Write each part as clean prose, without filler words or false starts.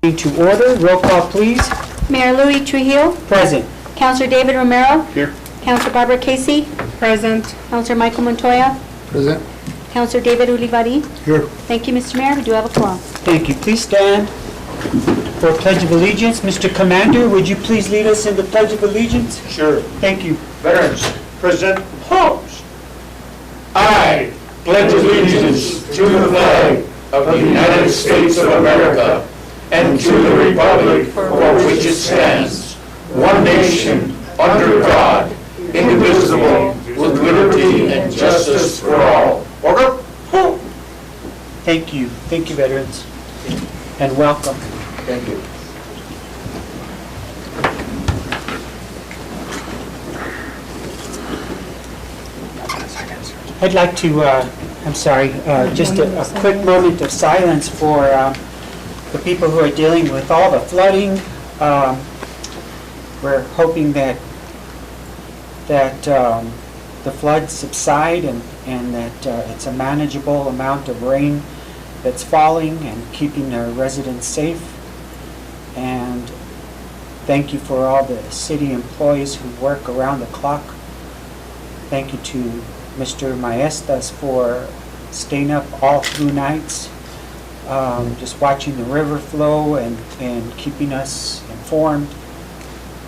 To order, roll call please. Mayor Louis Trujillo. Present. Councilor David Romero. Here. Councilor Barbara Casey. Present. Councilor Michael Montoya. Present. Councilor David Ulivari. Here. Thank you, Mr. Mayor. We do have a quorum. Thank you. Please stand for Pledge of Allegiance. Mr. Commander, would you please lead us in the Pledge of Allegiance? Sure. Thank you. Veterans, present pose. I pledge allegiance to the flag of the United States of America and to the republic for which it stands, one nation, under God, indivisible, with liberty and justice for all. Order. Thank you. Thank you, veterans. And welcome. Thank you. I'd like to, just a quick moment of silence for the people who are dealing with all the flooding. We're hoping that the floods subside and that it's a manageable amount of rain that's falling and keeping our residents safe. And thank you for all the city employees who work around the clock. Thank you to Mr. Maestas for staying up all through nights, just watching the river flow and keeping us informed.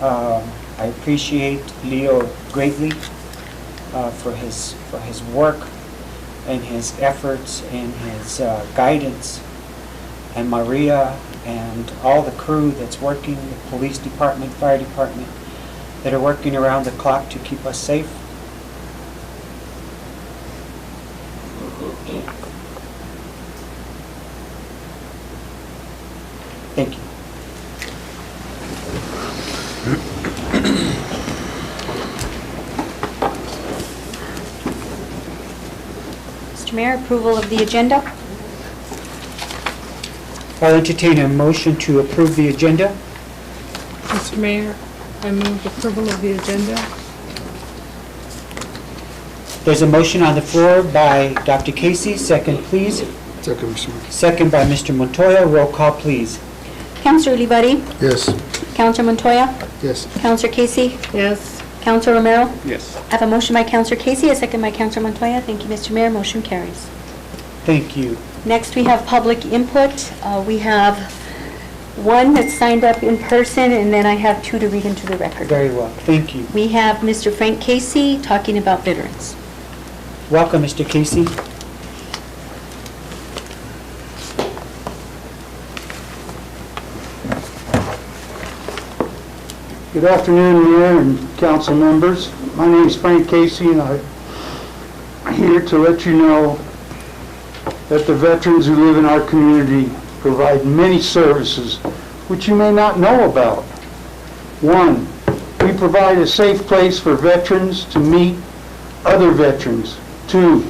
I appreciate Leo greatly for his work and his efforts and his guidance, and Maria and all the crew that's working, the police department, fire department, that are working around the clock to keep us safe. Thank you. Mr. Mayor, approval of the agenda. I'll entertain a motion to approve the agenda. Mr. Mayor, I move approval of the agenda. There's a motion on the floor by Dr. Casey. Second, please. Second, Mr. Mayor. Second by Mr. Montoya. Roll call, please. Councilor Ulivari. Yes. Councilor Montoya. Yes. Councilor Casey. Yes. Councilor Romero. Yes. I have a motion by Councilor Casey, a second by Councilor Montoya. Thank you, Mr. Mayor. Motion carries. Thank you. Next, we have public input. We have one that's signed up in person, and then I have two to read into the record. Very well. Thank you. We have Mr. Frank Casey talking about veterans. Welcome, Mr. Casey. Good afternoon, Mayor and council members. My name is Frank Casey, and I'm here to let you know that the veterans who live in our community provide many services which you may not know about. One, we provide a safe place for veterans to meet other veterans. Two,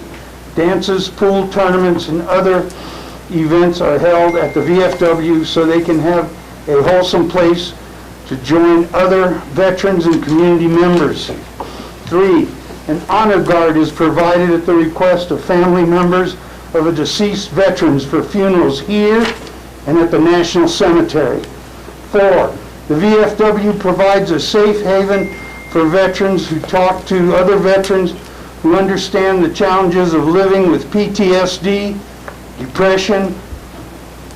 dances, pool tournaments, and other events are held at the VFW so they can have a wholesome place to join other veterans and community members. Three, an honor guard is provided at the request of family members of a deceased veterans for funerals here and at the National Cemetery. Four, the VFW provides a safe haven for veterans who talk to other veterans who understand the challenges of living with PTSD, depression,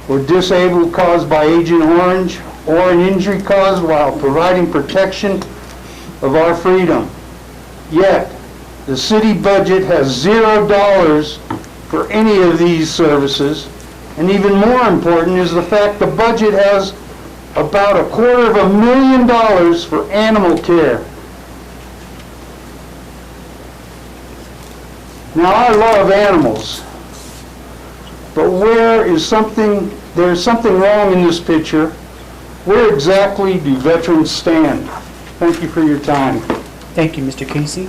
or disabled caused by Agent Orange, or an injury caused while providing protection of our freedom. Yet, the city budget has $0 for any of these services, and even more important is the fact the budget has about $250,000 for animal care. Now, I love animals, but there's something wrong in this picture. Where exactly do veterans stand? Thank you for your time. Thank you, Mr. Casey.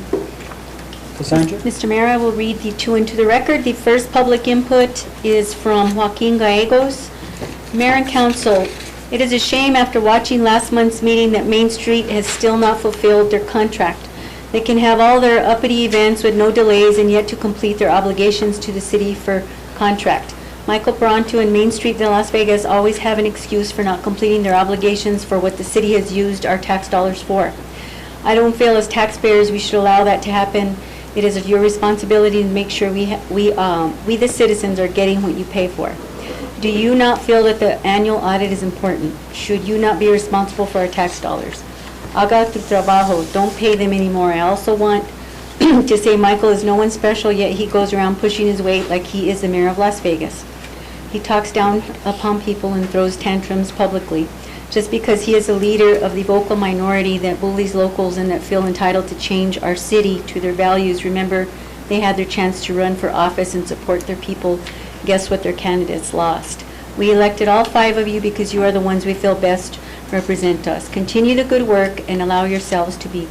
Cassandra? Mr. Mayor, I will read the two into the record. The first public input is from Joaquin Gallegos. Mayor and Council, it is a shame after watching last month's meeting that Main Street has still not fulfilled their contract. They can have all their uppity events with no delays and yet to complete their obligations to the city for contract. Michael Bronto and Main Street in Las Vegas always have an excuse for not completing their obligations for what the city has used our tax dollars for. I don't feel as taxpayers we should allow that to happen. It is your responsibility to make sure we the citizens are getting what you pay for. Do you not feel that the annual audit is important? Should you not be responsible for our tax dollars? Haga tu trabajo, don't pay them anymore. I also want to say Michael is no one special, yet he goes around pushing his weight like he is the mayor of Las Vegas. He talks down upon people and throws tantrums publicly. Just because he is a leader of the vocal minority that bullies locals and that feel entitled to change our city to their values, remember, they had their chance to run for office and support their people. Guess what? Their candidates lost. We elected all 5 of you because you are the ones we feel best represent us. Continue the good work and allow yourselves to be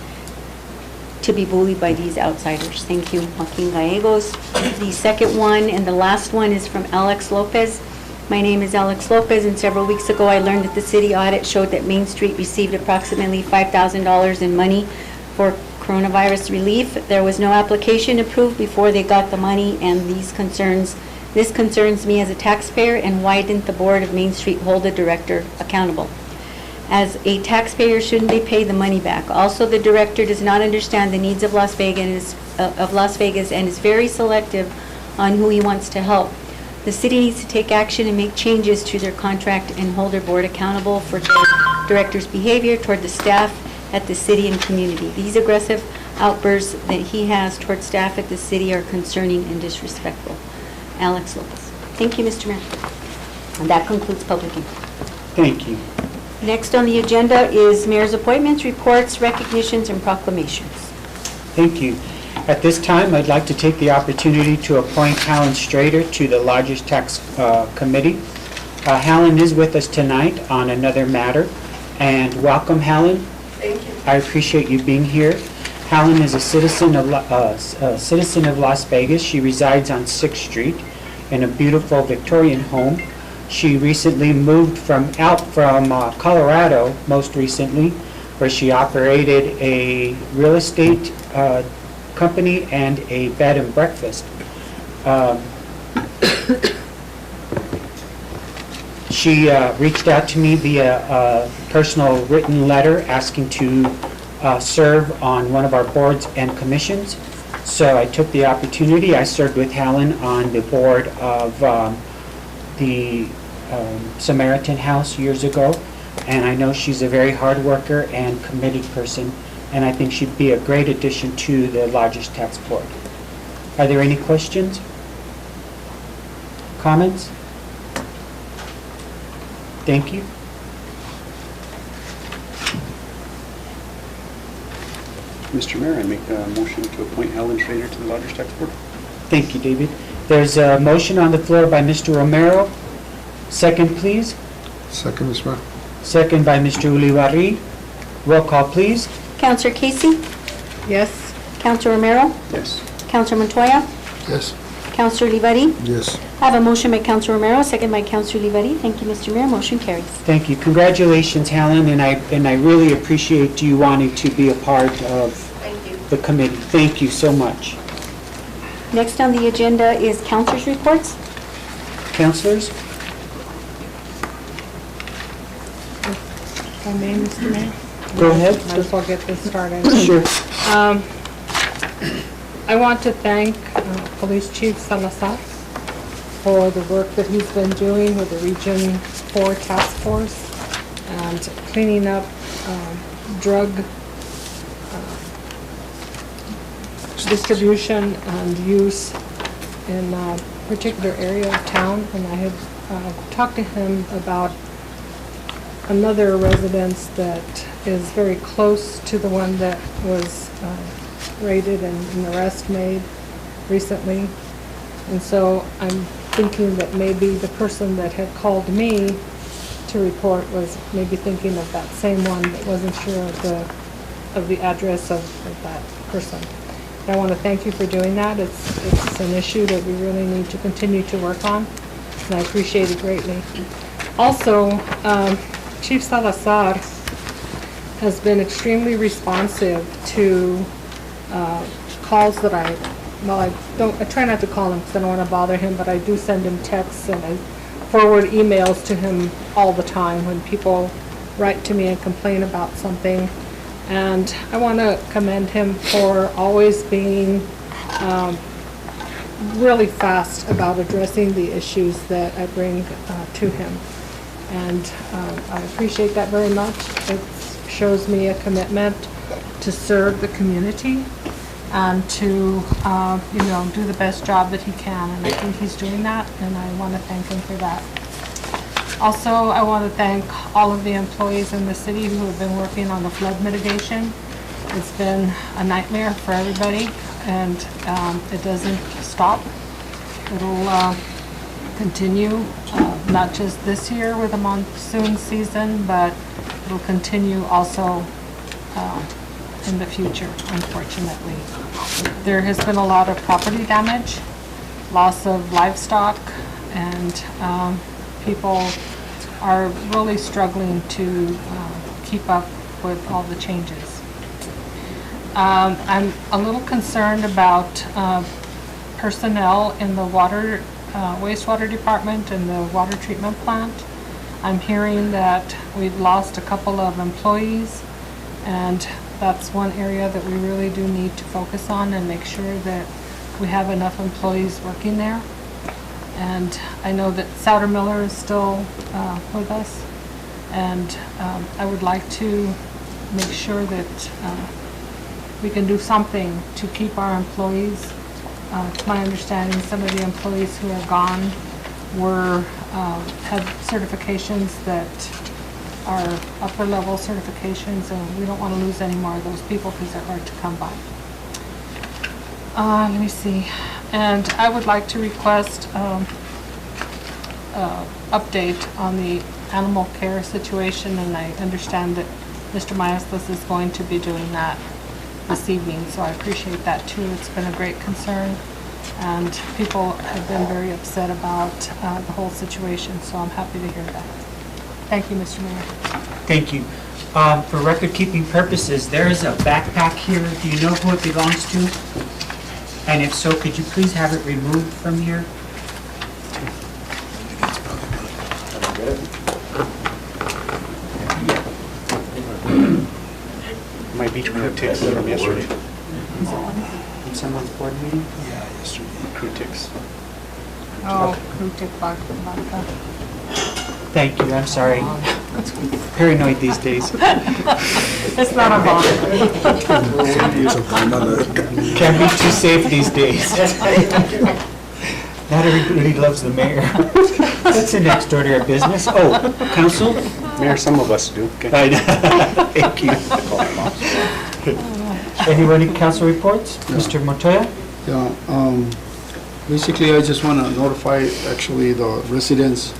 bullied by these outsiders. Thank you, Joaquin Gallegos. The second one and the last one is from Alex Lopez. My name is Alex Lopez, and several weeks ago I learned that the city audit showed that Main Street received approximately $5,000 in money for coronavirus relief. There was no application approved before they got the money, and this concerns me as a taxpayer, and why didn't the board of Main Street hold the director accountable? As a taxpayer, shouldn't they pay the money back? Also, the director does not understand the needs of Las Vegas and is very selective on who he wants to help. The city needs to take action and make changes to their contract and hold their board accountable for their director's behavior toward the staff at the city and community. These aggressive outbursts that he has toward staff at the city are concerning and disrespectful. Alex Lopez. Thank you, Mr. Mayor. And that concludes public input. Thank you. Next on the agenda is mayor's appointments, reports, recognitions, and proclamations. Thank you. At this time, I'd like to take the opportunity to appoint Helen Strader to the Lodgers Tax Committee. Helen is with us tonight on another matter, and welcome, Helen. Thank you. I appreciate you being here. Helen is a citizen of Las Vegas. She resides on 6th Street in a beautiful Victorian home. She recently moved out from Colorado, most recently, where she operated a real estate company and a bed and breakfast. She reached out to me via a personal written letter asking to serve on one of our boards and commissions. So I took the opportunity. I served with Helen on the board of the Samaritan House years ago, and I know she's a very hard worker and committed person, and I think she'd be a great addition to the Lodgers Tax Board. Are there any questions? Comments? Thank you. Mr. Mayor, I make a motion to appoint Helen Schrader to the Lodgers Tax Board. Thank you, David. There's a motion on the floor by Mr. Romero. Second, please. Second, Mr. Mayor. Second by Mr. Ulibarri. Roll call, please. Counselor Casey? Yes. Counselor Romero? Yes. Counselor Montoya? Yes. Counselor Olivari? Yes. I have a motion by Counselor Romero, second by Counselor Olivari. Thank you, Mr. Mayor. Motion carries. Thank you. Congratulations, Helen, and I really appreciate you wanting to be a part of Thank you. the committee. Thank you so much. Next on the agenda is Counselors' reports. Counselors? My name, Mr. Mayor. Go ahead. Might as well get this started. Sure. I want to thank Police Chief Salazar for the work that he's been doing with the Region 4 Task Force and cleaning up drug distribution and use in a particular area of town. And I had talked to him about another residence that is very close to the one that was raided and an arrest made recently. And so I'm thinking that maybe the person that had called me to report was maybe thinking of that same one, but wasn't sure of the address of that person. And I want to thank you for doing that. It's an issue that we really need to continue to work on, and I appreciate it greatly. Also, Chief Salazar has been extremely responsive to calls that I well, I try not to call him because I don't want to bother him, but I do send him texts and I forward emails to him all the time when people write to me and complain about something. And I want to commend him for always being really fast about addressing the issues that I bring to him. And I appreciate that very much. It shows me a commitment to serve the community and to, do the best job that he can. And I think he's doing that, and I want to thank him for that. Also, I want to thank all of the employees in the city who have been working on the flood mitigation. It's been a nightmare for everybody, and it doesn't stop. It'll continue, not just this year with the monsoon season, but it'll continue also in the future, unfortunately. There has been a lot of property damage, loss of livestock, and people are really struggling to keep up with all the changes. I'm a little concerned about personnel in the wastewater department and the water treatment plant. I'm hearing that we've lost a couple of employees, and that's one area that we really do need to focus on and make sure that we have enough employees working there. And I know that Souter Miller is still with us, and I would like to make sure that we can do something to keep our employees. To my understanding, some of the employees who are gone have certifications that are upper level certifications, and we don't want to lose any more of those people because they're hard to come by. Let me see. And I would like to request update on the animal care situation, and I understand that Mr. Maestas is going to be doing that this evening, so I appreciate that too. It's been a great concern, and people have been very upset about the whole situation, so I'm happy to hear that. Thank you, Mr. Mayor. Thank you. For record-keeping purposes, there is a backpack here. Do you know who it belongs to? And if so, could you please have it removed from here? Might be crew ticks from yesterday. From someone's board meeting? Yeah, yesterday. Crew ticks. Oh, crew tick vodka. Thank you, I'm sorry. Paranoid these days. It's not a vodka. Can't be too safe these days. Not everybody loves the mayor. That's the next order of business. Oh, council? Mayor, some of us do. Okay. Thank you. Anyone in council reports? Mr. Montoya? Yeah, basically I just want to notify actually the residents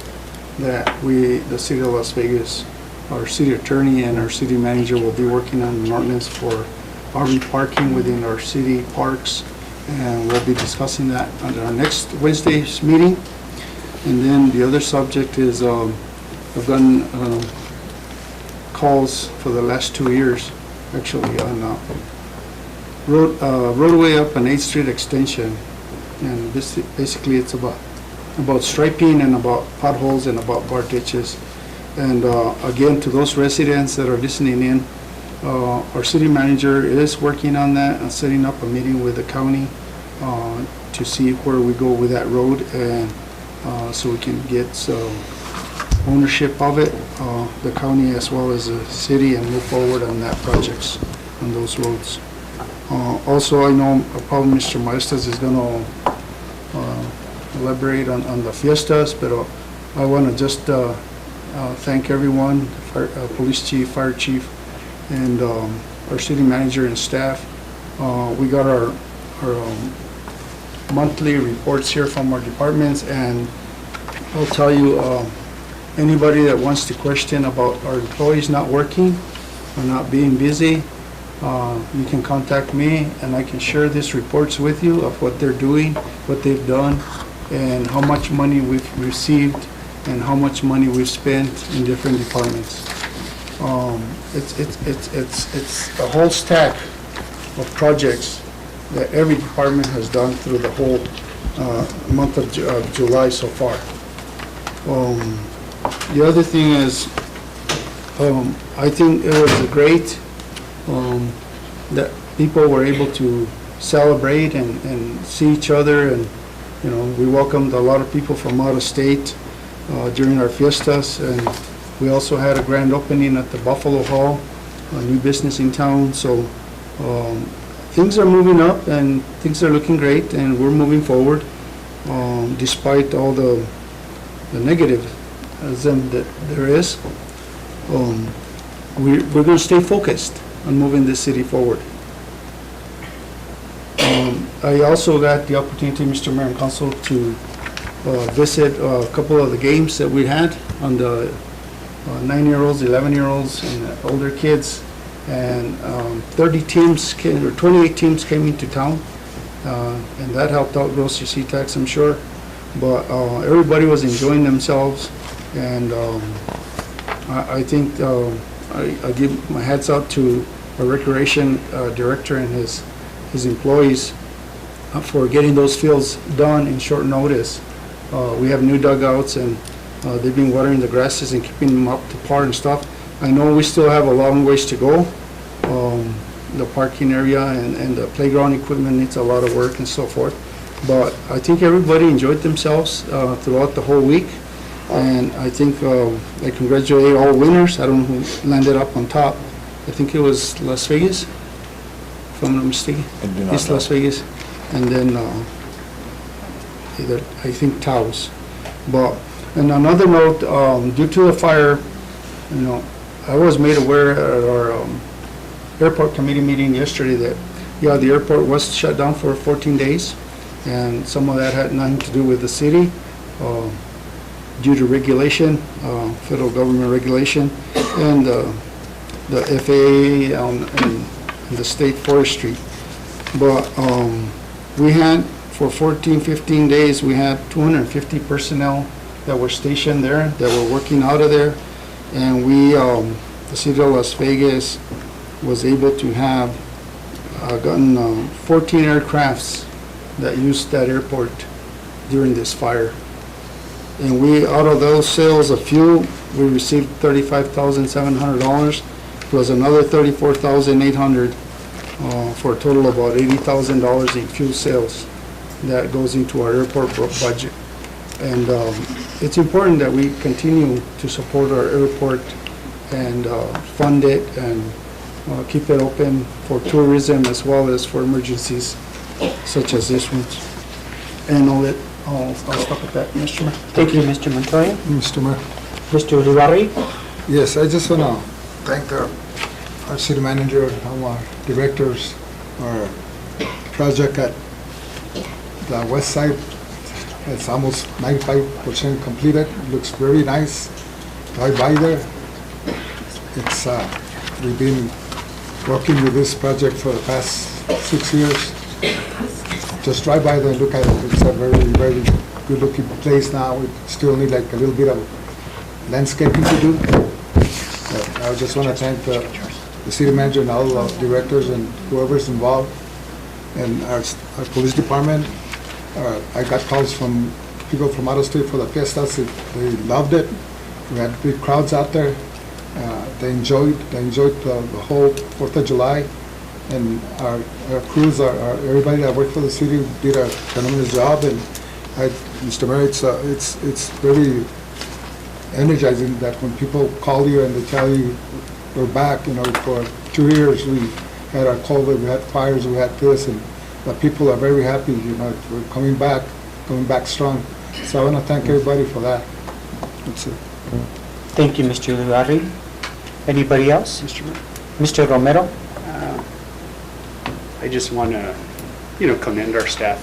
that the city of Las Vegas, our city attorney and our city manager will be working on an ordinance for RV parking within our city parks, and we'll be discussing that on our next Wednesday's meeting. And then the other subject is I've gotten calls for the last 2 years actually on roadway up on 8th Street extension, and this basically it's about striping and about potholes and about bar ditches. And again, to those residents that are listening in, our city manager is working on that and setting up a meeting with the county to see where we go with that road, and so we can get some ownership of it, the county as well as the city, and move forward on that projects on those roads. Also, I know probably Mr. Maestas is going to elaborate on the fiestas, but I want to just thank everyone, police chief, fire chief, and our city manager and staff. We got our monthly reports here from our departments, and I'll tell you, anybody that wants to question about our employees not working or not being busy, you can contact me, and I can share these reports with you of what they're doing, what they've done, and how much money we've received and how much money we've spent in different departments. It's a whole stack of projects that every department has done through the whole month of July so far. The other thing is, I think it was great that people were able to celebrate and see each other, and we welcomed a lot of people from out of state during our fiestas, and we also had a grand opening at the Buffalo Hall, a new business in town. So things are moving up and things are looking great, and we're moving forward despite all the negativism that there is. We're going to stay focused on moving this city forward. I also got the opportunity, Mr. Mayor and Council, to visit a couple of the games that we had on the 9-year-olds, 11-year-olds, and older kids. And 30 teams came, or 28 teams came into town, and that helped out gross receipt tax, I'm sure. But everybody was enjoying themselves, and I think I give my hats out to our recreation director and his employees for getting those fields done in short notice. We have new dugouts, and they've been watering the grasses and keeping them up to par and stuff. I know we still have a long ways to go. The parking area and the playground equipment needs a lot of work and so forth. But I think everybody enjoyed themselves throughout the whole week. And I think I congratulate all winners. I don't know who landed up on top. I think it was Las Vegas, if I'm not mistaken. It's Las Vegas. And then I think Taos. But on another note, due to the fire, I was made aware at our airport committee meeting yesterday that, the airport was shut down for 14 days, and some of that had nothing to do with the city, due to regulation, federal government regulation, and the FAA and the state forestry. But we had, for 14, 15 days, we had 250 personnel that were stationed there, that were working out of there, and we, the city of Las Vegas was able to have gotten 14 aircrafts that used that airport during this fire. And we, out of those sales of fuel, we received $35,700 plus another $34,800 for a total of about $80,000 in fuel sales that goes into our airport budget. And it's important that we continue to support our airport and fund it and keep it open for tourism as well as for emergencies such as this one. And I'll stop at that, Mr. Mayor. Thank you, Mr. Montoya. Mr. Mayor. Mr. Uribarri? Yes, I just want to thank our city manager, our directors, our project at the west side. It's almost 95% completed. It looks very nice. Right by there. It's we've been working with this project for the past 6 years. Just drive by there and look at it. It's a very, very good looking place now. We still need like a little bit of landscaping to do. But I just want to thank the city manager and all the directors and whoever's involved, and our police department. I got calls from people from out of state for the fiestas. They loved it. We had big crowds out there. They enjoyed the whole 4th of July. And our crews, everybody that worked for the city did a tremendous job. And Mr. Mayor, it's very energizing that when people call you and they tell you we're back. For 2 years we had our COVID, we had fires, we had this, and the people are very happy. We're coming back strong. So I want to thank everybody for that. That's it. Thank you, Mr. Uribarri. Anybody else? Mr. Mayor? Mr. Romero? I just want to, commend our staff.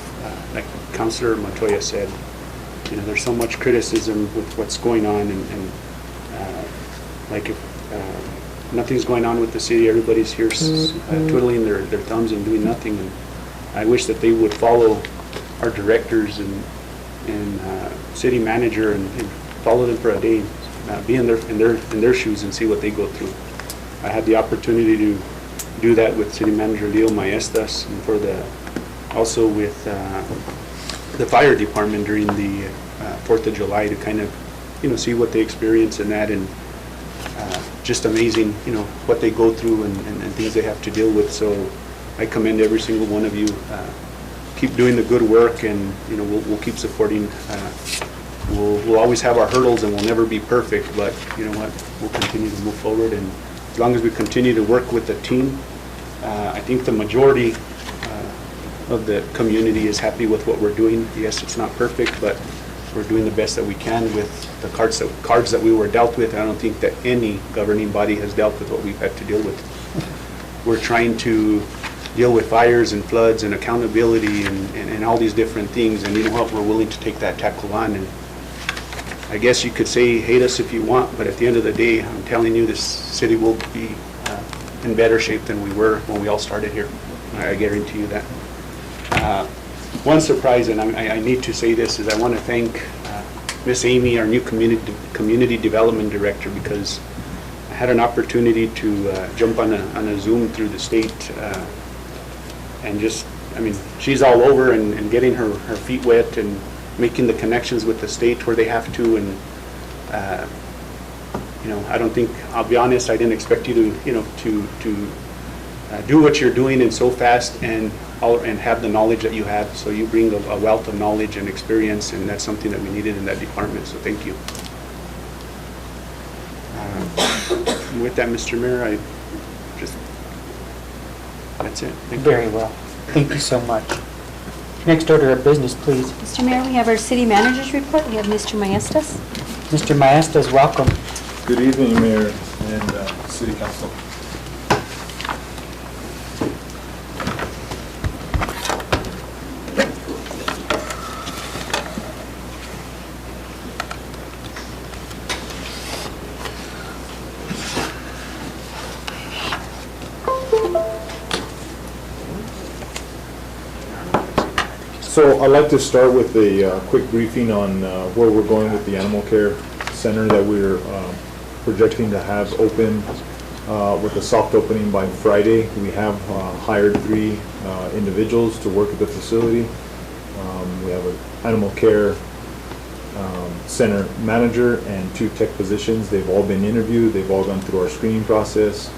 Like Councilor Montoya said, there's so much criticism with what's going on, and like if nothing's going on with the city, everybody's here twiddling their thumbs and doing nothing. And I wish that they would follow our directors and city manager and follow them for a day, be in their shoes and see what they go through. I had the opportunity to do that with City Manager Leo Maestas and for the also with the fire department during the 4th of July to kind of, see what they experience in that, and just amazing, what they go through and things they have to deal with. So I commend every single one of you. Keep doing the good work, and we'll keep supporting. We'll always have our hurdles, and we'll never be perfect, but you know what? We'll continue to move forward, and as long as we continue to work with the team, I think the majority of the community is happy with what we're doing. Yes, it's not perfect, but we're doing the best that we can with the cards that we were dealt with. I don't think that any governing body has dealt with what we've had to deal with. We're trying to deal with fires and floods and accountability and all these different things, and you know what? We're willing to take that tackle on. And I guess you could say hate us if you want, but at the end of the day, I'm telling you, this city will be in better shape than we were when we all started here. I guarantee you that. One surprise, and I need to say this, is I want to thank Miss Amy, our new community development director, because I had an opportunity to jump on a Zoom through the state, and just, she's all over and getting her feet wet and making the connections with the state where they have to. And I don't think, I'll be honest, I didn't expect you to do what you're doing and so fast and have the knowledge that you have. So you bring a wealth of knowledge and experience, and that's something that we needed in that department, so thank you. And with that, Mr. Mayor, that's it. Thank you. Very well. Thank you so much. Next order of business, please. Mr. Mayor, we have our city manager's report. We have Mr. Maestas. Mr. Maestas, welcome. Good evening, Mayor and City Council. So I'd like to start with a quick briefing on where we're going with the animal care center that we're projecting to have open with a soft opening by Friday. We have hired 3 individuals to work at the facility. We have an animal care center manager and 2 tech positions. They've all been interviewed. They've all gone through our screening process,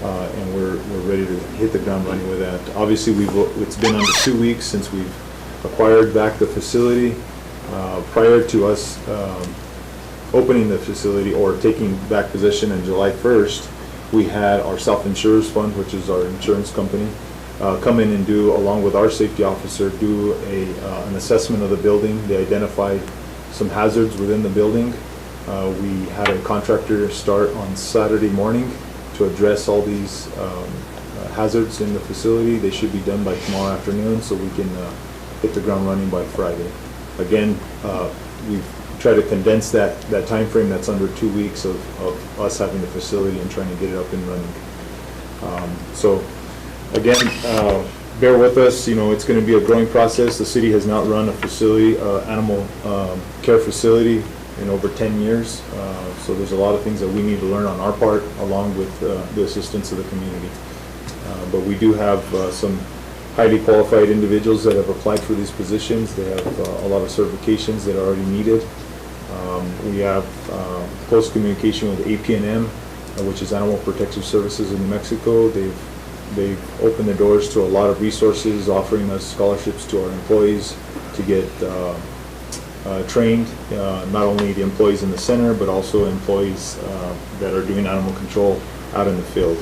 and we're ready to hit the ground running with that. Obviously, it's been under 2 weeks since we've acquired back the facility. Prior to us opening the facility or taking back possession on July 1st, we had our self-insurance fund, which is our insurance company, come in and do, along with our safety officer, do an assessment of the building. They identified some hazards within the building. We had a contractor start on Saturday morning to address all these hazards in the facility. They should be done by tomorrow afternoon, so we can hit the ground running by Friday. Again, we've tried to condense that time frame that's under 2 weeks of us having the facility and trying to get it up and running. So again, bear with us. It's going to be a growing process. The city has not run a facility, animal care facility, in over 10 years. So there's a lot of things that we need to learn on our part, along with the assistance of the community. But we do have some highly qualified individuals that have applied for these positions. They have a lot of certifications that are already needed. We have close communication with APNM, which is Animal Protective Services in New Mexico. They've opened the doors to a lot of resources, offering us scholarships to our employees to get trained, not only the employees in the center, but also employees that are doing animal control out in the field.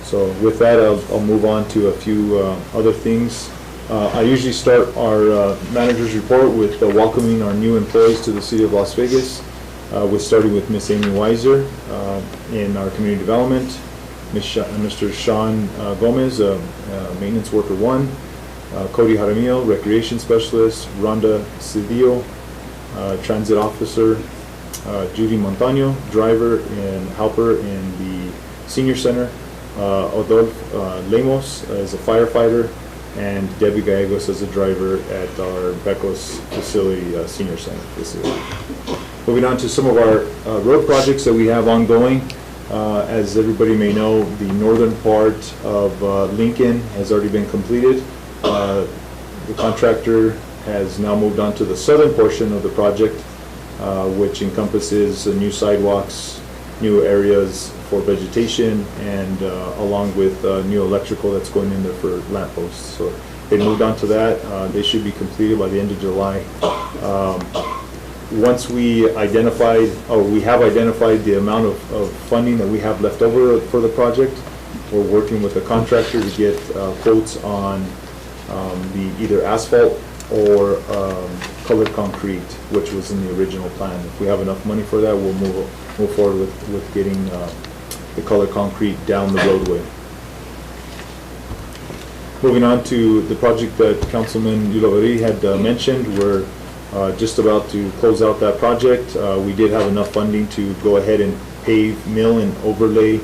So with that, I'll move on to a few other things. I usually start our manager's report with welcoming our new employees to the city of Las Vegas. We're starting with Miss Amy Weiser in our community development, Mr. Sean Gomez, maintenance worker 1, Cody Jaramillo, recreation specialist, Rhonda Cedillo, transit officer, Judy Montaño, driver and helper in the senior center, Adolf Lemos as a firefighter, and Debbie Gallegos as a driver at our Becos facility, senior center facility. Moving on to some of our road projects that we have ongoing. As everybody may know, the northern part of Lincoln has already been completed. The contractor has now moved on to the southern portion of the project, which encompasses new sidewalks, new areas for vegetation, and along with new electrical that's going in there for lamp posts. So they moved on to that. They should be completed by the end of July. Once we have identified the amount of funding that we have left over for the project, we're working with the contractor to get quotes on the either asphalt or colored concrete, which was in the original plan. If we have enough money for that, we'll move forward with getting the colored concrete down the roadway. Moving on to the project that Councilman Ulaveri had mentioned, we're just about to close out that project. We did have enough funding to go ahead and pave, mill, and overlay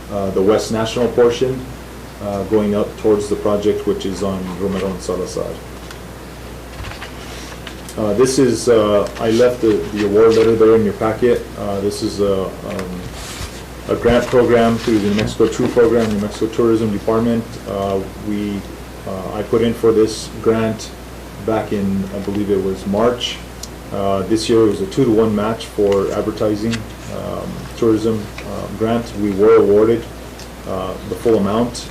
the West National portion going up towards the project, which is on Romero and Salazar. This is, I left the award letter there in your packet. This is a grant program through the New Mexico TRU program, New Mexico Tourism Department. I put in for this grant back in, I believe it was March. This year it was a 2-to-1 match for advertising tourism grant. We were awarded the full amount.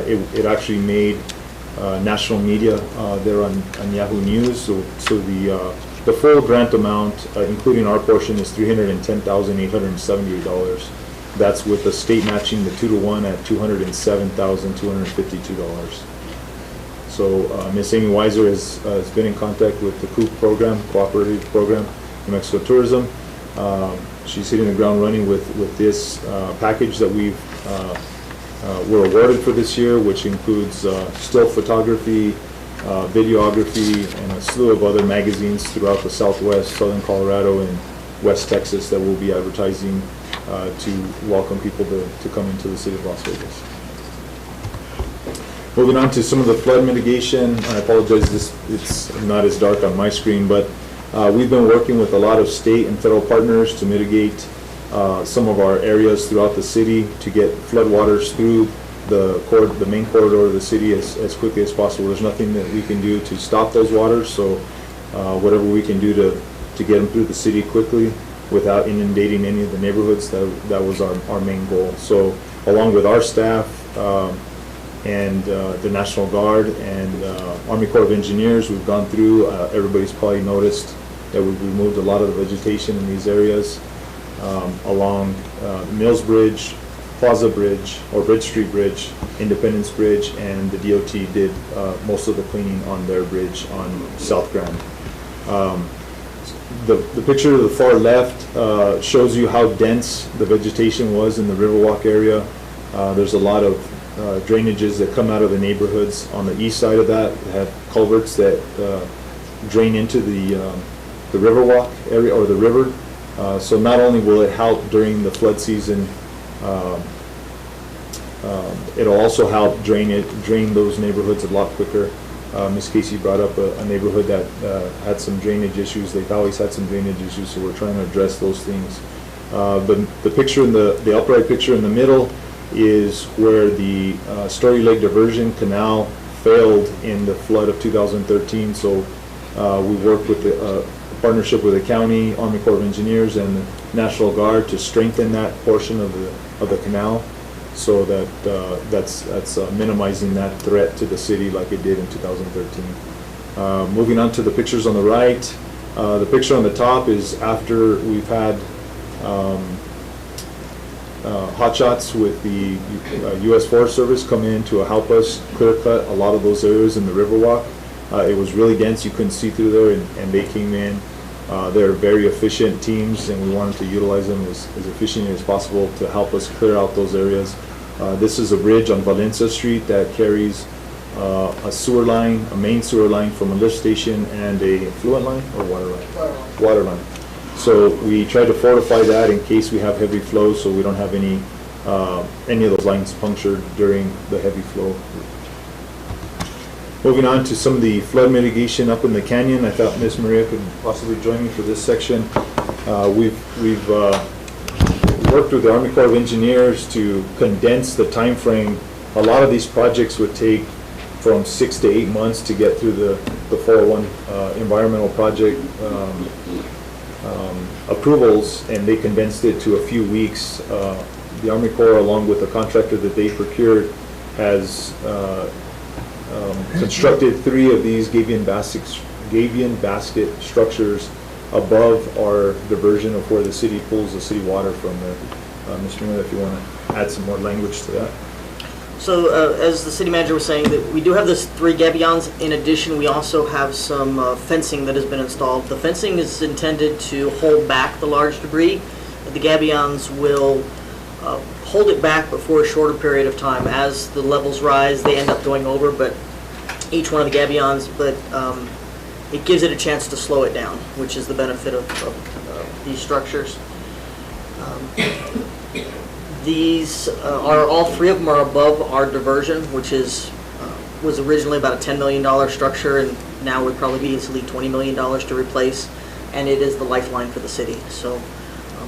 It actually made national media there on Yahoo News. So the full grant amount, including our portion, is $310,878. That's with the state matching the 2-to-1 at $207,252. So Ms. Amy Weiser has been in contact with the Cooperative program, New Mexico Tourism. She's hitting the ground running with this package that we're awarded for this year, which includes still photography, videography, and a slew of other magazines throughout the Southwest, Southern Colorado, and West Texas that will be advertising to welcome people to come into the city of Las Vegas. Moving on to some of the flood mitigation. I apologize, it's not as dark on my screen, but we've been working with a lot of state and federal partners to mitigate some of our areas throughout the city to get floodwaters through the main corridor of the city as quickly as possible. There's nothing that we can do to stop those waters, so whatever we can do to get them through the city quickly without inundating any of the neighborhoods, that was our main goal. So along with our staff and the National Guard and Army Corps of Engineers, we've gone through, everybody's probably noticed that we've removed a lot of the vegetation in these areas along Mills Bridge, Plaza Bridge, or Bridge Street Bridge, Independence Bridge, and the DOT did most of the cleaning on their bridge on South Grand. The picture to the far left shows you how dense the vegetation was in the Riverwalk area. There's a lot of drainages that come out of the neighborhoods on the east side of that. They have culverts that drain into the Riverwalk area, or the river. So not only will it help during the flood season, it'll also help drain those neighborhoods a lot quicker. Ms. Casey brought up a neighborhood that had some drainage issues. They've always had some drainage issues, so we're trying to address those things. The picture in the upright picture in the middle is where the Story Lake Diversion Canal failed in the flood of 2013. So we worked with a partnership with the county, Army Corps of Engineers, and the National Guard to strengthen that portion of the canal, so that that's minimizing that threat to the city like it did in 2013. Moving on to the pictures on the right. The picture on the top is after we've had hotshots with the U.S. Forest Service come in to help us clear cut a lot of those areas in the Riverwalk. It was really dense, you couldn't see through there, and they came in. They're very efficient teams, and we wanted to utilize them as efficiently as possible to help us clear out those areas. This is a bridge on Valencia Street that carries a sewer line, a main sewer line from a lift station, and a fluent line or water line? Water line. So we try to fortify that in case we have heavy flow, so we don't have any of those lines punctured during the heavy flow. Moving on to some of the flood mitigation up in the canyon. I thought Ms. Maria could possibly join me for this section. We've worked with the Army Corps of Engineers to condense the time frame. A lot of these projects would take from 6 to 8 months to get through the 401 environmental project approvals, and they condensed it to a few weeks. The Army Corps, along with the contractor that they procured, has constructed 3 of these Gabion basket structures above our diversion of where the city pulls the city water from there. Mr. Miller, if you want to add some more language to that. So as the city manager was saying, that we do have this 3 gabions. In addition, we also have some fencing that has been installed. The fencing is intended to hold back the large debris. The gabions will hold it back, but for a shorter period of time. As the levels rise, they end up going over, but each one of the gabions, but it gives it a chance to slow it down, which is the benefit of these structures. These are, all 3 of them are above our diversion, which was originally about a $10 million structure, and now would probably be easily $20 million to replace, and it is the lifeline for the city. So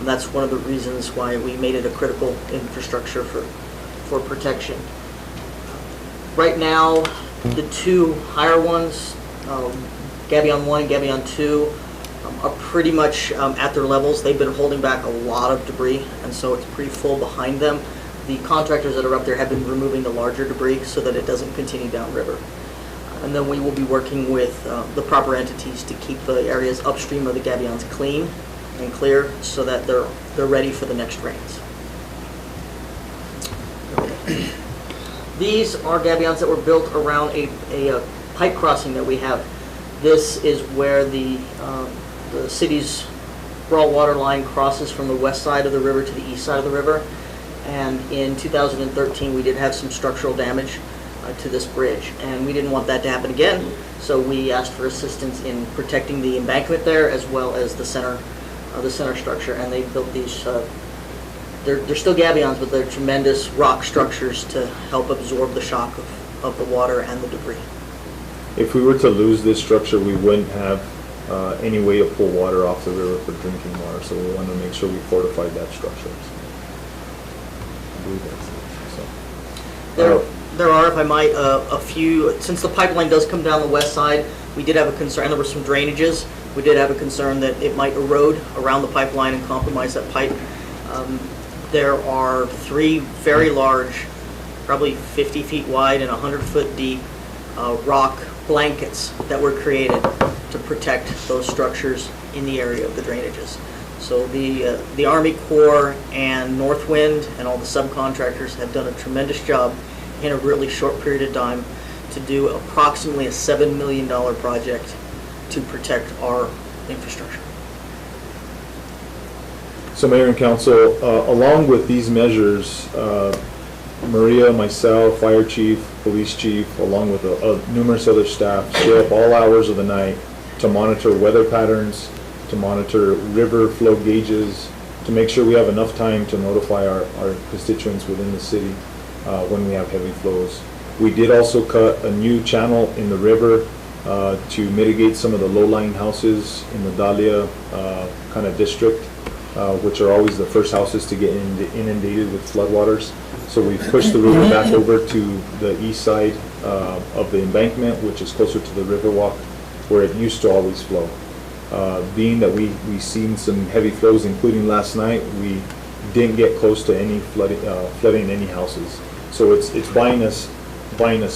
that's one of the reasons why we made it a critical infrastructure for protection. Right now, the 2 higher ones, Gabion 1 and Gabion 2, are pretty much at their levels. They've been holding back a lot of debris, and so it's pretty full behind them. The contractors that are up there have been removing the larger debris so that it doesn't continue downriver. And then we will be working with the proper entities to keep the areas upstream of the gabions clean and clear so that they're ready for the next rains. These are gabions that were built around a pipe crossing that we have. This is where the city's raw water line crosses from the west side of the river to the east side of the river. And in 2013, we did have some structural damage to this bridge, and we didn't want that to happen again. So we asked for assistance in protecting the embankment there as well as the center structure. And they built these. They're still gabions, but they're tremendous rock structures to help absorb the shock of the water and the debris. If we were to lose this structure, we wouldn't have any way to pull water off the river for drinking water, so we want to make sure we fortified that structure. I believe that's it. So, There are, if I might, a few, since the pipeline does come down the west side, we did have a concern, and there were some drainages. We did have a concern that it might erode around the pipeline and compromise that pipe. There are 3 very large, probably 50 feet wide and 100-foot deep rock blankets that were created to protect those structures in the area of the drainages. So the Army Corps and Northwind and all the subcontractors have done a tremendous job in a really short period of time to do approximately a $7 million project to protect our infrastructure. So Mayor and Council, along with these measures, Maria, myself, Fire Chief, Police Chief, along with numerous other staff, stay up all hours of the night to monitor weather patterns, to monitor river flow gauges, to make sure we have enough time to notify our constituents within the city when we have heavy flows. We did also cut a new channel in the river to mitigate some of the low-lying houses in the Dahlia kind of district, which are always the first houses to get inundated with floodwaters. So we pushed the river back over to the east side of the embankment, which is closer to the Riverwalk, where it used to always flow. Being that we've seen some heavy flows, including last night, we didn't get close to any flooding any houses. So it's buying us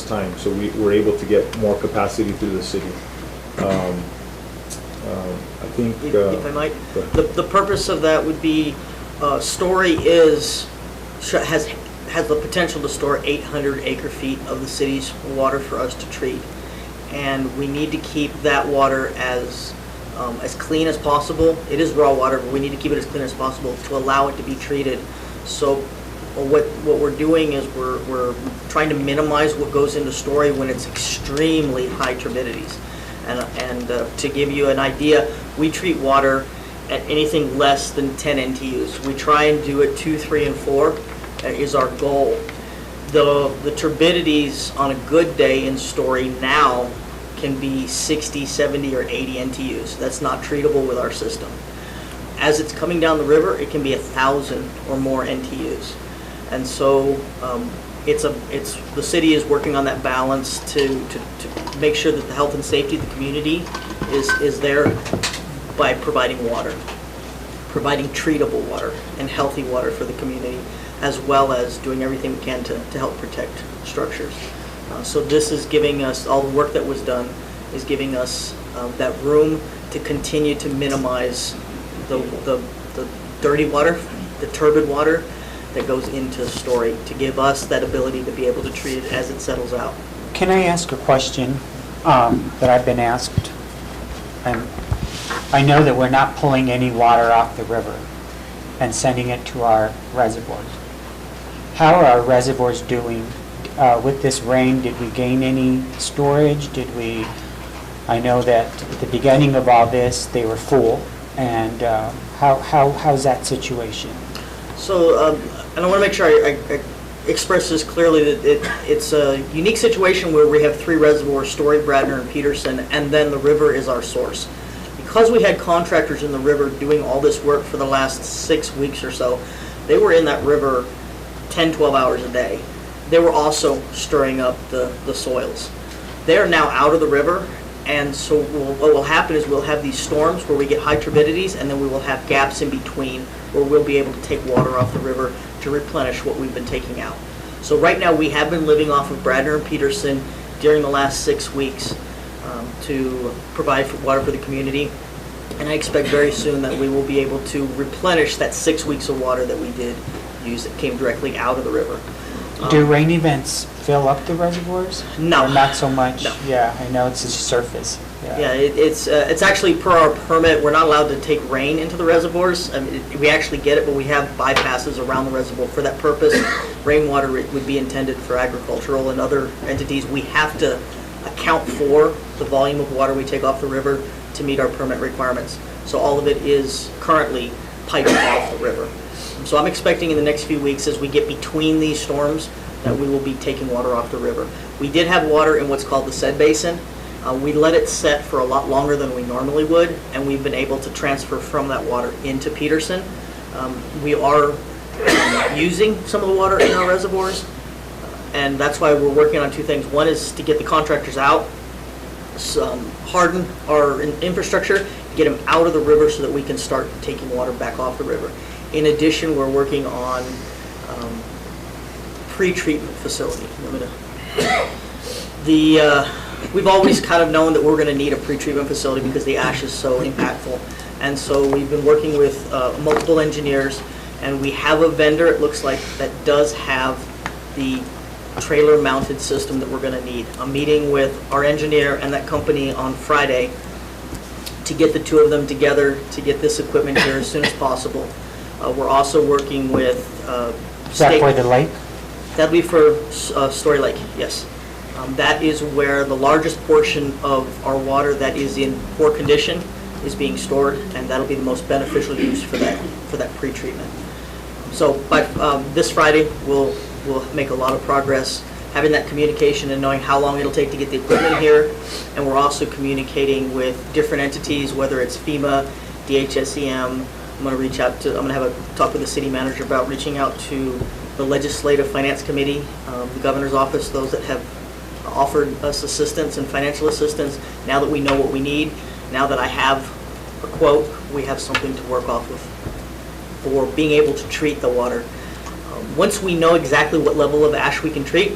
time. So we're able to get more capacity through the city. I think. If I might, the purpose of that would be, Story has the potential to store 800 acre-feet of the city's water for us to treat, and we need to keep that water as clean as possible. It is raw water, but we need to keep it as clean as possible to allow it to be treated. So what we're doing is we're trying to minimize what goes into Story when it's extremely high turbidities. And to give you an idea, we treat water at anything less than 10 NTUs. We try and do it 2, 3, and 4 is our goal. The turbidities on a good day in Story now can be 60, 70, or 80 NTUs. That's not treatable with our system. As it's coming down the river, it can be 1,000 or more NTUs. And so the city is working on that balance to make sure that the health and safety of the community is there by providing water, providing treatable water and healthy water for the community, as well as doing everything we can to help protect structures. So this is giving us, all the work that was done is giving us that room to continue to minimize the dirty water, the turbid water that goes into Story, to give us that ability to be able to treat it as it settles out. Can I ask a question that I've been asked? I know that we're not pulling any water off the river and sending it to our reservoirs. How are our reservoirs doing with this rain? Did we gain any storage? I know that at the beginning of all this, they were full, and how's that situation? So, and I want to make sure I express this clearly, that it's a unique situation where we have 3 reservoirs, Story, Bradner, and Peterson, and then the river is our source. Because we had contractors in the river doing all this work for the last 6 weeks or so, they were in that river 10, 12 hours a day. They were also stirring up the soils. They are now out of the river, and so what will happen is we'll have these storms where we get high turbidities, and then we will have gaps in between where we'll be able to take water off the river to replenish what we've been taking out. So right now we have been living off of Bradner and Peterson during the last 6 weeks to provide water for the community, and I expect very soon that we will be able to replenish that 6 weeks of water that we did use that came directly out of the river. Do rain events fill up the reservoirs? No. Or not so much? No. Yeah, I know it's the surface. Yeah, it's actually per our permit, we're not allowed to take rain into the reservoirs. I mean, we actually get it, but we have bypasses around the reservoir for that purpose. Rainwater would be intended for agricultural and other entities. We have to account for the volume of water we take off the river to meet our permit requirements. So all of it is currently piped off the river. So I'm expecting in the next few weeks, as we get between these storms, that we will be taking water off the river. We did have water in what's called the Sed Basin. We let it set for a lot longer than we normally would, and we've been able to transfer from that water into Peterson. We are using some of the water in our reservoirs, and that's why we're working on 2 things. One is to get the contractors out, harden our infrastructure, get them out of the river so that we can start taking water back off the river. In addition, we're working on pre-treatment facility. We've always kind of known that we're going to need a pre-treatment facility because the ash is so impactful. And so we've been working with multiple engineers, and we have a vendor, it looks like, that does have the trailer-mounted system that we're going to need. I'm meeting with our engineer and that company on Friday to get the 2 of them together to get this equipment here as soon as possible. We're also working with Is that for the lake? That'll be for Story Lake, yes. That is where the largest portion of our water that is in poor condition is being stored, and that'll be the most beneficial use for that pre-treatment. So by this Friday, we'll make a lot of progress having that communication and knowing how long it'll take to get the equipment here. And we're also communicating with different entities, whether it's FEMA, DHSEM. I'm going to have a talk with the city manager about reaching out to the Legislative Finance Committee, the governor's office, those that have offered us assistance and financial assistance. Now that we know what we need, now that I have a quote, we have something to work off of for being able to treat the water. Once we know exactly what level of ash we can treat,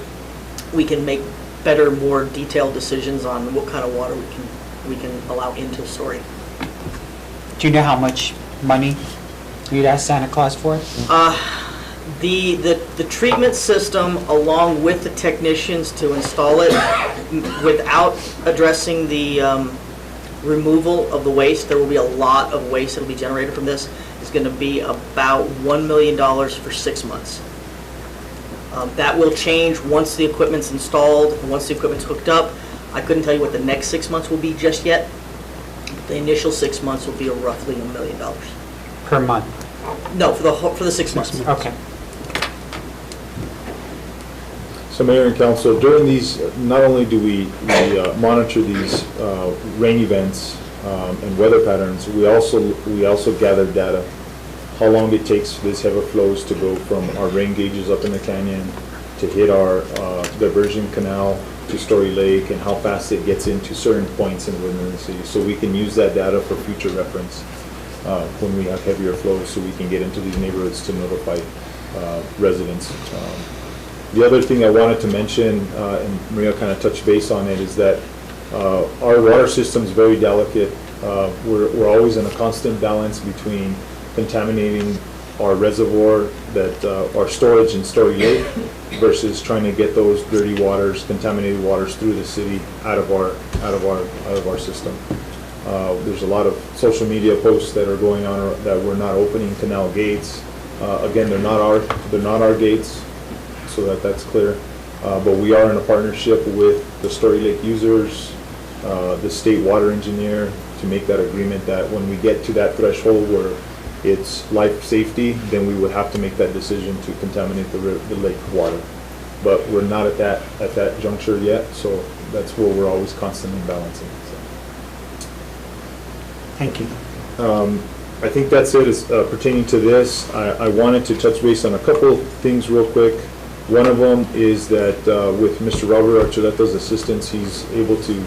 we can make better, more detailed decisions on what kind of water we can allow into Story. Do you know how much money you'd ask Santa Claus for? The treatment system, along with the technicians to install it, without addressing the removal of the waste, there will be a lot of waste that will be generated from this, is going to be about $1 million for 6 months. That will change once the equipment's installed, and once the equipment's hooked up. I couldn't tell you what the next 6 months will be just yet. The initial 6 months will be roughly $1 million. Per month? No, for the 6 months. Okay. So Mayor and Council, during these, not only do we monitor these rain events and weather patterns, we also gather data, how long it takes for these heavy flows to go from our rain gauges up in the canyon to hit our diversion canal to Story Lake and how fast it gets into certain points within the city. So we can use that data for future reference when we have heavier flows, so we can get into these neighborhoods to notify residents. The other thing I wanted to mention, and Maria kind of touched base on it, is that our water system is very delicate. We're always in a constant balance between contaminating our reservoir, our storage in Story Lake, versus trying to get those dirty waters, contaminated waters through the city out of our system. There's a lot of social media posts that are going on that we're not opening canal gates. Again, they're not our gates, so that's clear. But we are in a partnership with the Story Lake users, the state water engineer, to make that agreement that when we get to that threshold where it's life safety, then we would have to make that decision to contaminate the lake water. But we're not at that juncture yet, so that's where we're always constantly balancing. So. Thank you. I think that's it as pertaining to this. I wanted to touch base on a couple things real quick. One of them is that with Mr. Robert Archuleta's assistance, he's able to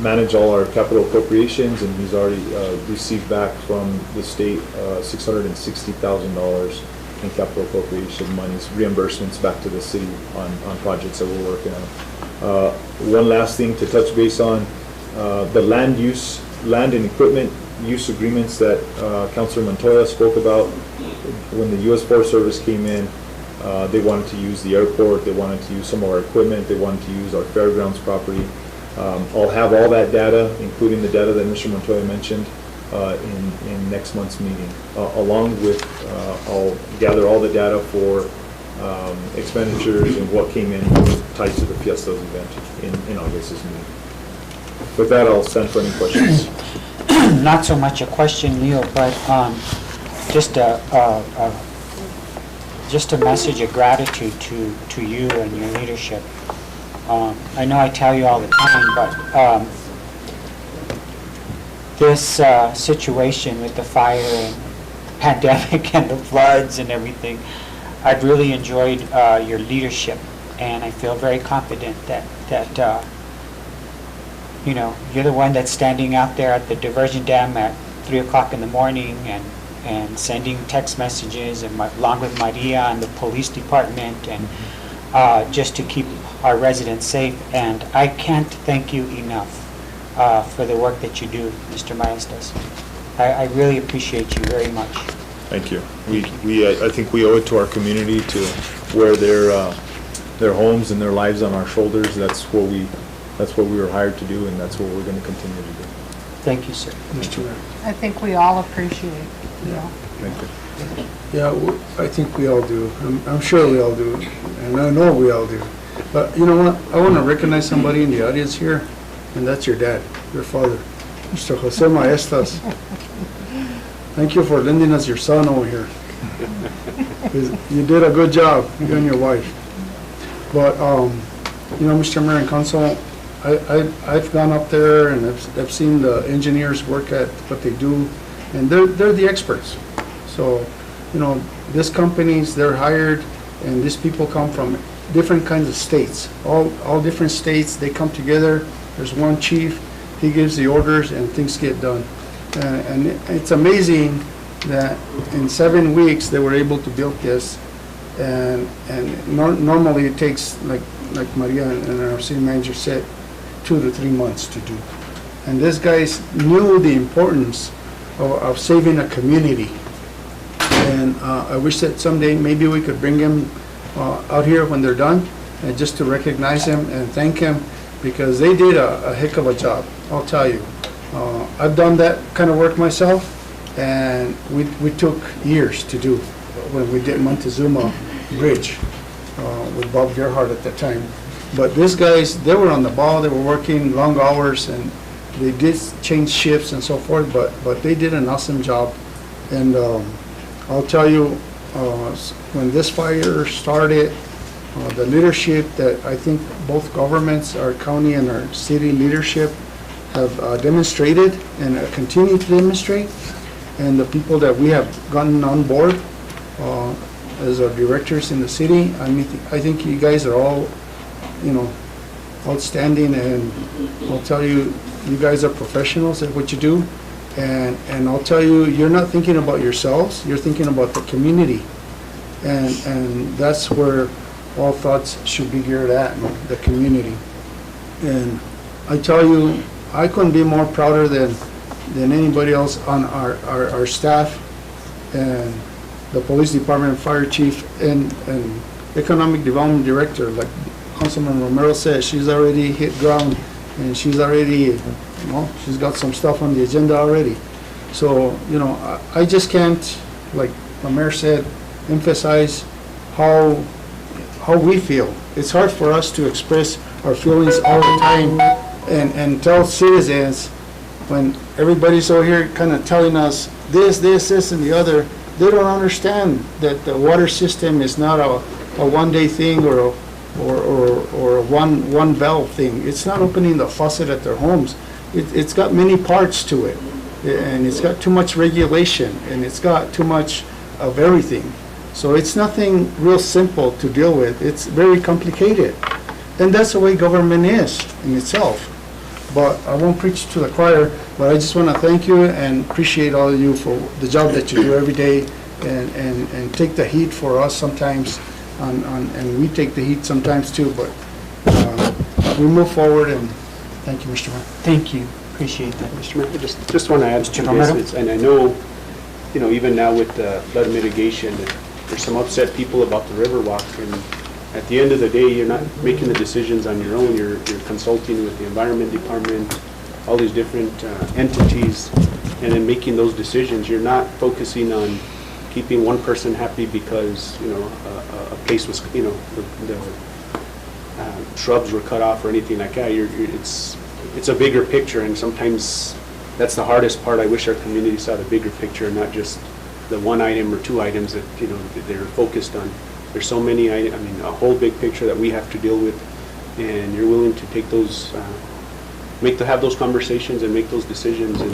manage all our capital appropriations, and he's already received back from the state $660,000 in capital appropriation monies, reimbursements back to the city on projects that we're working on. One last thing to touch base on, the land and equipment use agreements that Councilor Montoya spoke about. When the U.S. Forest Service came in, they wanted to use the airport, they wanted to use some of our equipment, they wanted to use our fairgrounds property. I'll have all that data, including the data that Mr. Montoya mentioned, in next month's meeting. Along with, I'll gather all the data for expenditures and what came in tied to the Fiestas event in August's meeting. With that, I'll stand for any questions. Not so much a question, Leo, but just a message of gratitude to you and your leadership. I know I tell you all the time, but this situation with the fire and the pandemic and the floods and everything, I've really enjoyed your leadership, and I feel very confident that you know, you're the one that's standing out there at the diversion dam at 3 o'clock in the morning and sending text messages, and along with Maria and the police department, and just to keep our residents safe. And I can't thank you enough for the work that you do, Mr. Maestas. I really appreciate you very much. Thank you. I think we owe it to our community to wear their homes and their lives on our shoulders. That's what we were hired to do, and that's what we're going to continue to do. Thank you, sir. Mr. Mayor. I think we all appreciate it. Yeah. Thank you. Yeah, I think we all do. I'm sure we all do, and I know we all do. But you know what? I want to recognize somebody in the audience here, and that's your dad, your father, Mr. Jose Maestas. Thank you for lending us your son over here. You did a good job, you and your wife. But you know, Mr. Mayor and Council, I've gone up there and I've seen the engineers work at what they do, and they're the experts. So, you know, these companies, they're hired, and these people come from different kinds of states. All different states, they come together. There's one chief, he gives the orders, and things get done. And it's amazing that in 7 weeks they were able to build this, and normally it takes, like Maria and our city manager said, 2 to 3 months to do. And these guys knew the importance of saving a community. And I wish that someday maybe we could bring them out here when they're done, and just to recognize them and thank them, because they did a heck of a job, I'll tell you. I've done that kind of work myself, and we took years to do when we did Montezuma Bridge with Bob Gerhardt at that time. But these guys, they were on the ball, they were working long hours, and they did change shifts and so forth, but they did an awesome job. And I'll tell you, when this fire started, the leadership that I think both governments, our county and our city leadership, have demonstrated and continue to demonstrate, and the people that we have gotten on board, as our directors in the city. I mean, I think you guys are all, outstanding, and I'll tell you, you guys are professionals at what you do. And I'll tell you, you're not thinking about yourselves, you're thinking about the community. And that's where all thoughts should be geared at, the community. And I tell you, I couldn't be more prouder than anybody else on our staff and the police department, fire chief, and economic development director. Like Councilman Romero said, she's already hit ground, and she's already, she's got some stuff on the agenda already. So, I just can't, like the mayor said, emphasize how we feel. It's hard for us to express our feelings all the time and tell citizens when everybody's over here kind of telling us this, and the other. They don't understand that the water system is not a one-day thing or a one valve thing. It's not opening the faucet at their homes. It's got many parts to it, and it's got too much regulation, and it's got too much of everything. So it's nothing real simple to deal with. It's very complicated, and that's the way government is in itself. But I won't preach to the choir, but I just want to thank you and appreciate all of you for the job that you do every day, and take the heat for us sometimes, and we take the heat sometimes too, but we move forward, and thank you, Mr. Mayor. Thank you, appreciate that. Mr. Mayor, I just want to add to Romero? this, and I know, even now with the flood mitigation, there's some upset people about the Riverwalk, and at the end of the day, you're not making the decisions on your own. You're consulting with the Environment Department, all these different entities, and then making those decisions. You're not focusing on keeping one person happy because, a place was, the shrubs were cut off or anything like that. It's a bigger picture, and sometimes that's the hardest part. I wish our community saw the bigger picture, not just the one item or two items that, that they're focused on. There's so many, a whole big picture that we have to deal with, and you're willing to take those, have those conversations and make those decisions, and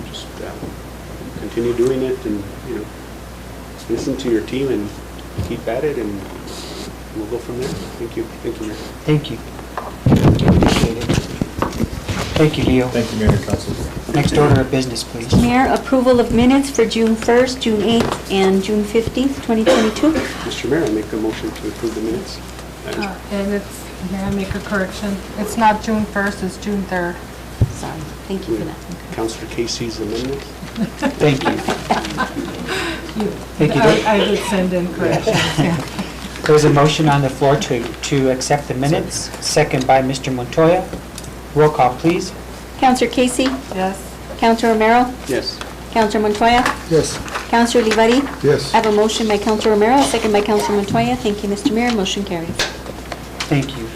just continue doing it, and listen to your team and keep at it, and we'll go from there. Thank you, Mayor. Thank you. Appreciate it. Thank you, Leo. Thank you, Mayor and Council. Next order of business, please. Mayor, approval of minutes for June 1st, June 8th, and June 15th, 2022. Mr. Mayor, I make a motion to approve the minutes. And may I make a correction? It's not June 1st, it's June 3rd. Sorry, thank you for that. Councilor Casey's amendment. Thank you. Thank you. I did send in corrections, yeah. There's a motion on the floor to accept the minutes, second by Mr. Montoya. Roll call, please. Counselor Casey? Yes. Counselor Romero? Yes. Counselor Montoya? Yes. Counselor Olivari? Yes. I have a motion by Counselor Romero, a second by Counselor Montoya. Thank you, Mr. Mayor. Motion carries. Thank you.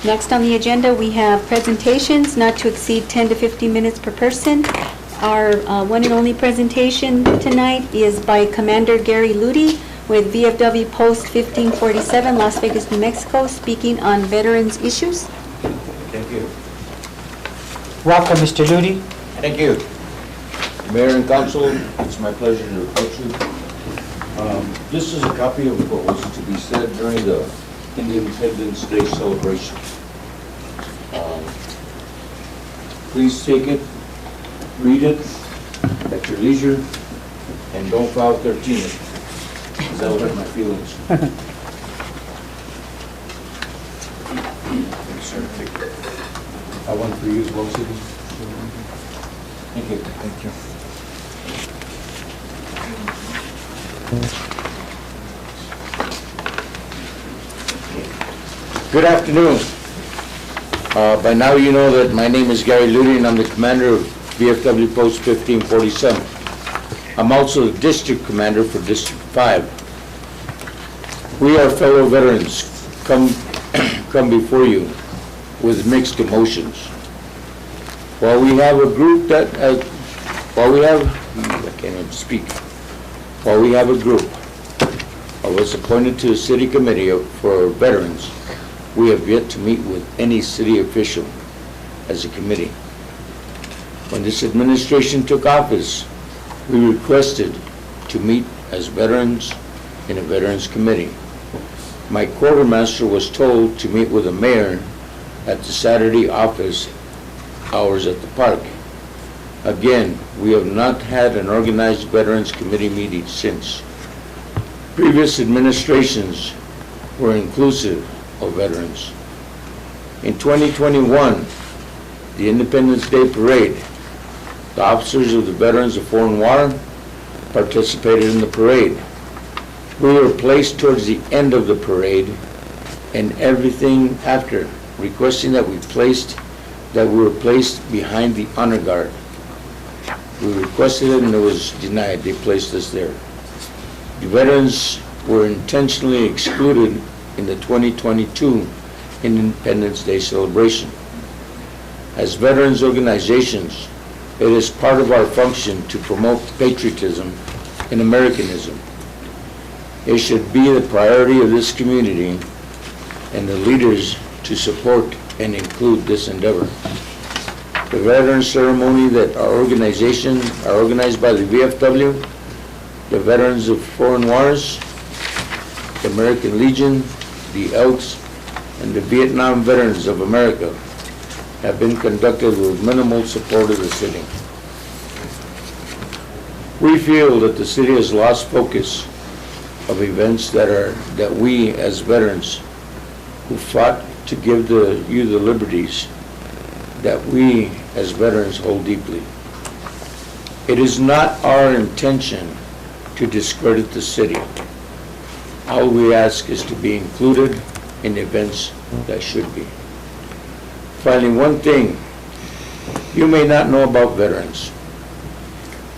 Next on the agenda, we have presentations not to exceed 10 to 15 minutes per person. Our one and only presentation tonight is by Commander Gary Ludi with VFW Post 1547, Las Vegas, New Mexico, speaking on veterans issues. Thank you. Welcome, Mr. Ludi. Thank you. Mayor and Council, it's my pleasure to approach you. This is a copy of what was to be said during the Independence Day celebration. Please take it, read it at your leisure, and don't file 13 it, because that will hurt my feelings. I want for you as well, City. Thank you. Thank you. Good afternoon. By now you know that my name is Gary Ludi and I'm the commander of VFW Post 1547. I'm also the district commander for District 5. We are fellow veterans come before you with mixed emotions. While we have a group that, I can't even speak. While we have a group, I was appointed to the city committee for veterans. We have yet to meet with any city official as a committee. When this administration took office, we requested to meet as veterans in a Veterans Committee. My quartermaster was told to meet with the mayor at the Saturday office hours at the park. Again, we have not had an organized Veterans Committee meeting since. Previous administrations were inclusive of veterans. In 2021, the Independence Day Parade, the officers of the Veterans of Foreign War participated in the parade. We were placed towards the end of the parade and everything after, requesting that we were placed behind the honor guard. We requested it and it was denied. They placed us there. The veterans were intentionally excluded in the 2022 Independence Day celebration. As veterans organizations, it is part of our function to promote patriotism and Americanism. It should be the priority of this community and the leaders to support and include this endeavor. The veteran ceremony that our organization are organized by the VFW, the Veterans of Foreign Wars, the American Legion, the Elks, and the Vietnam Veterans of America have been conducted with minimal support of the city. We feel that the city has lost focus of events that we as veterans who fought to give you the liberties that we as veterans hold deeply. It is not our intention to discredit the city. All we ask is to be included in events that should be. Finally, one thing you may not know about veterans.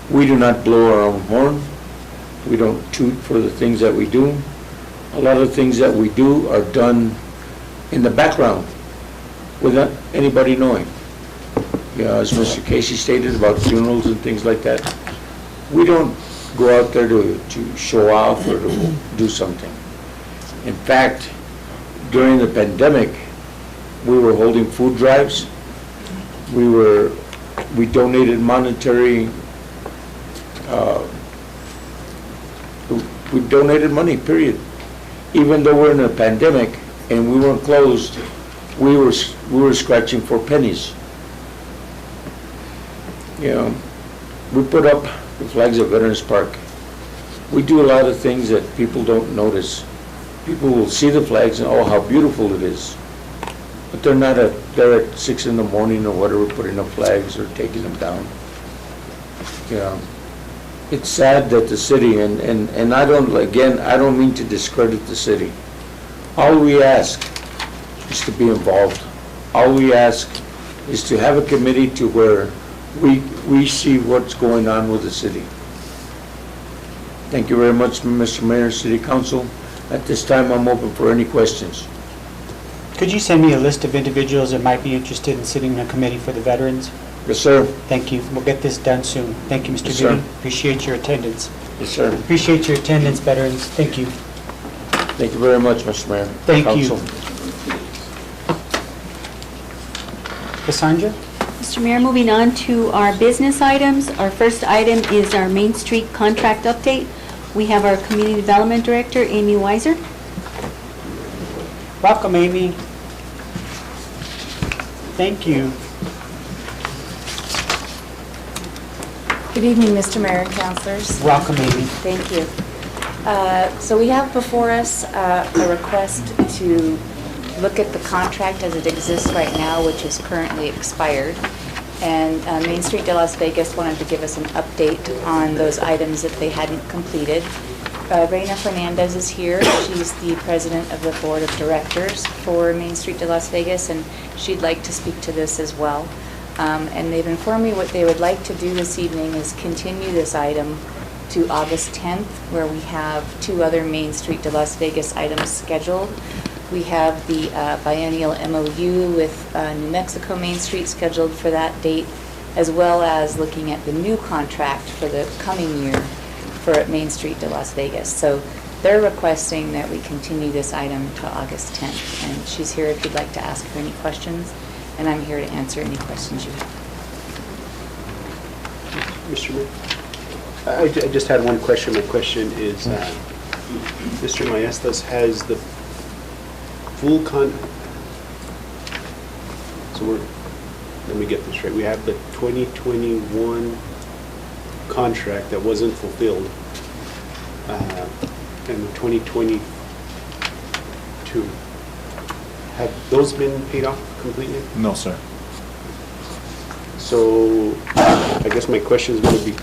We do not blow our own horn. We don't toot for the things that we do. A lot of things that we do are done in the background without anybody knowing. As Mr. Casey stated about funerals and things like that, we don't go out there to show off or to do something. In fact, during the pandemic, we were holding food drives. We donated monetary, we donated money, period. Even though we're in a pandemic and we weren't closed, we were scratching for pennies. We put up the flags at Veterans Park. We do a lot of things that people don't notice. People will see the flags and, oh, how beautiful it is. But they're at 6 in the morning or whatever, putting up flags or taking them down. It's sad that the city, and I don't mean to discredit the city. All we ask is to be involved. All we ask is to have a committee to where we see what's going on with the city. Thank you very much, Mr. Mayor, City Council. At this time, I'm open for any questions. Could you send me a list of individuals that might be interested in sitting in a committee for the veterans? Yes, sir. Thank you. We'll get this done soon. Thank you, Mr. Yes, sir. Goody. Appreciate your attendance. Yes, sir. Appreciate your attendance, veterans. Thank you. Thank you very much, Mr. Mayor. Thank you. Council. Cassandra? Mr. Mayor, moving on to our business items. Our first item is our Main Street contract update. We have our Community Development Director, Amy Weiser. Welcome, Amy. Thank you. Good evening, Mr. Mayor and Councilors. Welcome, Amy. Thank you. So we have before us a request to look at the contract as it exists right now, which is currently expired. And Main Street de Las Vegas wanted to give us an update on those items that they hadn't completed. Reina Fernandez is here. She's the president of the board of directors for Main Street de Las Vegas, and she'd like to speak to this as well. And they've informed me what they would like to do this evening is continue this item to August 10th, where we have 2 other Main Street de Las Vegas items scheduled. We have the biennial MOU with New Mexico Main Street scheduled for that date, as well as looking at the new contract for the coming year for Main Street de Las Vegas. So they're requesting that we continue this item to August 10th. And she's here if you'd like to ask her any questions, and I'm here to answer any questions you have. Mr. Mayor? I just had one question. My question is, Mr. Maestas has the full let me get this right. We have the 2021 contract that wasn't fulfilled, and the 2022. Have those been paid off completely? No, sir. So I guess my question is going to be,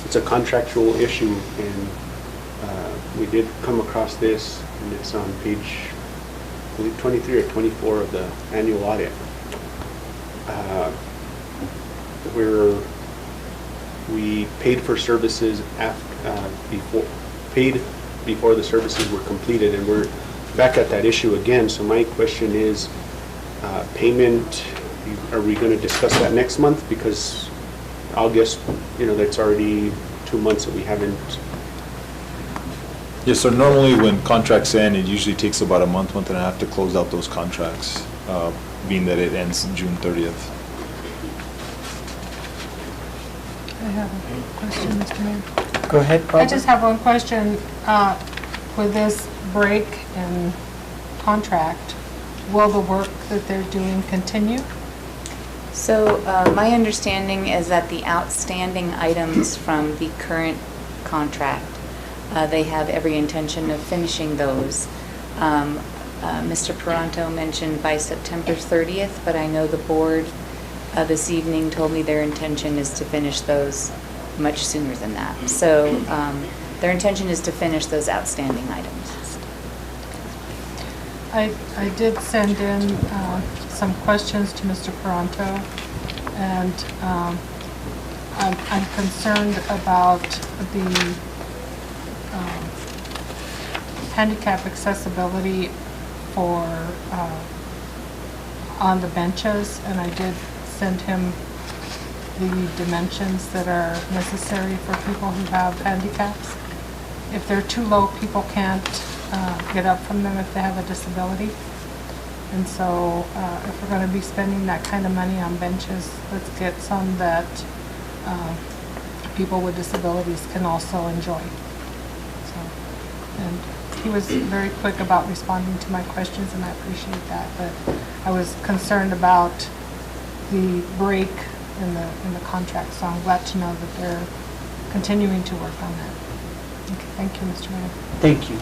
it's a contractual issue, and we did come across this, and it's on page, I believe, 23 or 24 of the annual audit, where we paid for services before the services were completed, and we're back at that issue again. So my question is, payment, are we going to discuss that next month? Because August, that's already 2 months that we haven't. Yes, so normally when contracts end, it usually takes about a month and a half to close out those contracts, being that it ends June 30th. I have a question, Mr. Mayor. Go ahead, Barbara. I just have one question. With this break in contract, will the work that they're doing continue? So my understanding is that the outstanding items from the current contract, they have every intention of finishing those. Mr. Peranto mentioned by September 30th, but I know the board this evening told me their intention is to finish those much sooner than that. So their intention is to finish those outstanding items. I did send in some questions to Mr. Peranto, and I'm concerned about the handicap accessibility for on the benches, and I did send him the dimensions that are necessary for people who have handicaps. If they're too low, people can't get up from them if they have a disability. And so if we're going to be spending that kind of money on benches, let's get some that people with disabilities can also enjoy. So, and he was very quick about responding to my questions, and I appreciate that. But I was concerned about the break in the contract, so I'm glad to know that they're continuing to work on that. Okay, thank you, Mr. Mayor. Thank you.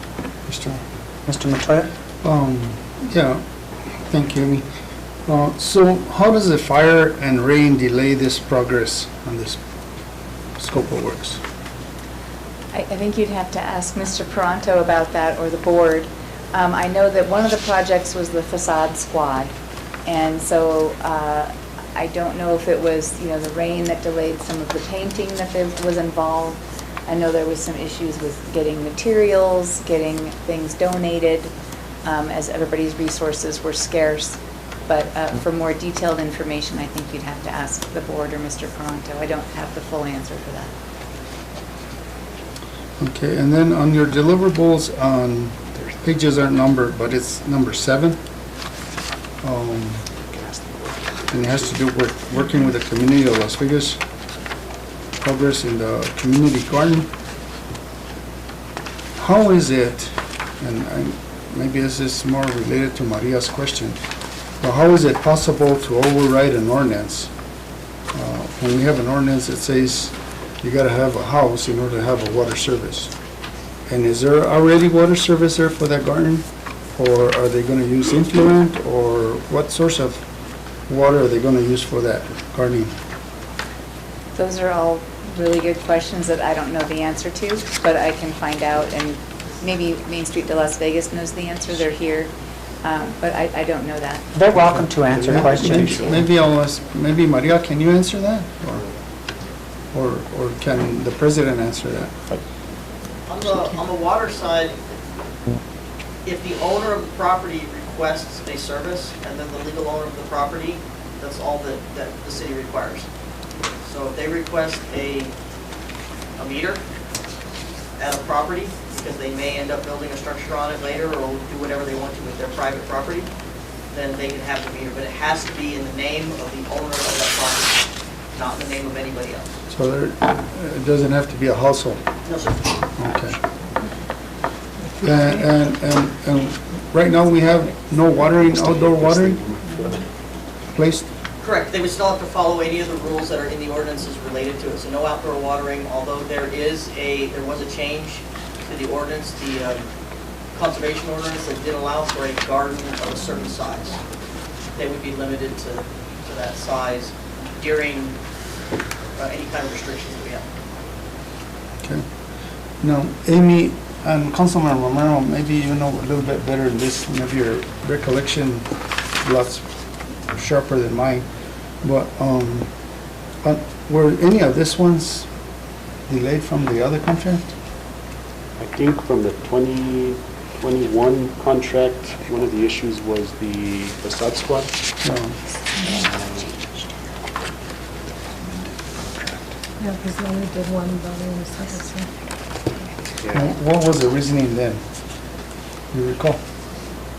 Mr. Montoya? Yeah, thank you, Amy. So how does the fire and rain delay this progress on this scope of works? I think you'd have to ask Mr. Peranto about that, or the board. I know that one of the projects was the facade squad, and so I don't know if it was, the rain that delayed some of the painting that was involved. I know there was some issues with getting materials, getting things donated, as everybody's resources were scarce. But for more detailed information, I think you'd have to ask the board or Mr. Peranto. I don't have the full answer for that. Okay, and then on your deliverables, pages aren't numbered, but it's number 7. And it has to do with working with the community of Las Vegas, progress in the community garden. How is it, and maybe this is more related to Maria's question, but how is it possible to override an ordinance? When we have an ordinance that says you gotta have a house in order to have a water service. And is there already water service there for that garden? Or are they gonna use influent, or what source of water are they gonna use for that gardening? Those are all really good questions that I don't know the answer to, but I can find out, and maybe Main Street de Las Vegas knows the answer. They're here, but I don't know that. They're welcome to answer questions. Maybe I'll ask, maybe Maria, can you answer that? Or can the president answer that? On the water side, if the owner of the property requests a service, and then the legal owner of the property, that's all that the city requires. So if they request a meter at a property, because they may end up building a structure on it later, or do whatever they want to with their private property, then they can have the meter. But it has to be in the name of the owner of that property, not in the name of anybody else. So it doesn't have to be a household? No, sir. Okay. And right now, we have no watering, outdoor watering placed? Correct. They would still have to follow any of the rules that are in the ordinances related to it. So no outdoor watering, although there was a change to the ordinance, the conservation ordinance that did allow for a garden of a certain size. They would be limited to that size during any kind of restrictions that we have. Okay. Now, Amy and Councilman Romero, maybe you know a little bit better than this, maybe your recollection lots sharper than mine, but were any of these ones delayed from the other contract? I think from the 2021 contract, one of the issues was the facade squad. No. Yeah, because they only did one building, the second, so. Yeah. What was the reasoning then? You recall?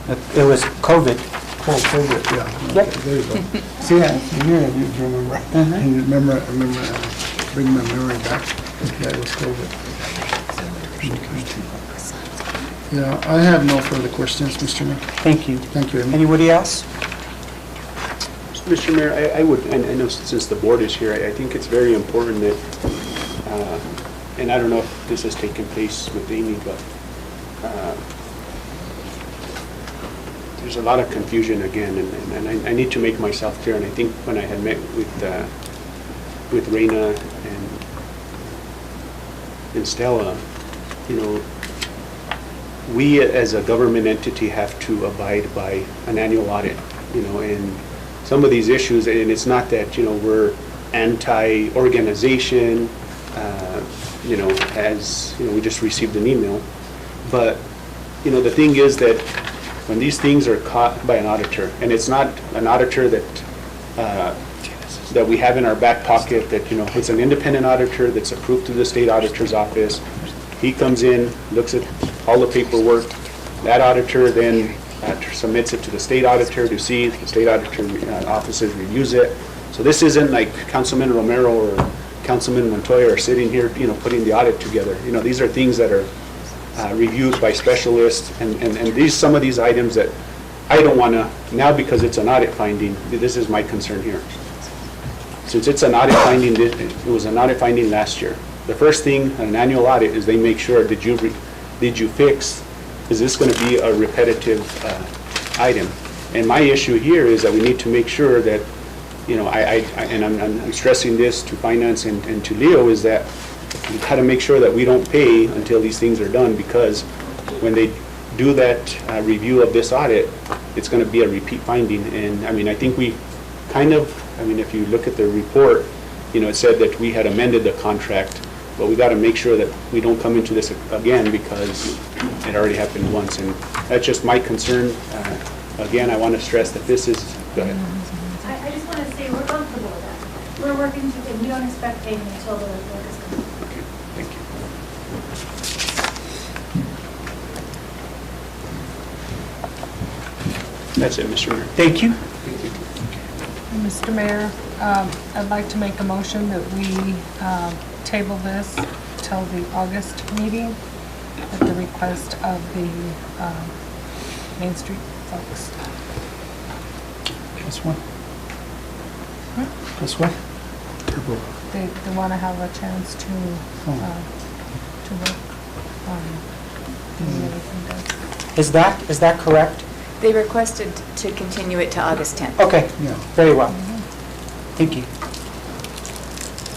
It was COVID. Oh, COVID, yeah. Yep. Okay, there you go. See, you remember. You remember, bring my memory back. Yeah, it was COVID. Yeah, I have no further questions, Mr. Mayor. Thank you. Thank you, Amy. Anybody else? Mr. Mayor, I would, and I know since the board is here, I think it's very important that, and I don't know if this has taken place with Amy, but there's a lot of confusion again, and I need to make myself clear, and I think when I had met with Reina and Stella, you know, we as a government entity have to abide by an annual audit, you know, and some of these issues, and it's not that, you know, we're anti-organization, you know, as, you know, we just received an email, but, you know, the thing is that when these things are caught by an auditor, and it's not an auditor that we have in our back pocket, that, you know, it's an independent auditor that's approved through the state auditor's office. He comes in, looks at all the paperwork. That auditor then submits it to the state auditor to see. The state auditor offices reviews it. So this isn't like Councilman Romero or Councilman Montoya are sitting here, you know, putting the audit together. You know, these are things that are reviewed by specialists, and some of these items that I don't want to, now because it's an audit finding, this is my concern here. Since it's an audit finding, it was an audit finding last year. The first thing in an annual audit is they make sure, did you fix, is this going to be a repetitive item? And my issue here is that we need to make sure that, you know, I'm stressing this to finance and to Leo, is that we got to make sure that we don't pay until these things are done, because when they do that review of this audit, it's going to be a repeat finding. And I mean, I think we kind of, I mean, if you look at the report, you know, it said that we had amended the contract, but we got to make sure that we don't come into this again, because it already happened once. And that's just my concern. Again, I want to stress that this is, go ahead. I just want to say we're comfortable with that. We're working to, we don't expect payment until the work is complete. Okay, thank you. That's it, Mr. Mayor. Thank you. Mr. Mayor, I'd like to make a motion that we table this till the August meeting at the request of the Main Street folks. This one? This one? They want to have a chance to work on getting everything done. Is that correct? They requested to continue it to August 10th. Okay, Yeah. very well. Thank you.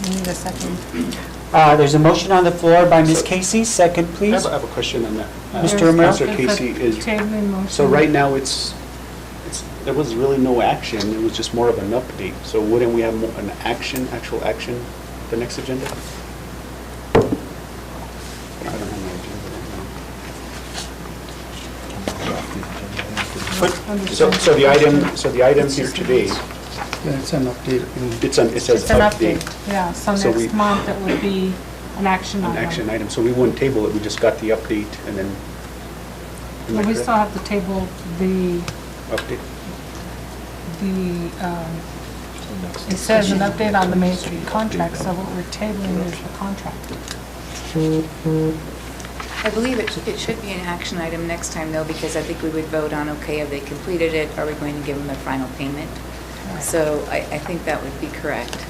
You need a second. There's a motion on the floor by Ms. Casey. Second, I please. have a question on that. Mr. Romero? Councilor Casey, is, Tabling motion. so right now there was really no action, it was just more of an update. So wouldn't we have an actual action, the next agenda? I don't have my agenda right now. So the item here today, Yeah, it's an update. it says It's an update. update, yeah. So So next month it would be an action An item. action item, so we wouldn't table it, we just got the update and then. Am I Well, we correct? still have to table the Update. It says an update on the Main Street contract, so what we're tabling is the contract. I believe it should be an action item next time, though, because I think we would vote on, okay, have they completed it? Are we going to give them their final payment? So I think that would be correct.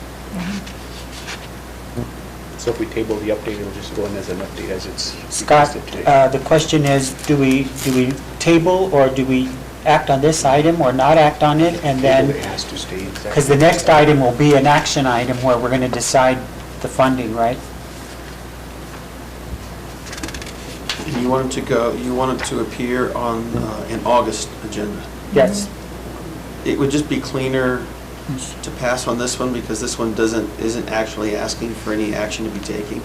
So if we table the update, it'll just go in as an update as it's Scott, requested today. the question is, do we table or do we act on this item or not act on it? And then, It has to stay exactly. because the next item will be an action item where we're going to decide the funding, right? You want it to appear on an August agenda. Yes. It would just be cleaner to pass on this one because this one isn't actually asking for any action to be taken,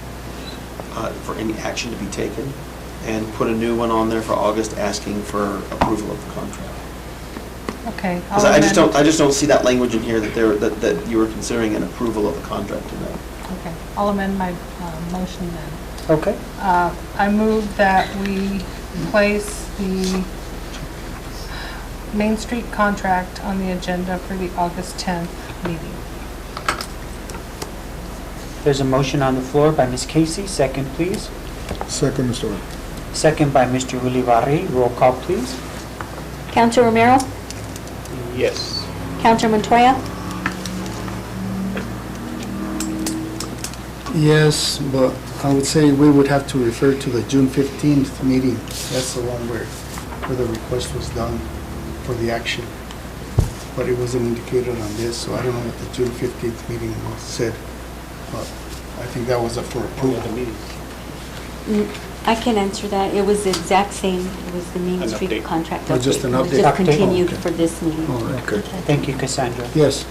and put a new one on there for August asking for approval of the contract. Okay. Because I just don't see that language in here that you were considering an approval of the contract tonight. Okay, I'll amend my motion then. Okay. I move that we place the Main Street contract on the agenda for the August 10th meeting. There's a motion on the floor by Ms. Casey. Second, please. Second, Mr. Waiver. Second by Mr. Ulibarri. Roll call, please. Counselor Romero? Yes. Counselor Montoya? Yes, but I would say we would have to refer to the June 15th meeting. That's the one where the request was done for the action. But it wasn't indicated on this, so I don't know what the June 15th meeting was said. But I think that was up for approval. I can answer that. It was the exact same. It was the Main An Street update. contract. Oh, just an It was update. just Update. continued Okay. for this meeting. All right, good. Thank you, Cassandra. Yes.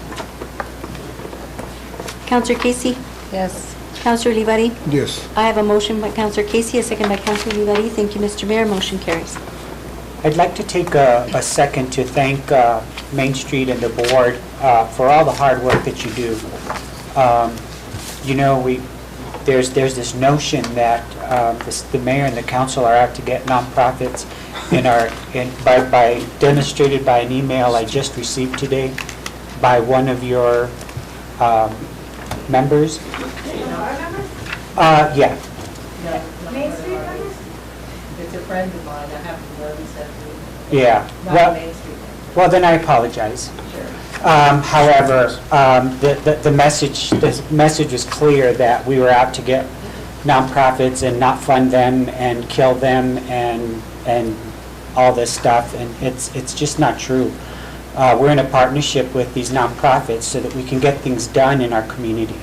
Counselor Casey? Yes. Counselor Olivari? Yes. I have a motion by Counselor Casey, a second by Counselor Olivari. Thank you, Mr. Mayor. Motion carries. I'd like to take a second to thank Main Street and the board for all the hard work that you do. You know, there's this notion that the mayor and the council are out to get nonprofits demonstrated by an email I just received today by one of your members. Yeah. Main Street members? It's a friend of mine, I happen to know this afternoon. Yeah. Not Well, Main Street. well, then I apologize. Sure. However, the message was clear that we were out to get nonprofits and not fund them and kill them and all this stuff, and it's just not true. We're in a partnership with these nonprofits so that we can get things done in our community.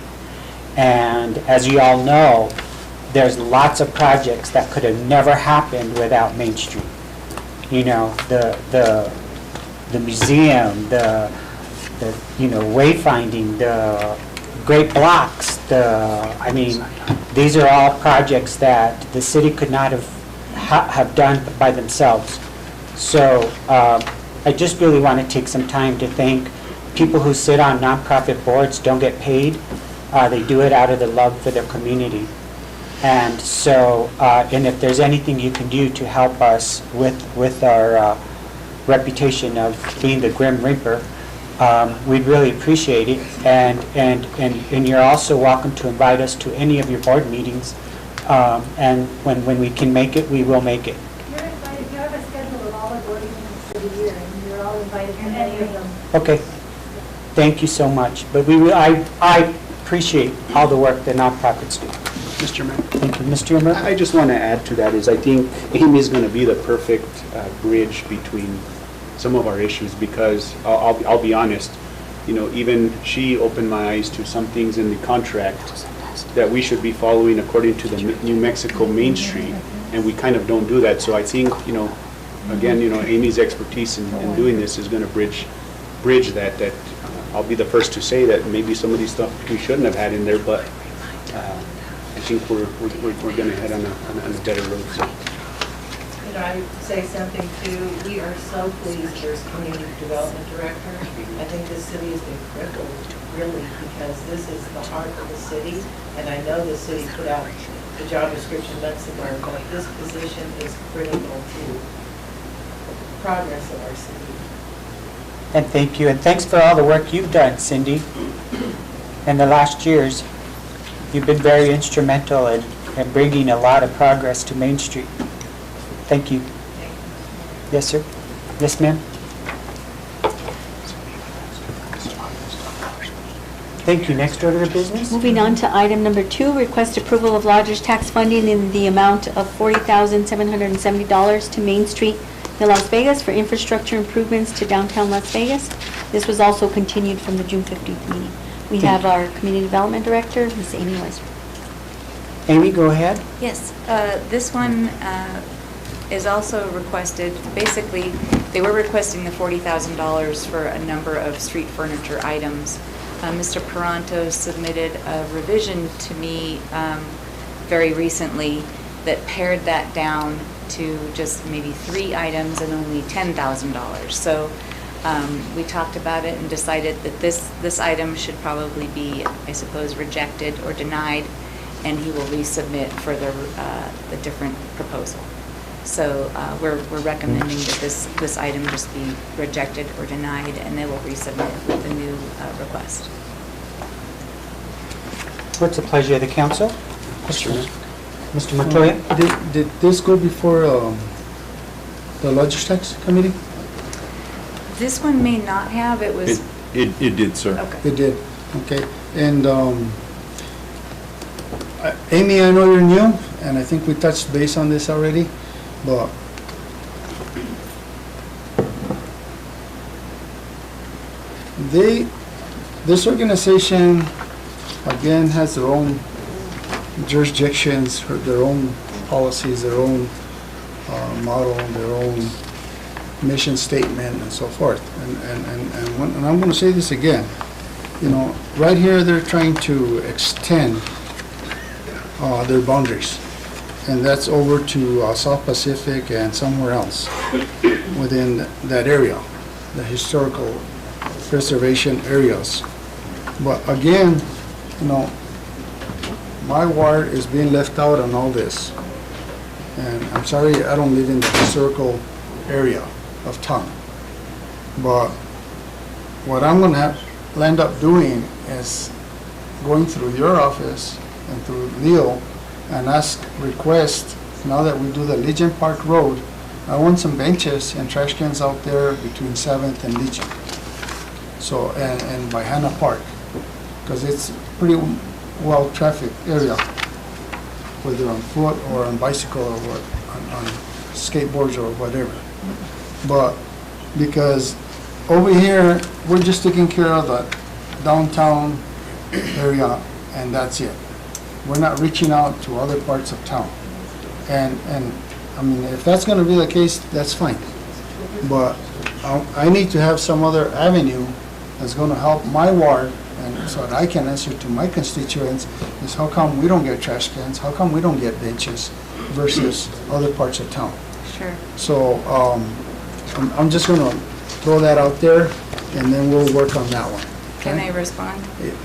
And as you all know, there's lots of projects that could have never happened without Main Street. You know, the museum, the wayfinding, the great blocks, these are all projects that the city could not have done by themselves. So I just really want to take some time to thank people who sit on nonprofit boards, don't get paid. They do it out of the love for their community. And so, and if there's anything you can do to help us with our reputation of being the Grim Reaper, we'd really appreciate it. And you're also welcome to invite us to any of your board meetings. And when we can make it, we will make it. You're invited, you have a schedule of all the board meetings for the year, and you're all invited to any of them. Okay. Thank you so much. But I appreciate all the work that nonprofits do. Mr. Mayor? Thank you. Mr. Emmer? I just want to add to that is I think Amy's going to be the perfect bridge between some of our issues because I'll be honest, even she opened my eyes to some things in the contract that we should be following according to the New Mexico Main Street, and we kind of don't do that. So I think, again, Amy's expertise in doing this is going to bridge that I'll be the first to say that maybe some of these stuff we shouldn't have had in there, but I think we're going to head on a better road. So. I say something too, we are so pleased there's community development director. I think this city has been crippled, really, because this is the heart of the city, and I know the city put out the job description months ago, but this position is critical to progress of our city. And thank you, and thanks for all the work you've done, Cindy, in the last years. You've been very instrumental in bringing a lot of progress to Main Street. Thank you. Yes, sir. Yes, ma'am. Thank you. Next order of business? Moving on to item number 2, request approval of lodger's tax funding in the amount of $40,770 to Main Street in Las Vegas for infrastructure improvements to downtown Las Vegas. This was also continued from the June 15th meeting. We have our Community Development Director, Ms. Amy Weiser. Amy, go ahead. Yes, this one is also requested, basically, they were requesting the $40,000 for a number of street furniture items. Mr. Peranto submitted a revision to me very recently that pared that down to just maybe 3 items and only $10,000. So we talked about it and decided that this item should probably be, I suppose, rejected or denied, and he will resubmit for the different proposal. So we're recommending that this item just be rejected or denied, and they will resubmit with the new request. What's the pleasure of the council? Mr. Montoya? Did this go before the Lodgers Tax Committee? This one may not have, it was... It did, sir. Okay. It did, okay. And Amy, I know you're new, and I think we touched base on this already, but this organization, again, has their own jurisdictions, their own policies, their own model, their own mission statement, and so forth. And I'm going to say this again. You know, right here, they're trying to extend their boundaries, and that's over to South Pacific and somewhere else within that area, the historical preservation areas. But again, you know, my ward is being left out on all this. And I'm sorry, I don't live in the historical area of town. But what I'm gonna end up doing is going through your office and through Leo and request, now that we do the Legion Park Road, I want some benches and trash cans out there between 7th and Legion. So, and by Hannah Park, because it's pretty well-trafficked area, whether on foot or on bicycle or what, on skateboards or whatever. But because over here, we're just taking care of the downtown area, and that's it. We're not reaching out to other parts of town. And I mean, if that's gonna be the case, that's fine. But I need to have some other avenue that's gonna help my ward, and so that I can answer to my constituents, is how come we don't get trash cans, how come we don't get benches versus other parts of town? Sure. So, I'm just gonna throw that out there, and then we'll work on that one. Can okay? I respond?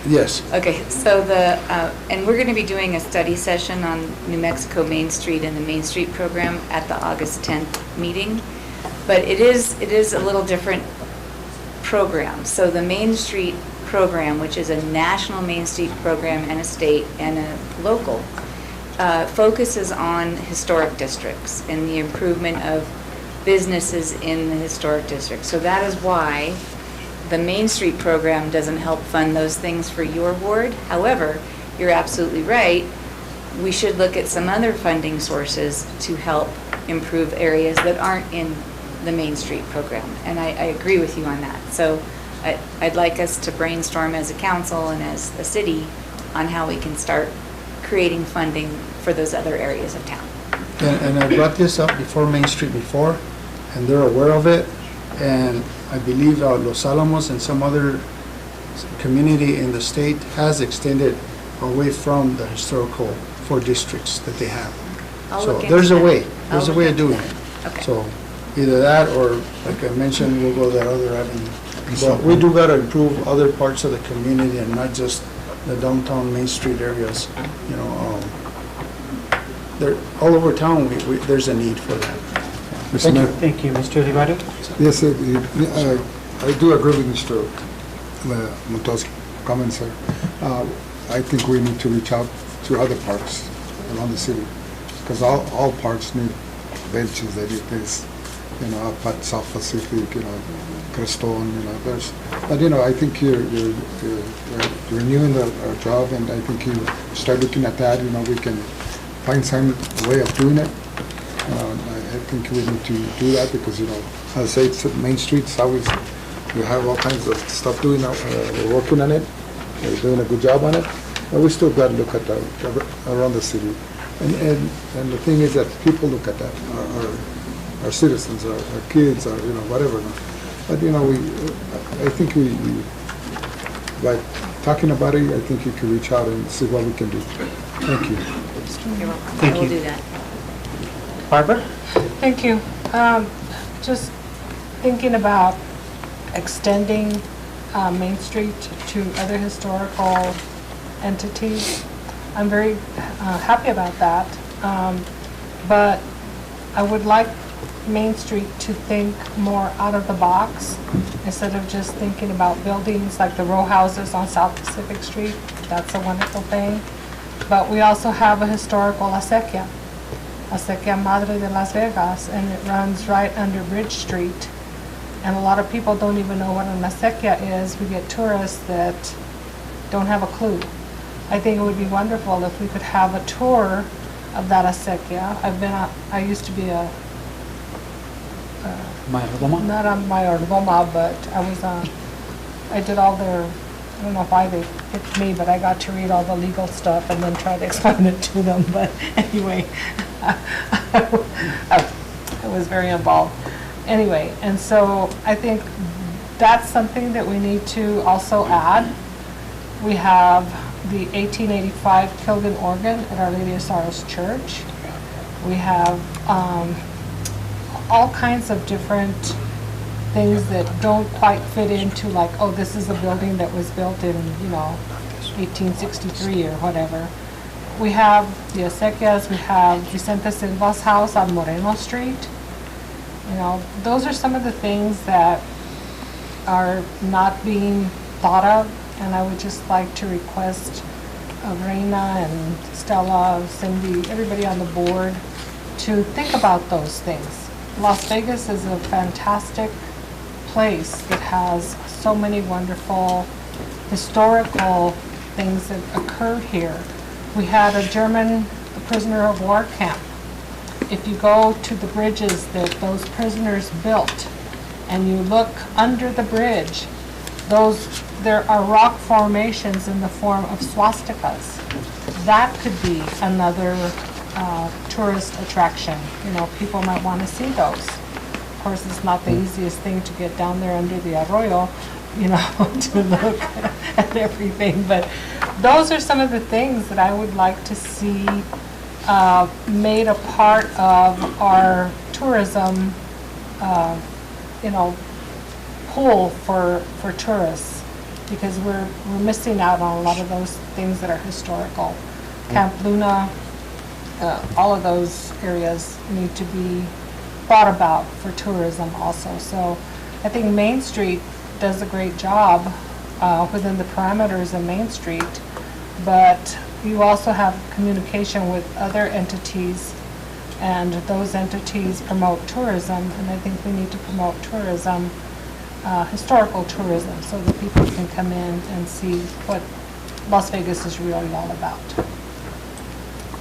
Yes. Okay, so and we're going to be doing a study session on New Mexico Main Street and the Main Street program at the August 10th meeting, but it is a little different program. So the Main Street program, which is a national Main Street program and a state and a local, focuses on historic districts and the improvement of businesses in the historic district. So that is why the Main Street program doesn't help fund those things for your ward. However, you're absolutely right. We should look at some other funding sources to help improve areas that aren't in the Main Street program. And I agree with you on that. So I'd like us to brainstorm as a council and as a city on how we can start creating funding for those other areas of town. And I brought this up before Main Street before, and they're aware of it. And I believe Los Alamos and some other community in the state has extended away from the historical 4 districts that they have. So there's a way. There's a way of doing it. Okay. So either that, or like I mentioned, we'll go that other avenue. But we do gotta improve other parts of the community and not just the downtown Main Street areas. You know, they're all over town. There's a need for that. Thank you. Thank you, Mr. Olivato. Yes, I do agree with Mr. Montoya's comments, sir. I think we need to reach out to other parks around the city, because all parks need benches, they need this, up at South Pacific, Crestone, but I think you're new in our job, and I think you start looking at that, we can find some way of doing it. I think we need to do that because, as I say, it's Main Street, it's always, we have all kinds of stuff doing, we're working on it, we're doing a good job on it, but we still got to look at around the city. And the thing is that people look at that, our citizens, our kids, our, whatever. But, I think we, by talking about it, I think you can reach out and see what we can do. Thank you. You're welcome. Thank I will you. do that. Barbara? Thank you. Just thinking about extending Main Street to other historical entities. I'm very happy about that. But I would like Main Street to think more out of the box instead of just thinking about buildings like the row houses on South Pacific Street. That's a wonderful thing. But we also have a historical acequia Madre de Las Vegas, and it runs right under Bridge Street. And a lot of people don't even know what an acequia is. We get tourists that don't have a clue. I think it would be wonderful if we could have a tour of that acequia. I used to be a Mayordomo? not a mayordomo, but I did all their, I don't know why they picked me, but I got to read all the legal stuff and then try to explain it to them. But anyway, I was very involved. Anyway, and so I think that's something that we need to also add. We have the 1885 Kilgan organ at Our Lady of Sorrows Church. We have all kinds of different things that don't quite fit into like, oh, this is a building that was built in, 1863 or whatever. We have the acequias, we have Vicente Silva's house on Moreno Street. Those are some of the things that are not being thought of, and I would just like to request Reina and Stella, Cindy, everybody on the board to think about those things. Las Vegas is a fantastic place that has so many wonderful historical things that occurred here. We had a German prisoner of war camp. If you go to the bridges that those prisoners built and you look under the bridge, there are rock formations in the form of swastikas. That could be another tourist attraction. People might want to see those. Of course, it's not the easiest thing to get down there under the arroyo, to look at everything. But those are some of the things that I would like to see made a part of our tourism, pool for tourists, because we're missing out on a lot of those things that are historical. Camp Luna, all of those areas need to be thought about for tourism also. So I think Main Street does a great job within the parameters of Main Street, but you also have communication with other entities, and those entities promote tourism, and I think we need to promote tourism, historical tourism, so that people can come in and see what Las Vegas is really all about.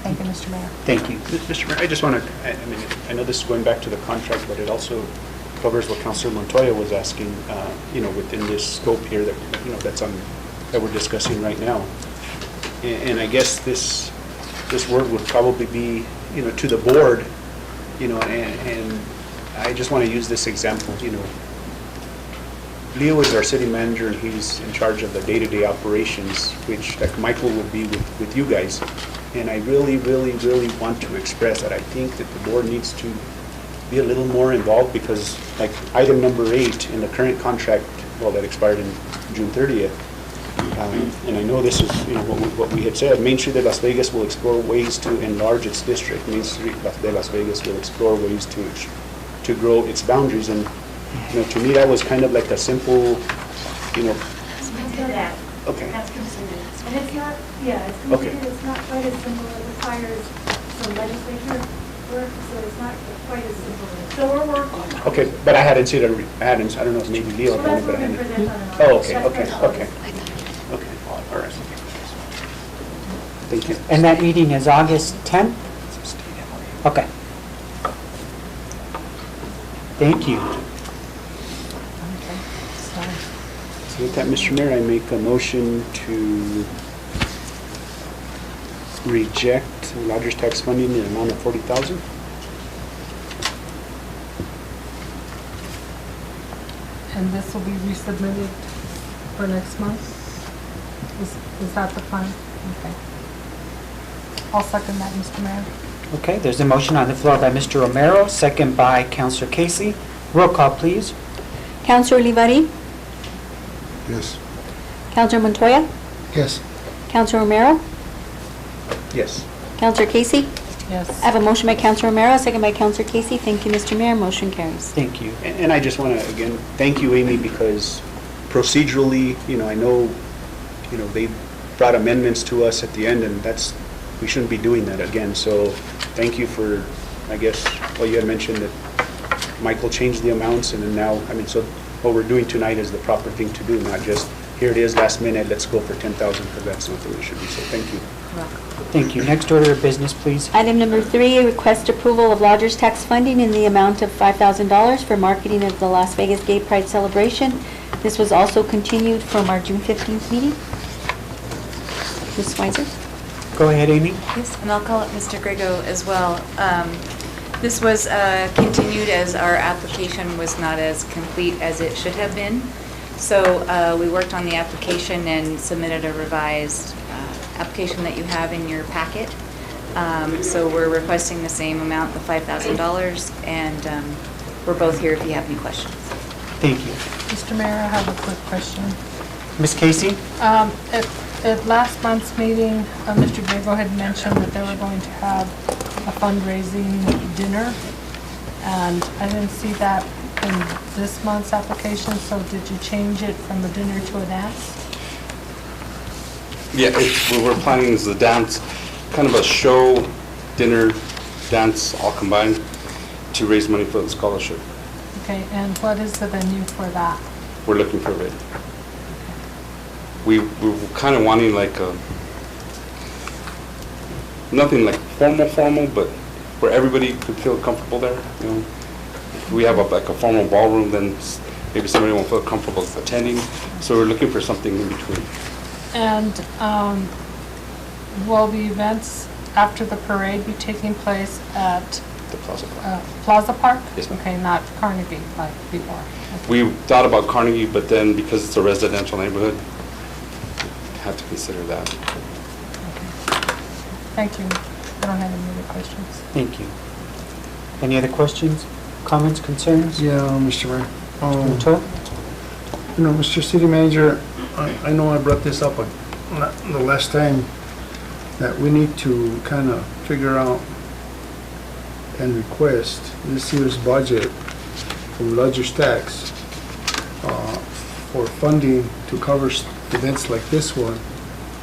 Thank you, Mr. Mayor. Thank you. Mr. Mayor, I just want to, I know this is going back to the contract, but it also covers what Councilor Montoya was asking, within this scope here that, that we're discussing right now. And I guess this word would probably be, to the board, and I just want to use this example, Leo is our city manager, and he's in charge of the day-to-day operations, which like Michael would be with you guys. And I really, really, really want to express that I think that the board needs to be a little more involved, because like item number 8 in the current contract, that expired in June 30th, and I know this is, what we had said, Main Street de Las Vegas will explore ways to enlarge its district. Main Street de Las Vegas will explore ways to grow its boundaries. And To me, that was kind of like a simple, We did that. okay. That's completed. And it's not, yeah, it's Okay. completed, it's not quite as simple, it requires some legislature work, so it's not quite as simple. So we're working. Okay, but I hadn't seen it, I don't know if maybe Leo So done that's it, what but I we're gonna hadn't. present on. Oh, okay, That's okay, for okay. August. Okay, all right. Thank you. And that meeting is August 10th? Okay. Thank you. So with that, Mr. Mayor, I make a motion to reject lodger's tax funding in the amount of $40,000. And this will be resubmitted for next month? Is that the plan? Okay. I'll second that, Mr. Mayor. Okay, there's a motion on the floor by Mr. Romero, second by Counselor Casey. Roll call, please. Counselor Olivari? Yes. Counselor Montoya? Yes. Counselor Romero? Yes. Counselor Casey? Yes. I have a motion by Counselor Romero, second by Counselor Casey. Thank you, Mr. Mayor. Motion carries. Thank you. And I just want to, again, thank you, Amy, because procedurally, I know, they brought amendments to us at the end, and we shouldn't be doing that again. So thank you for, I guess, what you had mentioned, that Michael changed the amounts, and then now, so what we're doing tonight is the proper thing to do, not just, here it is, last minute, let's go for 10,000, because that's not the way it should be. So thank you. Thank you. Next order of business, please. Item number 3, request approval of lodger's tax funding in the amount of $5,000 for marketing of the Las Vegas Gay Pride celebration. This was also continued from our June 15th meeting. Ms. Weiser? Go ahead, Amy. Yes, and I'll call it Mr. Grego as well. This was continued as our application was not as complete as it should have been. So we worked on the application and submitted a revised application that you have in your packet. So we're requesting the same amount, the $5,000, and we're both here if you have any questions. Thank you. Mr. Mayor, I have a quick question. Ms. Casey? At last month's meeting, Mr. Grego had mentioned that they were going to have a fundraising dinner, and I didn't see that in this month's application, so did you change it from a dinner to a dance? Yeah, we were planning as a dance, kind of a show, dinner, dance, all combined to raise money for the scholarship. Okay, and what is the venue for that? We're looking for it. We were kind of wanting like nothing like formal, but where everybody could feel comfortable there. If we have like a formal ballroom, then maybe somebody won't feel comfortable attending. So we're looking for something in between. And will the events after the parade be taking place at The Plaza Park. Plaza Park? Yes, ma'am. Okay, not Carnegie like before. Okay. We thought about Carnegie, but then because it's a residential neighborhood, have to consider that. Thank you. I don't have any other questions. Thank you. Any other questions, comments, concerns? Yeah, Mr. Mayor. Montoya? Mr. City Manager, I know I brought this up the last time, that we need to kind of figure out and request this year's budget from lodger's tax for funding to cover events like this one,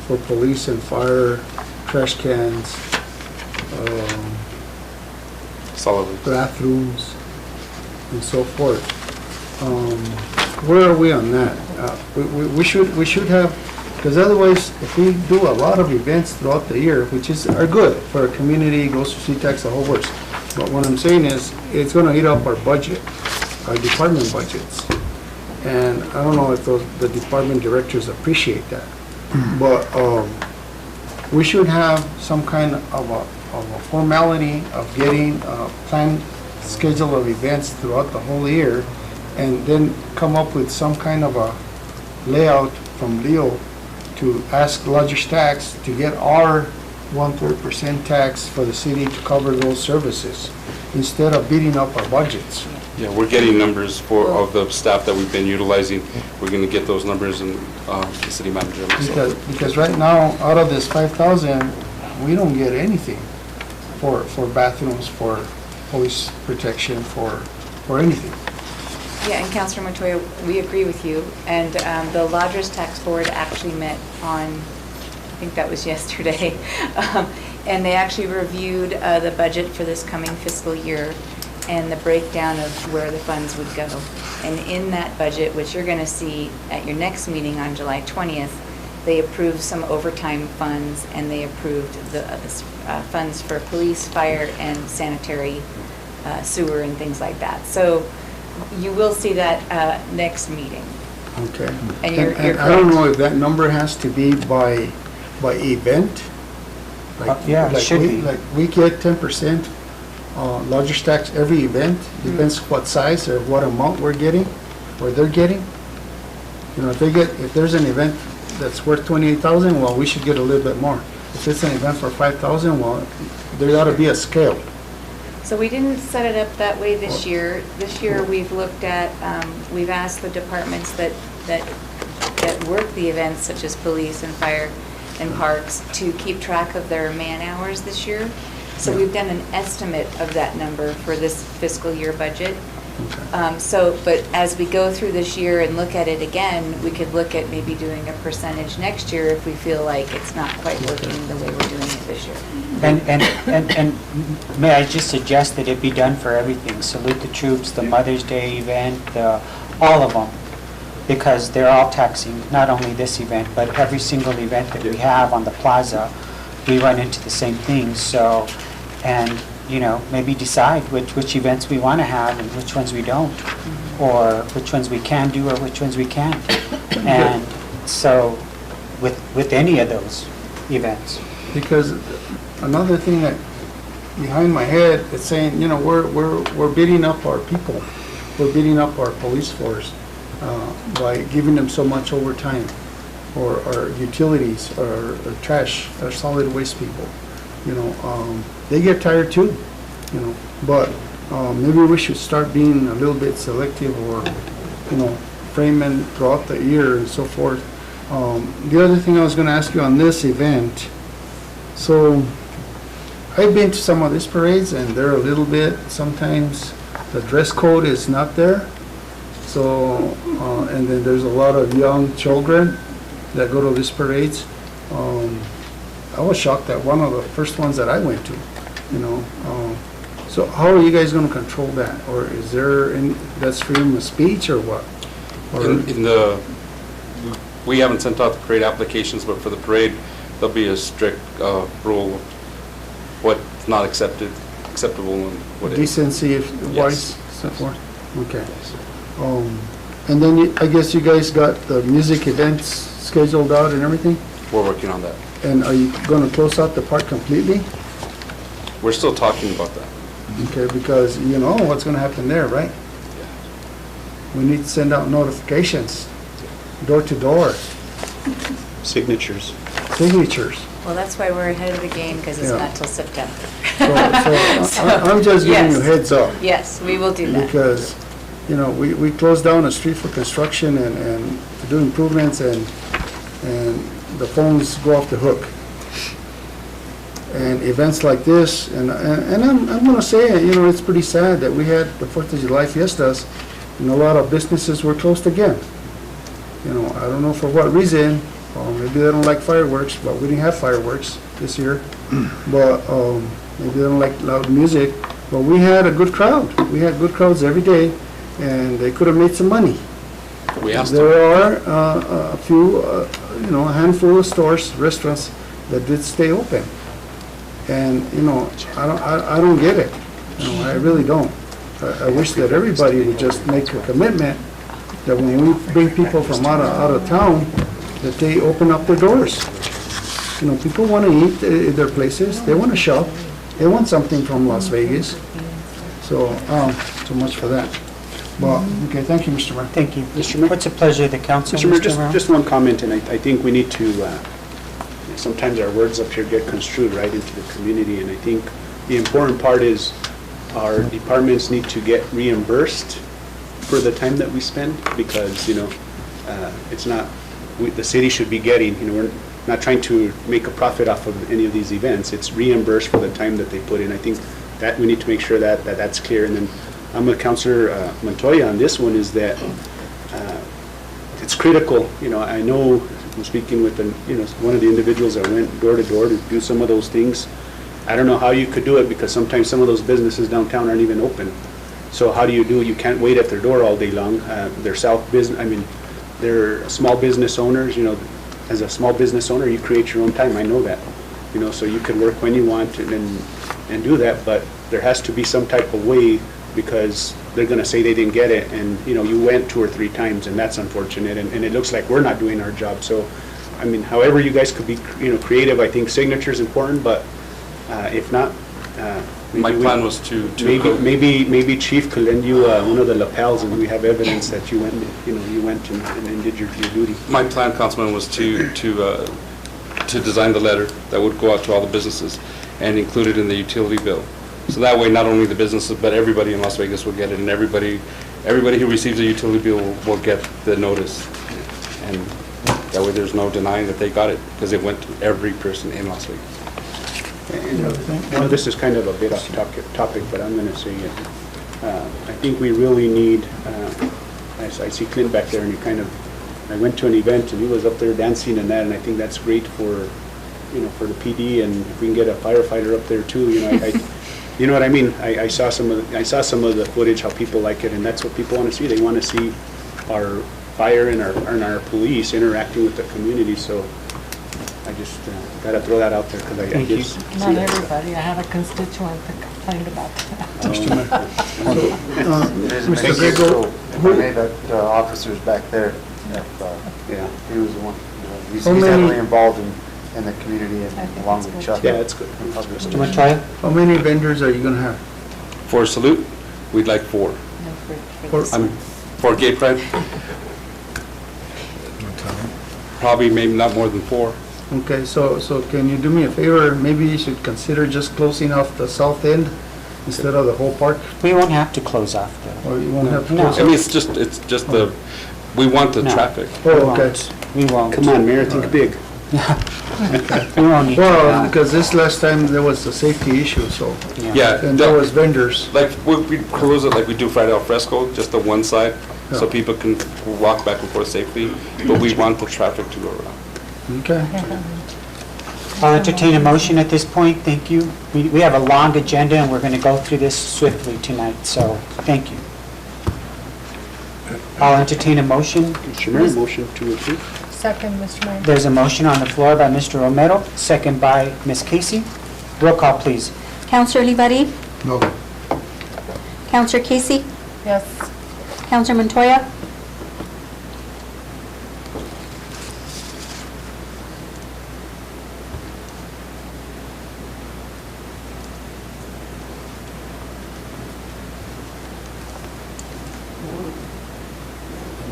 for police and fire, trash cans, Solid. bathrooms, and so forth. Where are we on that? We should have, because otherwise, if we do a lot of events throughout the year, which are good for our community, goes to C-Tax, the whole works. But what I'm saying is, it's gonna eat up our budget, our department budgets. And I don't know if the department directors appreciate that. But we should have some kind of a formality of getting a planned schedule of events throughout the whole year, and then come up with some kind of a layout from Leo to ask lodger's tax to get our 1/3% tax for the city to cover those services, instead of beating up our budgets. Yeah, we're getting numbers of the staff that we've been utilizing. We're going to get those numbers, and the city manager and myself. Because right now, out of this 5,000, we don't get anything for bathrooms, for police protection, for anything. Yeah, and Councilor Montoya, we agree with you. And the Lodgers Tax Board actually met on, I think that was yesterday, and they actually reviewed the budget for this coming fiscal year and the breakdown of where the funds would go. And in that budget, which you're going to see at your next meeting on July 20th, they approved some overtime funds, and they approved the funds for police, fire, and sanitary sewer and things like that. So you will see that next meeting. Okay. And you're I don't correct. know if that number has to be by event? Yeah, it Like should we- be. Like we get 10% lodgers tax every event, depends what size or what amount we're getting, or they're getting. You know, if there's an event that's worth 28,000, well, we should get a little bit more. If it's an event for 5,000, well, there ought to be a scale. So we didn't set it up that way this year. This year, we've looked at, we've asked the departments that work the events, such as police and fire and parks, to keep track of their man hours this year. So we've done an estimate of that number for this fiscal year budget. But as we go through this year and look at it again, we could look at maybe doing a percentage next year if we feel like it's not quite working the way we're doing it this year. And may I just suggest that it be done for everything, Salute the Troops, the Mother's Day event, all of them, because they're all taxing, not only this event, but every single event that we have on the plaza, we run into the same things, so, and, you know, maybe decide which events we want to have and which ones we don't, or which ones we can do or which ones we can't. And so, with any of those events. Because another thing that behind my head, it's saying, you know, we're beating up our people. We're beating up our police force by giving them so much overtime, or utilities, or trash, or solid waste people. You know, they get tired too, you know, but maybe we should start being a little bit selective, or, you know, framing throughout the year and so forth. The other thing I was gonna ask you on this event, so I've been to some of these parades, and they're a little bit, sometimes the dress code is not there. So, and then there's a lot of young children that go to these parades. I was shocked that one of the first ones that I went to, you know. So how are you guys gonna control that? Or is there any, that's freedom of speech or what? Or- We haven't sent out the parade applications, but for the parade, there'll be a strict rule of what's not acceptable and what is. Decency wise, Yes. so forth? Okay. And then I guess you guys got the music events scheduled out and everything? We're working on that. And are you gonna close out the park completely? We're still talking about that. Okay, because you know what's gonna happen there, right? We need to send out notifications, door to door, Signatures. signatures. Well, that's why we're ahead of the game, because it's Yeah. not till September. So I'm just giving you Yes. heads up. Yes, we will do that. Because, you know, we closed down a street for construction and to do improvements, and the phones go off the hook. And events like this, and I'm gonna say it, you know, it's pretty sad that we had the 4th of July fiestas, and a lot of businesses were closed again. You know, I don't know for what reason, maybe they don't like fireworks, but we didn't have fireworks this year. But maybe they don't like loud music, but we had a good crowd. We had good crowds every day, and they could have made some money. We asked them. There are a few, you know, a handful of stores, restaurants that did stay open. And, you know, I don't get it. You know, I really don't. I wish that everybody would just make a commitment that when we bring people from out of town, that they open up their doors. You know, people want to eat at their places, they want to shop, they want something from Las Vegas. So, so much for that. Well, okay, thank you, Mr. Mayor. Thank you. Mr. Mayor? What's the pleasure of the council, Mr. Mayor, Mr. Morales? just one comment, and I think we need to, sometimes our words up here get construed right into the community, and I think the important part is our departments need to get reimbursed for the time that we spend, because, you know, it's not, the city should be getting, you know, we're not trying to make a profit off of any of these events. It's reimbursed for the time that they put in. I think that we need to make sure that that's clear. And then I'm with Councilor Montoya on this one, is that it's critical. You know, I know, I'm speaking with one of the individuals that went door to door to do some of those things. I don't know how you could do it, because sometimes some of those businesses downtown aren't even open. So how do you do it? You can't wait at their door all day long. They're they're small business owners. You know, as a small business owner, you create your own time. I know that. You know, so you can work when you want and do that, but there has to be some type of way, because they're going to say they didn't get it, and you know, you went 2 or 3 times, and that's unfortunate, and it looks like we're not doing our job. So, I mean, however you guys could be, creative. I think signature is important, but if not, My plan was to maybe Chief could lend you one of the lapels, and we have evidence that you went and did your duty. My plan, Councilman, was to design the letter that would go out to all the businesses and include it in the utility bill. So that way, not only the businesses, but everybody in Las Vegas will get it, and everybody who receives a utility bill will get the notice. And that way, there's no denying that they got it, because it went to every person in Las Vegas. And this is kind of a bit off topic, but I'm going to say it. I think we really need, I see Clint back there, and I went to an event, and he was up there dancing and that, and I think that's great for the PD, and if we can get a firefighter up there too, you know what I mean? I saw some of the footage, how people like it, and that's what people want to see. They want to see our fire and our police interacting with the community. So I just got to throw that out there, because I just see Not that. everybody. I had a constituent that complained about that. Mr. Grego, If I may, that officer's back there, Yeah, he was the one, he's How many- heavily involved in the community and along with Chuck. yeah, that's good. Mr. Montoya? how many vendors are you gonna have? For Salute, we'd like 4. For- For Gay Pride, probably maybe not more than 4. Okay, so can you do me a favor? Maybe you should consider just closing off the south end instead of the whole park, We won't have to close off the... or you won't have to No. close I mean, off? it's just we want the No. traffic. Oh, okay. We won't. Come on, Mayor, think big. We won't need to. Well, because this last time there was a safety issue, so, Yeah, and there was vendors. like, we close it like we do Friday al fresco, just the one side, so Yeah. people can walk back and forth safely, but we want the traffic to go around. Okay. I'll entertain a motion at this point. Thank you. We have a long agenda, and we're going to go through this swiftly tonight, so thank you. I'll entertain a motion. Mr. Mayor, motion to approve. Second, Mr. Mayor. There's a motion on the floor by Mr. Romero, second by Ms. Casey. Roll call, please. Counselor Olivari? No. Counselor Casey? Yes. Counselor Montoya?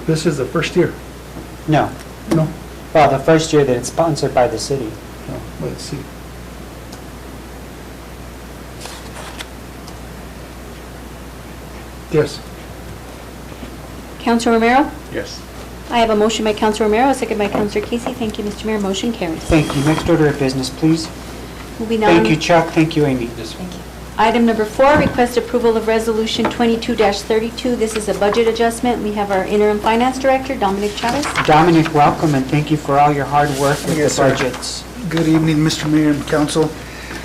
This is the first year. No. No? Well, the first year that it's sponsored by the city. No, let's see. Yes. Counselor Romero? Yes. I have a motion by Counselor Romero, a second by Counselor Casey. Thank you, Mr. Mayor. Motion carries. Thank you. Next order of business, please. Moving on. Thank you, Chuck. Thank you, Amy. Thank you. Item number 4, request approval of Resolution 22-32. This is a budget adjustment. We have our interim finance director, Dominic Chavez. Dominic, welcome, and thank you for all your hard work with the Yes, sir. budgets. Good evening, Mr. Mayor and Council.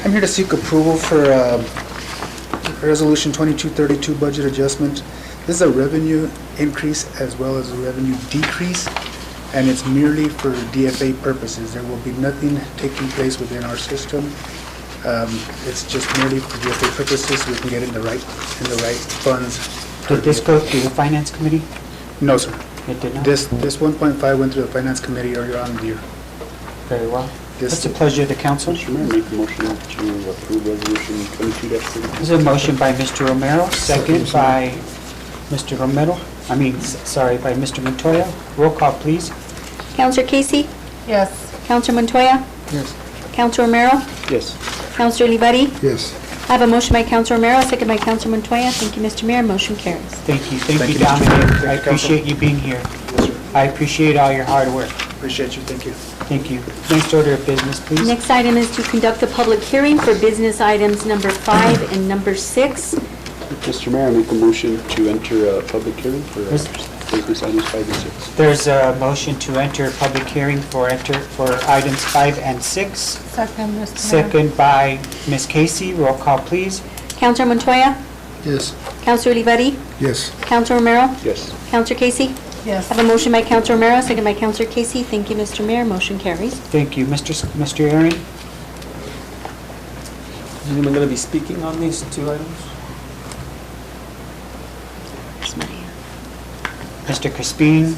I'm here to seek approval for Resolution 2232 budget adjustment. This is a revenue increase as well as a revenue decrease, and it's merely for DFA purposes. There will be nothing taking place within our system. It's just merely for DFA purposes, we can get in the right funds. Did this go through the finance committee? No, sir. It did not? This 1.5 went through the Finance Committee earlier on in the year. Very well. This- It's a pleasure of the council. Mr. Mayor, make a motion to approve resolution 22-32. This is a motion by Mr. Romero, second by Mr. Romero, by Mr. Montoya. Roll call, please. Counselor Casey? Yes. Counselor Montoya? Yes. Counselor Romero? Yes. Counselor Olivari? Yes. I have a motion by Counselor Romero, a second by Counselor Montoya. Thank you, Mr. Mayor. Motion carries. Thank you. Thank you, you, Mr. Dominic. Mayor. I appreciate you being here. I appreciate all your hard work. Appreciate you, thank you. Thank you. Next order of business, please. Next item is to conduct a public hearing for business items number 5 and number 6. Mr. Mayor, I make a motion to enter a public hearing for Yes. business items 5 and 6. There's a motion to enter public hearing for items 5 and 6. Second, Mr. Mayor. Second by Ms. Casey. Roll call, please. Counselor Montoya? Yes. Counselor Olivetti? Yes. Counselor Romero? Yes. Counselor Casey? Yes. I have a motion by Counselor Romero, second by Counselor Casey. Thank you, Mr. Mayor. Motion carries. Thank you. Mr. Aaron? Is anyone going to be speaking on these two items? Where's Maria? Mr. Crispin?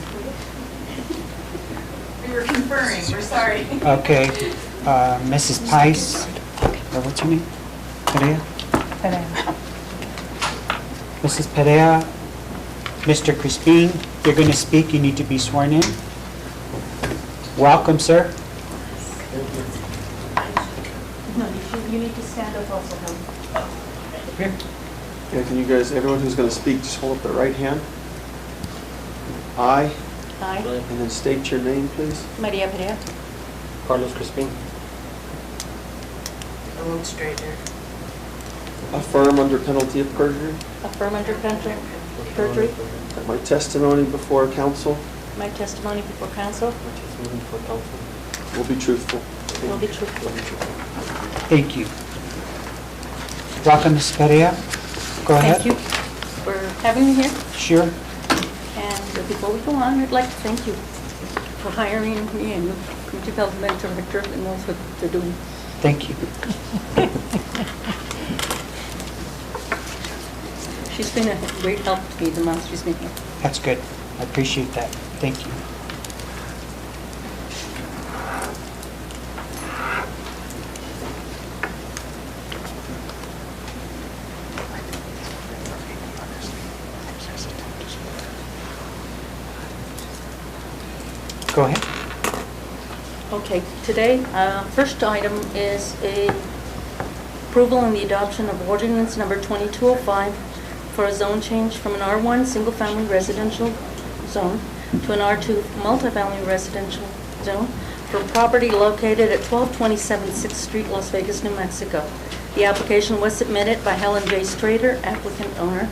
We were conferring, we're sorry. Okay. Mrs. Tice? Or what's her name? Perea? Mrs. Perea? Mr. Crispin, if you're going to speak, you need to be sworn in. Welcome, sir. No, you need to stand up also, Here. Okay, can you guys, everyone who's going to speak, just hold up their right hand. I, Aye. and then state your name, please. Maria Perea. Carlos Crispin. Ellen Strader. Affirm under penalty of perjury Affirm under perjury that my testimony before council my testimony before council will be truthful. will be truthful. Thank you. Welcome, Ms. Perea. Go ahead. Thank you for having me here. Sure. And before we go on, I'd like to thank you for hiring me and community development director and knows what they're doing. Thank you. She's been a great help to me the months she's been here. That's good. I appreciate that. Thank you. Go ahead. Okay, today, first item is a approval and the adoption of ordinance number 2205 for a zone change from an R1 single-family residential zone to an R2 multifamily residential zone for property located at 1227 6th Street, Las Vegas, New Mexico. The application was submitted by Helen J. Strader, applicant owner,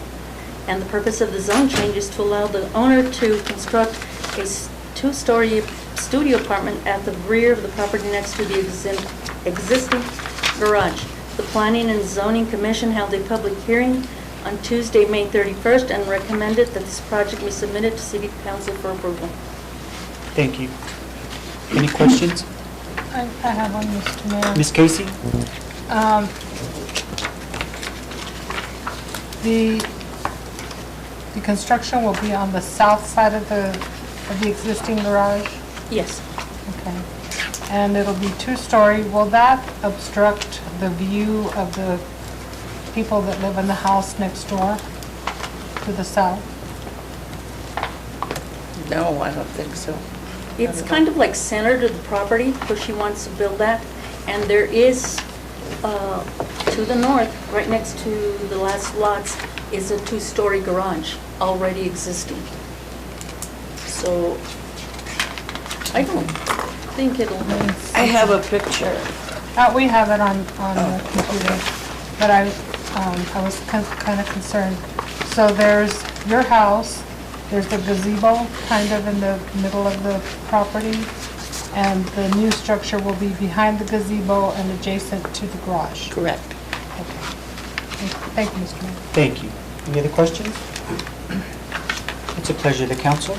and the purpose of the zone change is to allow the owner to construct a two-story studio apartment at the rear of the property next to the existing garage. The Planning and Zoning Commission held a public hearing on Tuesday, May 31st, and recommended that this project be submitted to City Council for approval. Thank you. Any questions? I have one, Mr. Mayor. Ms. Casey? The construction will be on the south side of the existing garage? Yes. Okay. And it'll be two-story. Will that obstruct the view of the people that live in the house next door to the south? No, I don't think so. It's kind of like center to the property where she wants to build that, and there is, to the north, right next to the last lots, is a two-story garage already existing. So, I don't think it'll, I have a picture. We have it on the computer, but I was kind of concerned. So there's your house, there's the gazebo kind of in the middle of the property, and the new structure will be behind the gazebo and adjacent to the garage. Correct. Okay. Thank you, Mr. Mayor. Thank you. Any other questions? It's a pleasure, the council.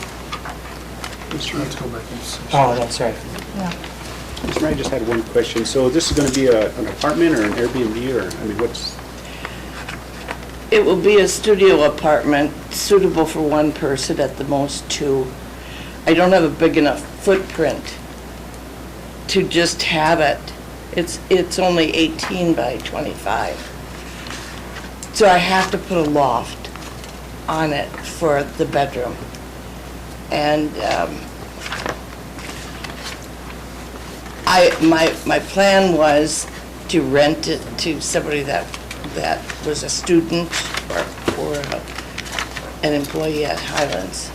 Mr. Let's go back. Oh, that's right. Yeah. Mr. Mayor, I just had one question. So this is going to be an apartment or an Airbnb, or, I mean, what's? It will be a studio apartment suitable for one person, at the most two. I don't have a big enough footprint to just have it. It's only 18 by 25. So I have to put a loft on it for the bedroom. And my plan was to rent it to somebody that was a student or an employee at Highlands.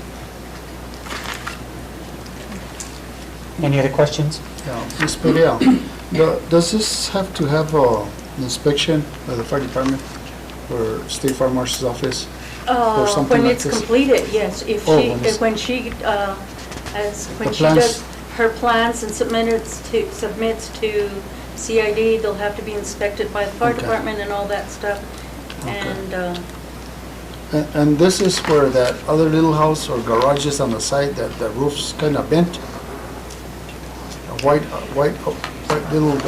Any other questions? Ms. Perea, does this have to have an inspection by the fire department? or State Fire Marshal's office? Or something When like it's this? completed, yes. If Oh, she, when it's- when she, when The she plans? does her plans and submits to CID, they'll have to be inspected by the fire Okay. department and all that stuff. Okay. And, And this is for that other little house or garages on the side that the roof's kind of bent? A white little,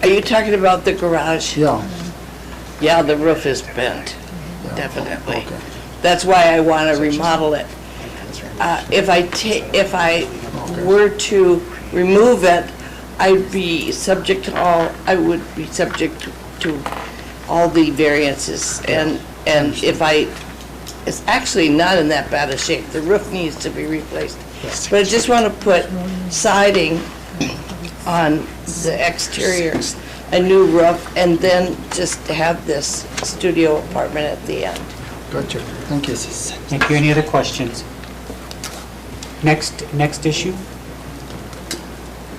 Are you talking about the garage? yeah. Yeah, the roof is bent, yeah, definitely. Okay. That's why I want to remodel it. If I were to remove it, I'd be subject to I would be subject to all the variances. And it's actually not in that bad a shape. The roof needs to be replaced. But I just want to put siding on the exterior, a new roof, and then just have this studio apartment at the end. Gotcha, thank you. Thank you. Any other questions? Next issue?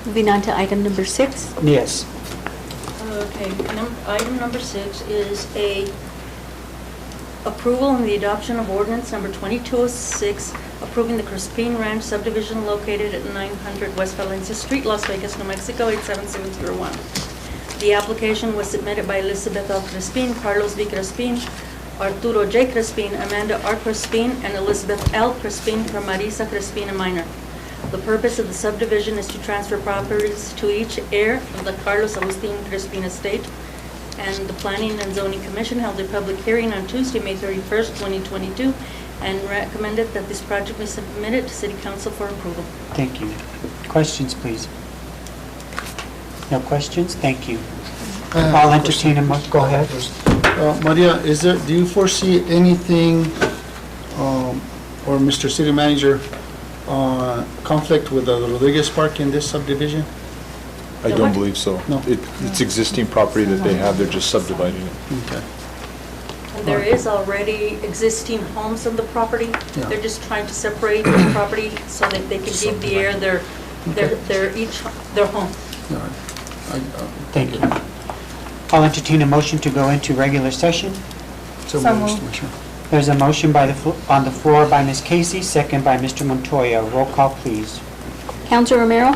moving on to item number 6. Yes. Okay, item number 6 is a approval and the adoption of ordinance number 2206, approving the Crispin Ranch subdivision located at 900 West Valencia Street, Las Vegas, New Mexico, 87701. The application was submitted by Elizabeth L. Crispin, Carlos V. Crispin, Arturo J. Crispin, Amanda R. Crispin, and Elizabeth L. Crispin from Marisa Crispin, a minor. The purpose of the subdivision is to transfer properties to each heir of the Carlos Agustin Crispin estate, and the Planning and Zoning Commission held a public hearing on Tuesday, May 31st, 2022, and recommended that this project be submitted to City Council for approval. Thank you. Questions, please? No questions? Thank you. I'll entertain a go ahead. Maria, do you foresee anything, or Mr. City Manager, conflict with the Rodriguez Park in this subdivision? I don't believe so. No. It's existing property that they have, they're just subdividing it. Okay. And there is already existing homes on the property. Yeah. They're just trying to separate the property so that they can give the heir their home. All right. Thank you. I'll entertain a motion to go into regular session. So moved, Mr. Commissioner. There's a motion on the floor by Ms. Casey, second by Mr. Montoya. Roll call, please. Counselor Romero?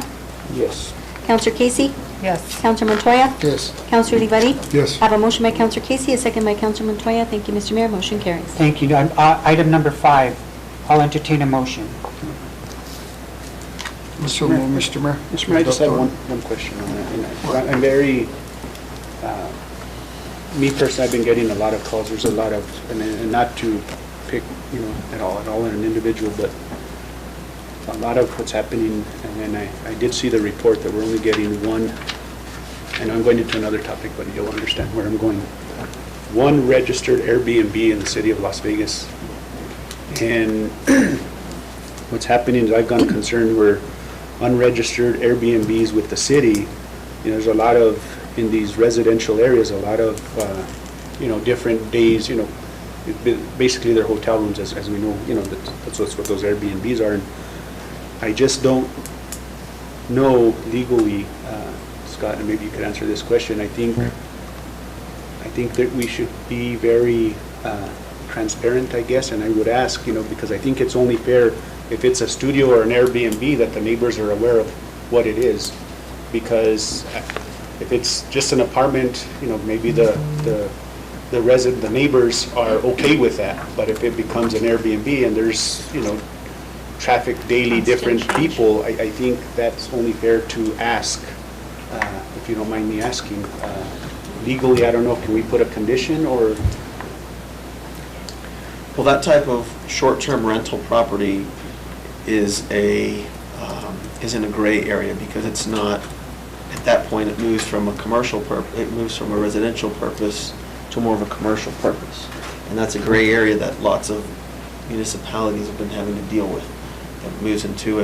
Yes. Counselor Casey? Yes. Counselor Montoya? Yes. Counselor Olivari? Yes. I have a motion by Counselor Casey, a second by Counselor Montoya. Thank you, Mr. Mayor. Motion carries. Thank you. Item number 5, I'll entertain a motion. Mr. Mayor. Mr. Mayor, I just have one question on that. And I'm very, me personally, I've been getting a lot of calls. There's a lot of, and not to pick, at all on an individual, but a lot of what's happening, and I did see the report that we're only getting one, and I'm going into another topic, but you'll understand where I'm going. One registered Airbnb in the city of Las Vegas. And what's happening is I've gone concerned where unregistered Airbnbs with the city, there's a lot of, in these residential areas, a lot of, different days, basically they're hotel rooms, as we know, that's what those Airbnbs are. And I just don't know legally, Scott, and maybe you could answer this question. I think that we should be very transparent, I guess, and I would ask, because I think it's only fair if it's a studio or an Airbnb that the neighbors are aware of what it is. Because if it's just an apartment, maybe the neighbors are okay with that. But if it becomes an Airbnb and there's, traffic daily, different people, I think that's only fair to ask, if you don't mind me asking. Legally, I don't know, can we put a condition or? Well, that type of short-term rental property is in a gray area because it's not, at that point, it moves from a residential purpose to more of a commercial purpose. And that's a gray area that lots of municipalities have been having to deal with. It moves into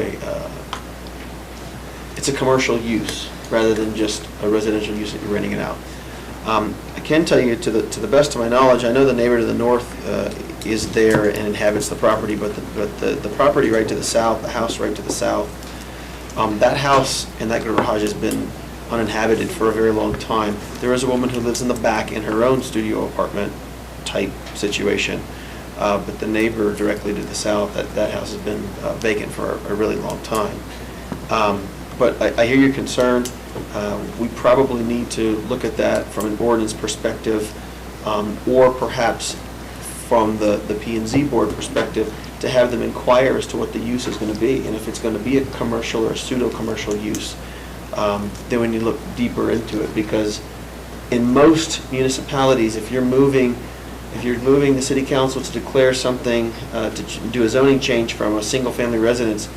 it's a commercial use rather than just a residential use that you're renting it out. I can tell you, to the best of my knowledge, I know the neighbor to the north is there and inhabits the property, but the property right to the south, the house right to the south, that house and that garage has been uninhabited for a very long time. There is a woman who lives in the back in her own studio apartment type situation. But the neighbor directly to the south, that house has been vacant for a really long time. But I hear your concern. We probably need to look at that from an ordinance perspective, or perhaps from the P&Z board perspective, to have them inquire as to what the use is going to be. And if it's going to be a commercial or a pseudo-commercial use, then we need to look deeper into it. Because in most municipalities, if you're moving the city council to declare something, to do a zoning change from a single-family residence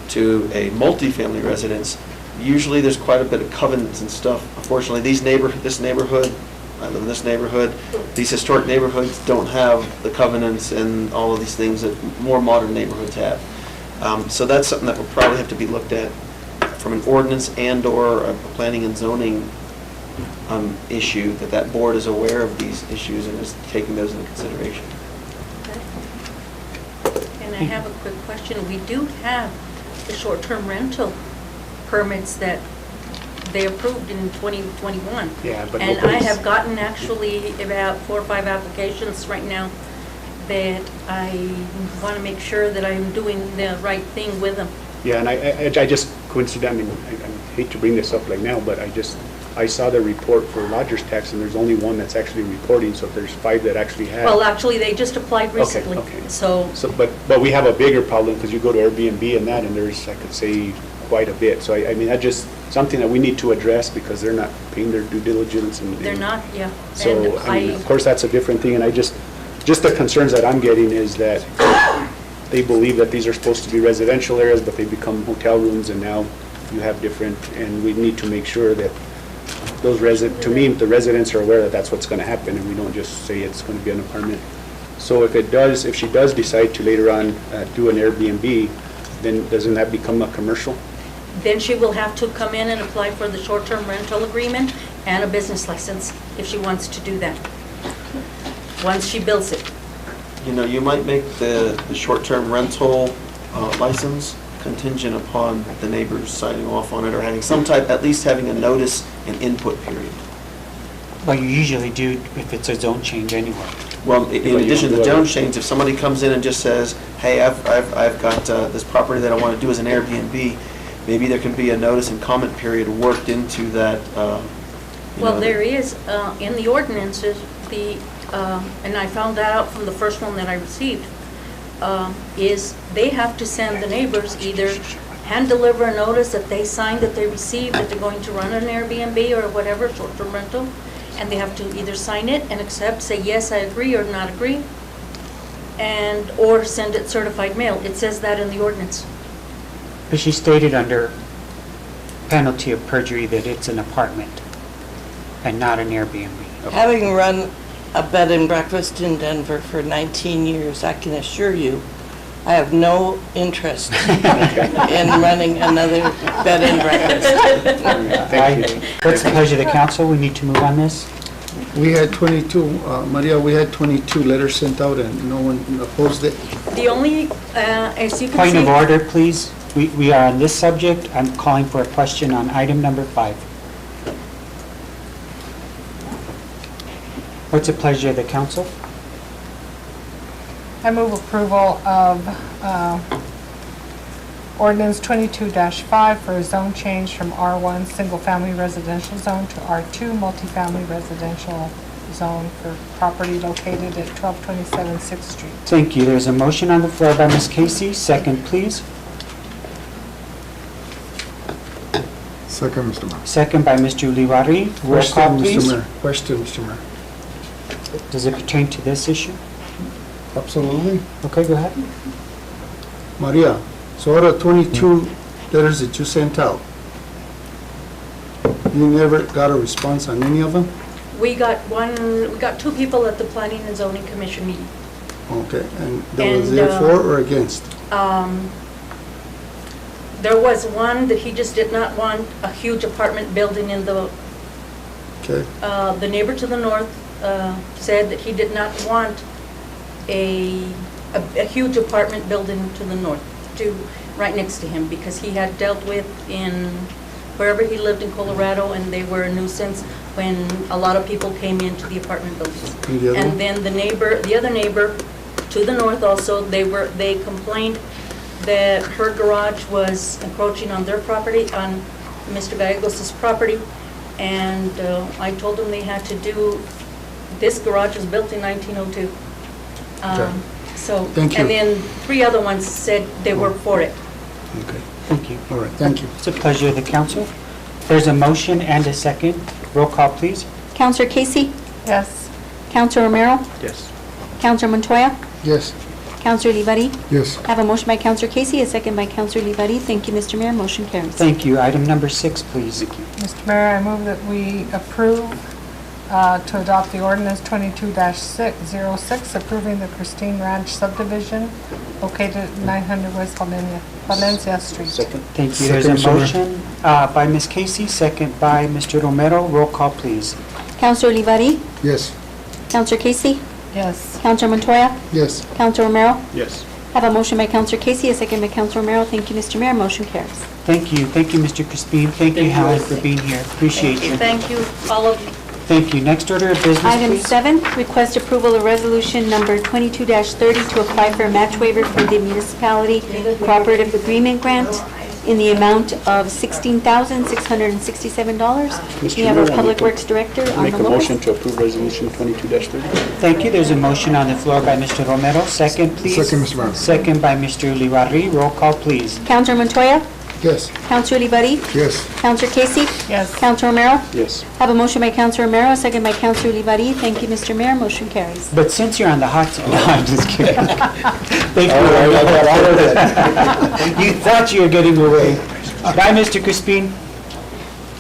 to a multi-family residence, usually there's quite a bit of covenants and stuff. Unfortunately, this neighborhood, I live in this neighborhood, these historic neighborhoods don't have the covenants and all of these things that more modern neighborhoods have. So that's something that will probably have to be looked at from an ordinance and/or a planning and zoning issue, that board is aware of these issues and is taking those into consideration. And I have a quick question. We do have the short-term rental permits that they approved in 2021. Yeah, but And I nobody's- have gotten actually about 4 or 5 applications right now that I want to make sure that I'm doing the right thing with them. Yeah, and I just coincidentally, I hate to bring this up like now, but I saw the report for lodger's tax, and there's only one that's actually reporting, so if there's 5 that actually have. Well, actually, they just applied recently. Okay. So, But we have a bigger problem, because you go to Airbnb and that, and there's, I could say, quite a bit. So I mean, that's just something that we need to address, because they're not paying their due diligence. And they're not, yeah. So, And I mean, of course, that's a different thing, and just the concerns that I'm getting is that they believe that these are supposed to be residential areas, but they become hotel rooms, and now you have different, and we need to make sure that those to me, the residents are aware that that's what's going to happen, and we don't just say it's going to be an apartment. So if she does decide to later on do an Airbnb, then doesn't that become a commercial? Then she will have to come in and apply for the short-term rental agreement and a business license if she wants to do that, once she builds it. You know, you might make the short-term rental license contingent upon the neighbors signing off on it, or having some type, at least having a notice and input period. Well, you usually do if it's a zone change anyway. Well, in addition to the zone change, if somebody comes in and just says, hey, I've got this property that I want to do as an Airbnb, maybe there can be a notice and comment period worked into that. Well, there is, in the ordinances, and I found that out from the first one that I received, is they have to send the neighbors either hand deliver a notice that they signed that they received, that they're going to run an Airbnb or whatever, short-term rental, and they have to either sign it and accept, say, yes, I agree, or not agree, or send it certified mail. It says that in the ordinance. But she stated under penalty of perjury that it's an apartment and not an Airbnb. Having run a bed and breakfast in Denver for 19 years, I can assure you, I have no interest in running another bed and breakfast. What's the pleasure of the council? We need to move on this. We had 22, Maria, we had 22 letters sent out and no one opposed it. The only, as you can see... Point of order, please. We are on this subject. I'm calling for a question on item number 5. What's the pleasure of the council? I move approval of ordinance 22-5 for a zone change from R1 single-family residential zone to R2 multifamily residential zone for property located at 1227 6th Street. Thank you. There's a motion on the floor by Ms. Casey. Second, please. Second, Mr. Mayor. Second by Mr. Uliwari. Roll call, please. Question, Mr. Mayor. Does it pertain to this issue? Absolutely. Okay, go ahead. Maria, so out of 22 letters that you sent out, you never got a response on any of them? We got 2 people at the Planning and Zoning Commission meeting. Okay, and that was there for or against? There was one that he just did not want a huge apartment building in the... Okay. The neighbor to the north said that he did not want a huge apartment building to the north, right next to him, because he had dealt with in wherever he lived in Colorado, and they were a nuisance when a lot of people came into the apartment buildings. And the other one? And then the other neighbor to the north also, they complained that her garage was encroaching on their property, on Mr. Gallegos' property. And I told them they had to do, this garage was built in 1902. So, Thank you. and then 3 other ones said they were for it. Okay, Thank you. all right, thank you. It's a pleasure of the council. There's a motion and a second. Roll call, please. Counselor Casey? Yes. Counselor Romero? Yes. Counselor Montoya? Yes. Counselor Olivari? Yes. I have a motion by Counselor Casey, a second by Counselor Olivari. Thank you, Mr. Mayor. Motion carries. Thank you. Item number 6, please. Mr. Mayor, I move that we approve to adopt the ordinance 22-06, approving the Christine Ranch subdivision located at 900 West Valencia Street. Second? Thank you. There's a Second, motion by Ms. Casey, second by Mr. Romero. Roll call, please. Counselor Olivari? Yes. Counselor Casey? Yes. Counselor Montoya? Yes. Counselor Romero? Yes. I have a motion by Counselor Casey, a second by Counselor Romero. Thank you, Mr. Mayor. Motion carries. Thank you. Thank you, Mr. Crispin. Thank you, Helen, for being here. Appreciate you. Thank you, all of you. Thank you. Next order of business, Item please. 7, request approval of resolution number 22-30 to apply for a match waiver for the Municipality Cooperative Agreement Grant in the amount of $16,667. We have our Public Works Director on Make the a line. motion to approve resolution 22-30. Thank you. There's a motion on the floor by Mr. Romero. Second, please. Second, Mr. Mayor. Second by Mr. Olivari. Roll call, please. Counselor Montoya? Yes. Counselor Olivari? Yes. Counselor Casey? Yes. Counselor Romero? Yes. Have a motion by Counselor Romero, a second by Counselor Olivari. Thank you, Mr. Mayor. Motion carries. But since you're on the hot seat, no, I'm just kidding. Thank I got all of you. You thought you were getting away. Bye, Mr. Crispin.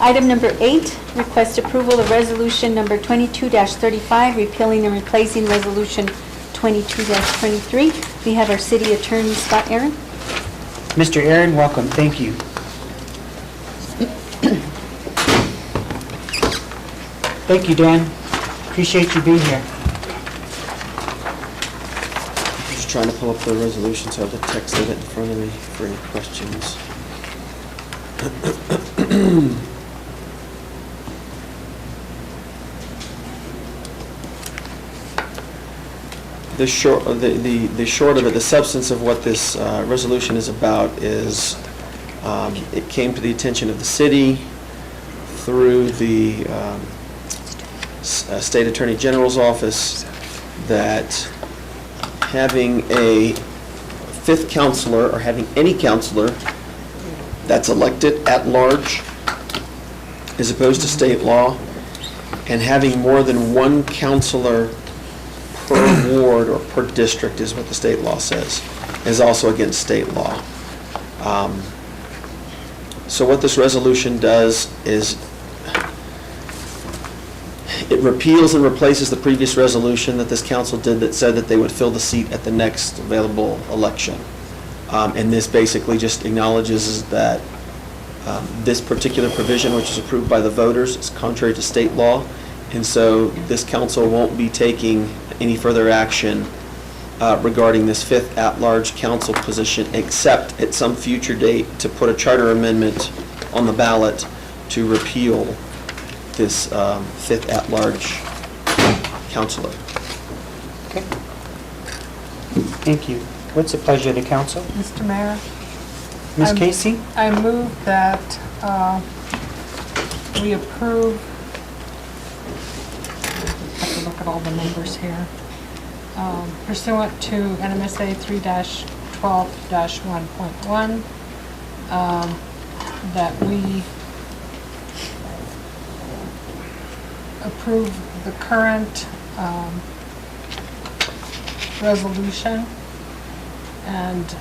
Item number 8, request approval of resolution number 22-35, repealing and replacing resolution 22-23. We have our city attorney, Scott Aaron. Mr. Aaron, welcome. Thank you. Thank you, Dan. Appreciate you being here. Just trying to pull up the resolution, so I have the text of it in front of me for any questions. The short of it, the substance of what this resolution is about is, it came to the attention of the city through the State Attorney General's office that having a fifth counselor, or having any counselor that's elected at large, as opposed to state law, and having more than one counselor per ward or per district is what the state law says, is also against state law. So what this resolution does is it repeals and replaces the previous resolution that this council did that said that they would fill the seat at the next available election. And this basically just acknowledges that this particular provision, which is approved by the voters, is contrary to state law. And so this council won't be taking any further action regarding this fifth at-large council position, except at some future date to put a charter amendment on the ballot to repeal this fifth at-large councilor. Okay. Thank you. What's the pleasure of the council? Mr. Mayor, Ms. Casey? I move that we approve, I have to look at all the numbers here, pursuant to NMSA 3-12-1.1, that we approve the current resolution and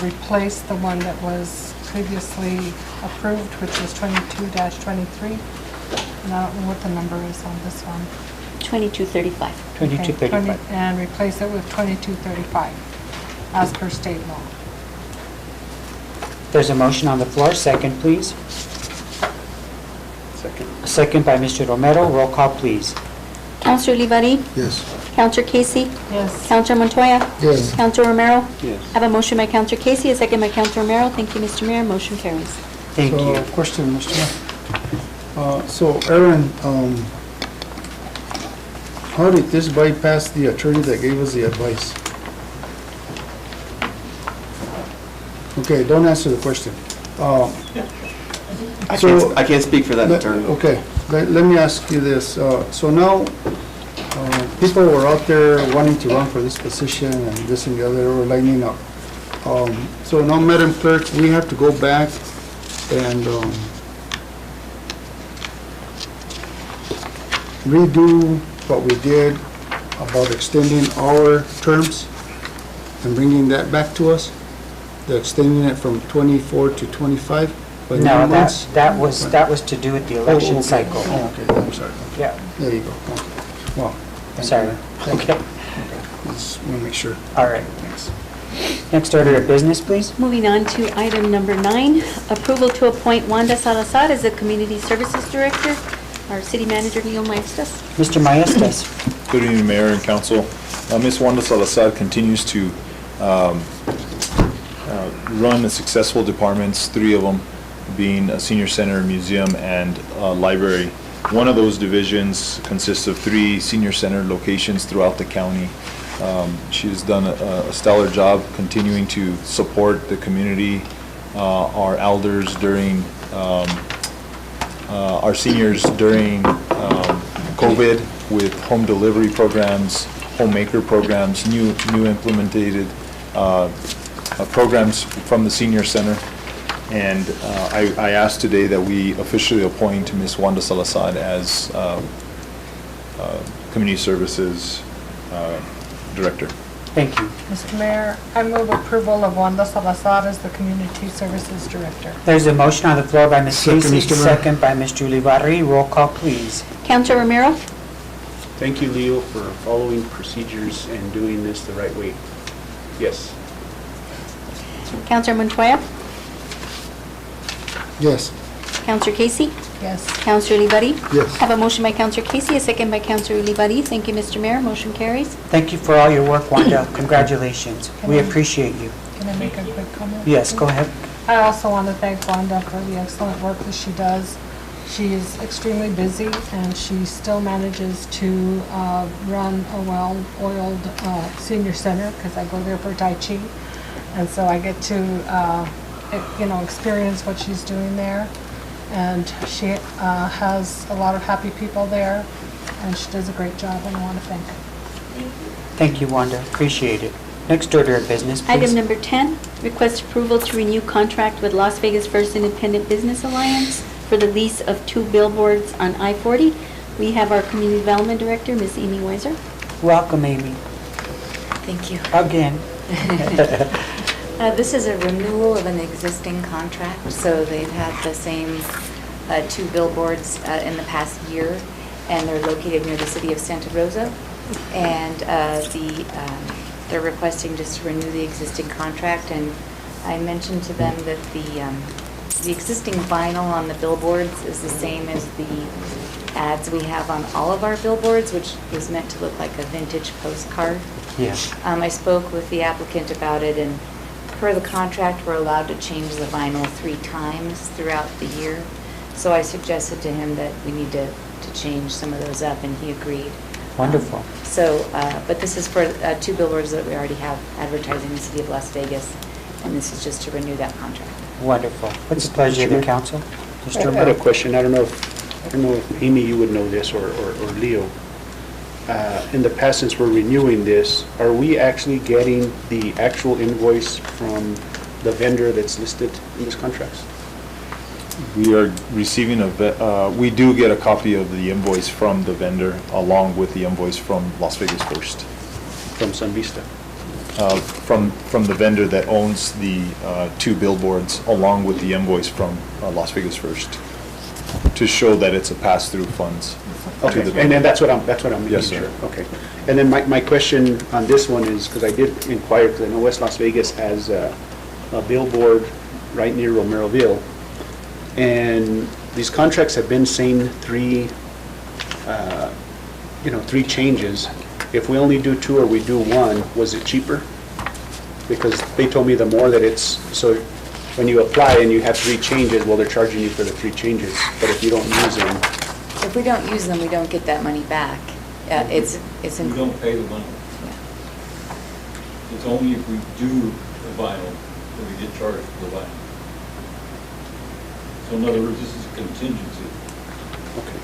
replace the one that was previously approved, which was 22-23. And I don't know what the number is on this one. 2235. 2235. And replace it with 2235, as per state law. There's a motion on the floor. Second, please. Second. Second by Mr. Romero. Roll call, please. Counselor Olivari? Yes. Counselor Casey? Yes. Counselor Montoya? Yes. Counselor Romero? Yes. I have a motion by Counselor Casey, a second by Counselor Romero. Thank you, Mr. Mayor. Motion carries. Thank you. So, question, Mr. Mayor. So, Aaron, how did this bypass the attorney that gave us the advice? Okay, don't answer the question. I can't speak for that attorney. Okay, let me ask you this. So now, people were out there wanting to run for this position and this and the other, were lining up. So now, Madam Clerk, we have to go back and redo what we did about extending our terms and bringing that back to us? They're extending it from 24 to 25 by No, 9 months? that was to do with the election okay. cycle. Oh, okay, I'm sorry. Yeah, There you go. Okay. Well, thank sorry. you. Okay, Just want to make sure. all right. Thanks. Next order of business, please. Moving on to item number 9, approval to appoint Wanda Salazar as the Community Services Director. Our City Manager, Leo Maestas. Mr. Maestas. Good evening, Mayor and Council. Ms. Wanda Salazar continues to run the successful departments, 3 of them being a senior center, museum, and library. One of those divisions consists of 3 senior center locations throughout the county. She has done a stellar job continuing to support the community, our elders during, our seniors during COVID with home delivery programs, homemaker programs, new implemented programs from the senior center. And I asked today that we officially appoint Ms. Wanda Salazar as Community Services Director. Thank you. Mr. Mayor, I move approval of Wanda Salazar as the Community Services Director. There's a motion on the floor by Ms. Second, Casey, Mr. Mayor. second by Ms. Julie Barry. Roll call, please. Counselor Romero? Thank you, Leo, for following procedures and doing this the right way. Yes. Counselor Montoya? Yes. Counselor Casey? Yes. Counselor Libari? Yes. Have a motion by Counselor Casey, a second by Counselor Libari. Thank you, Mr. Mayor. Motion carries. Thank you for all your work, Wanda. Congratulations. We appreciate you. Can I make a quick comment? Yes, go ahead. I also want to thank Wanda for the excellent work that she does. She is extremely busy, and she still manages to run a well-oiled senior center, because I go there for Tai Chi. And so I get to, experience what she's doing there. And she has a lot of happy people there, and she does a great job, and I want to thank her. Thank you, Wanda. Appreciate it. Next order of business, please. Item number 10, request approval to renew contract with Las Vegas First Independent Business Alliance for the lease of 2 billboards on I-40. We have our Community Development Director, Ms. Amy Weiser. Welcome, Amy. Thank you. Again. This is a renewal of an existing contract, so they've had the same 2 billboards in the past year, and they're located near the city of Santa Rosa. And they're requesting just to renew the existing contract, and I mentioned to them that the existing vinyl on the billboards is the same as the ads we have on all of our billboards, which is meant to look like a vintage postcard. Yes. I spoke with the applicant about it, and per the contract, we're allowed to change the vinyl 3 times throughout the year. So I suggested to him that we need to change some of those up, and he agreed. Wonderful. But this is for 2 billboards that we already have advertising in the city of Las Vegas, and this is just to renew that contract. Wonderful. What's the pleasure of the council? I Mr. had a Romero? question. I don't know if Amy, you would know this, or Leo. In the past, since we're renewing this, are we actually getting the actual invoice from the vendor that's listed in this contract? We are receiving we do get a copy of the invoice from the vendor along with the invoice from Las Vegas First. From Sun Vista? From the vendor that owns the 2 billboards along with the invoice from Las Vegas First to show that it's a pass-through funds to Okay, the and vendor. then that's what I'm making Yes, sure. sir. Okay. And then my question on this one is, because I did inquire, because I know West Las Vegas has a billboard right near Romeroville, and these contracts have been saying 3 changes. If we only do 2 or we do 1, was it cheaper? Because they told me the more that it's, so when you apply and you have 3 changes, well, they're charging you for the 3 changes. But if you don't use them, If we don't use them, we don't get that money back. It's We in, don't pay the money. It's only if we do the vinyl that we get charged for the vinyl. So in other words, this is a contingency. Okay.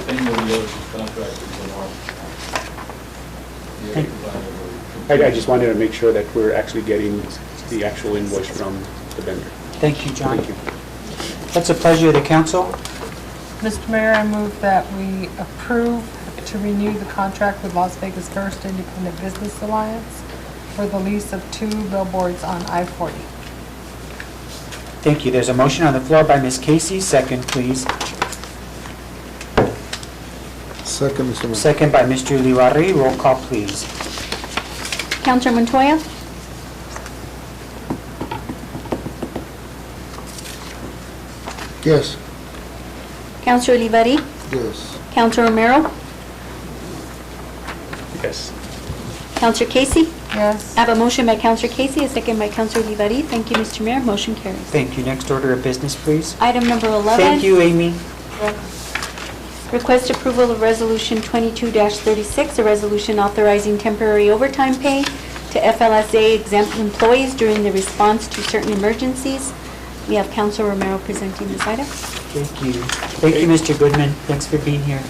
Any of the other contractors in our, the Thank- extra vinyl or. I just wanted to make sure that we're actually getting the actual invoice from the vendor. Thank you, John. Thank you. What's the pleasure of the council? Mr. Mayor, I move that we approve to renew the contract with Las Vegas First Independent Business Alliance for the lease of 2 billboards on I-40. Thank you. There's a motion on the floor by Ms. Casey. Second, please. Second, Mr. Mayor. Second by Mr. Ulibarri. Roll call, please. Counselor Montoya? Yes. Counselor Ulibarri? Yes. Counselor Romero? Yes. Counselor Casey? Yes. I have a motion by Counselor Casey, a second by Counselor Ulibarri. Thank you, Mr. Mayor. Motion carries. Thank you. Next order of business, please. Item number 11. Thank you, Amy. Request approval of Resolution 22-36, a resolution authorizing temporary overtime pay to FLSA exempt employees during the response to certain emergencies. We have Counselor Romero presenting this item. Thank you. Thank you, Mr. Goodman. Thanks for being here.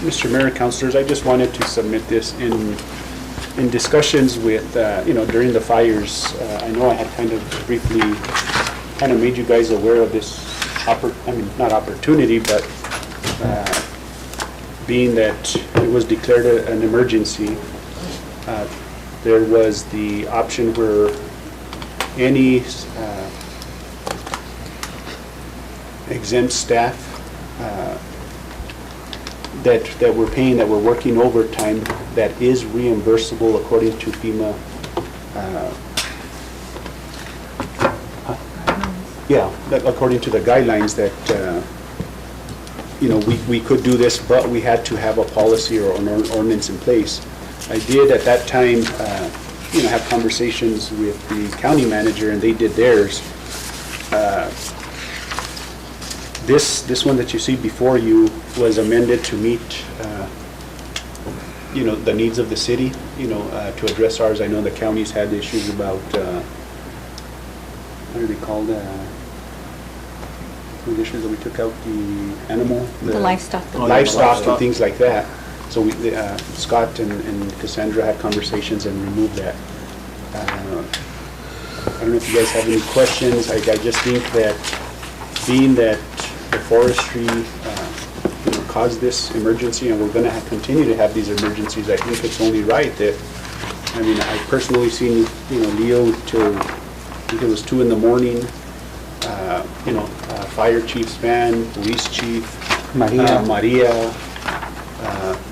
Mr. Mayor, councilors, I just wanted to submit this in discussions with, during the fires. I know I had kind of briefly kind of made you guys aware of this, not opportunity, but being that it was declared an emergency, there was the option where any exempt staff that we're paying, that we're working overtime, that is reimbursable according to FEMA. According to the guidelines that, we could do this, but we had to have a policy or an ordinance in place. I did at that time, have conversations with the county manager, and they did theirs. This one that you see before you was amended to meet, the needs of the city, to address ours. I know the counties had issues about, what are they called? The issues that we took out, the animal? The livestock. Livestock and things like that. So we, Scott and Cassandra had conversations and removed that. I don't know if you guys have any questions. I just think that being that the forestry caused this emergency, and we're going to continue to have these emergencies, I think it's only right that, I personally seen, Leo till, I think it was 2 in the morning, fire chief Span, police chief, Maria.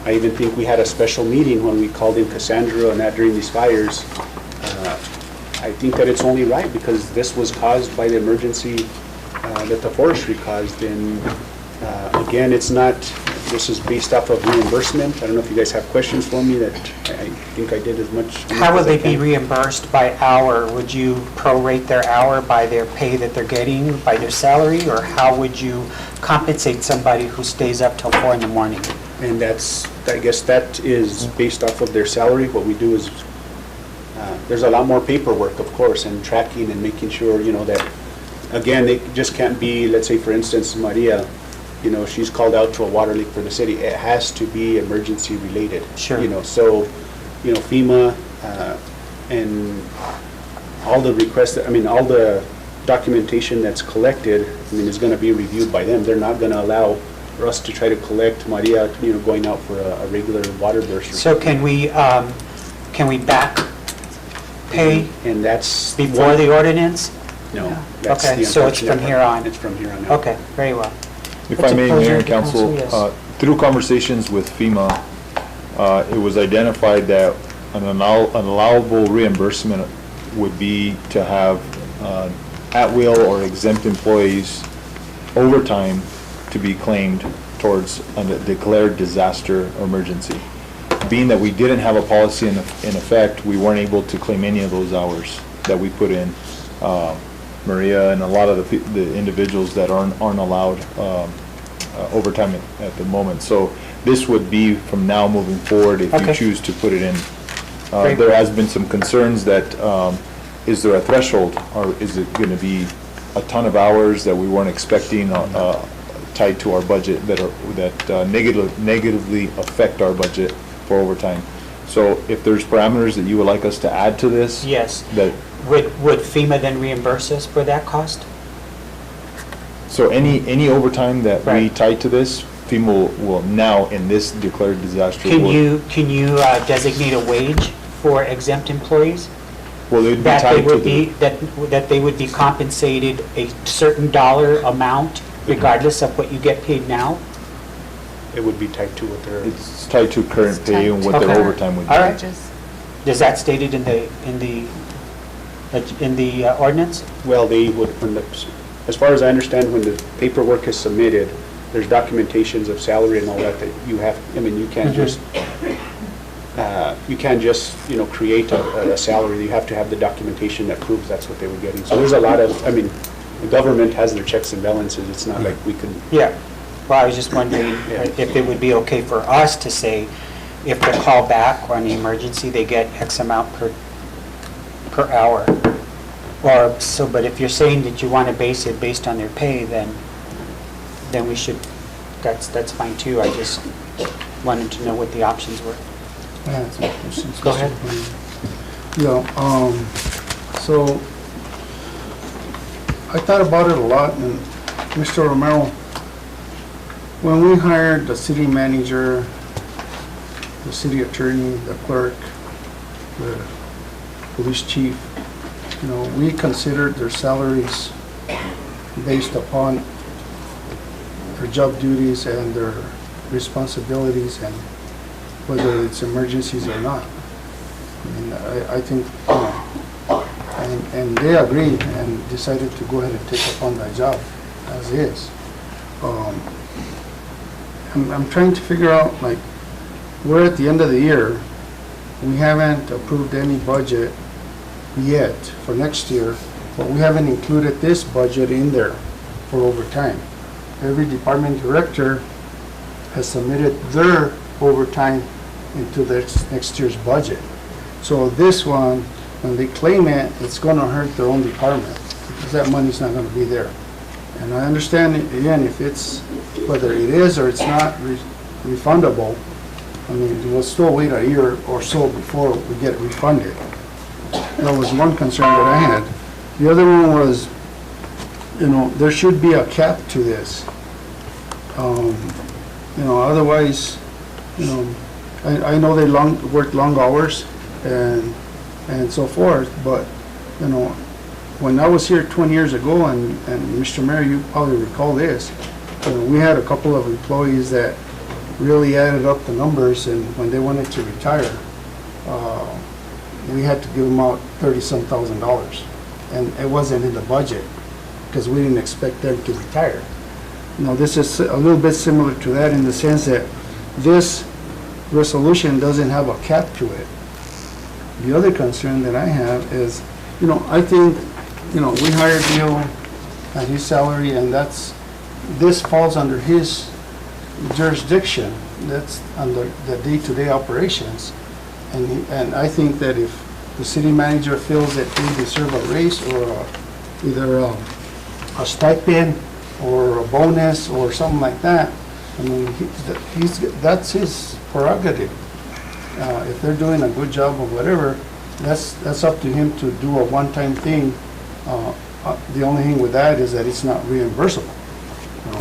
I even think we had a special meeting when we called in Cassandra and that during these fires. I think that it's only right because this was caused by the emergency that the forestry caused. And again, it's not, this is based off of reimbursement. I don't know if you guys have questions for me. That I think I did as much. How will as I they be can. reimbursed by hour? Would you prorate their hour by their pay that they're getting, by their salary? Or how would you compensate somebody who stays up till 4 in the morning? And I guess that is based off of their salary. What we do is, there's a lot more paperwork, of course, and tracking and making sure, that, again, it just can't be, let's say, for instance, Maria, she's called out to a water leak for the city. It has to be emergency related. Sure. So, FEMA and all the requests, all the documentation that's collected, is going to be reviewed by them. They're not going to allow for us to try to collect Maria, going out for a regular water burst. So can we back pay And that's before the ordinance? No. That's Okay, the so it's from unfortunate here part. on. It's from here on out. Okay, very well. If What's I the may, pleasure Mayor of and the council? council, Yes. through conversations with FEMA, it was identified that an allowable reimbursement would be to have at-will or exempt employees overtime to be claimed towards a declared disaster emergency. Being that we didn't have a policy in effect, we weren't able to claim any of those hours that we put in. Maria and a lot of the individuals that aren't allowed overtime at the moment. So this would be from now moving forward if you Okay. choose to put it in. Great. There has been some concerns that, is there a threshold, or is it gonna be a ton of hours that we weren't expecting, tied to our budget that negatively affect our budget for overtime? So if there's parameters that you would like us to add to this? Yes. That, Would FEMA then reimburse us for that cost? so any overtime that we Right. tie to this, FEMA will now, in this declared disaster. Can will- you designate a wage for exempt employees? Well, they'd be That they tied to would the, be, that they would be compensated a certain dollar amount regardless of what you get paid now? It would be tied to what they're. it's tied to current It's pay tied and to what their Okay. overtime would be. All right. Just- Is that stated in the ordinance? Well, they would, as far as I understand, when the paperwork is submitted, there's documentations of salary and all that you have, I mean, you can't just, create a salary. You have to have the documentation that proves that's what they were getting. So there's a lot of, I mean, the government has their checks and balances. It's not like we could, Yeah. Well, I was just wondering if it would be okay for us to say, if they call back on the emergency, they get X amount per hour. Or, so, but if you're saying that you want to base it based on their pay, then we should, that's fine too. I just wanted to know what the options were. I have some questions. Go ahead. Yeah, so I thought about it a lot, and Mr. Romero, when we hired the city manager, the city attorney, the clerk, the police chief, we considered their salaries based upon their job duties and their responsibilities and whether it's emergencies or not. I mean, I think, and they agreed and decided to go ahead and take upon that job as is. I'm trying to figure out, like, we're at the end of the year, we haven't approved any budget yet for next year, but we haven't included this budget in there for overtime. Every department director has submitted their overtime into their next year's budget. So this one, when they claim it, it's gonna hurt their own department, because that money's not gonna be there. And I understand, again, if it's, whether it is or it's not refundable, I mean, we'll still wait a year or so before we get it refunded. That was one concern that I had. The other one was, there should be a cap to this. Otherwise, I know they work long hours and so forth, but, when I was here 20 years ago, and Mr. Mayor, you probably recall this, we had a couple of employees that really added up the numbers, and when they wanted to retire, we had to give them out $30-some thousand, and it wasn't in the budget, because we didn't expect them to retire. This is a little bit similar to that in the sense that this resolution doesn't have a cap to it. The other concern that I have is, I think, we hired Neil at his salary, and this falls under his jurisdiction. That's under the day-to-day operations. And I think that if the city manager feels that they deserve a raise or either a stipend or a bonus or something like that, I mean, that's his prerogative. If they're doing a good job or whatever, that's up to him to do a one-time thing. The only thing with that is that it's not reimbursable.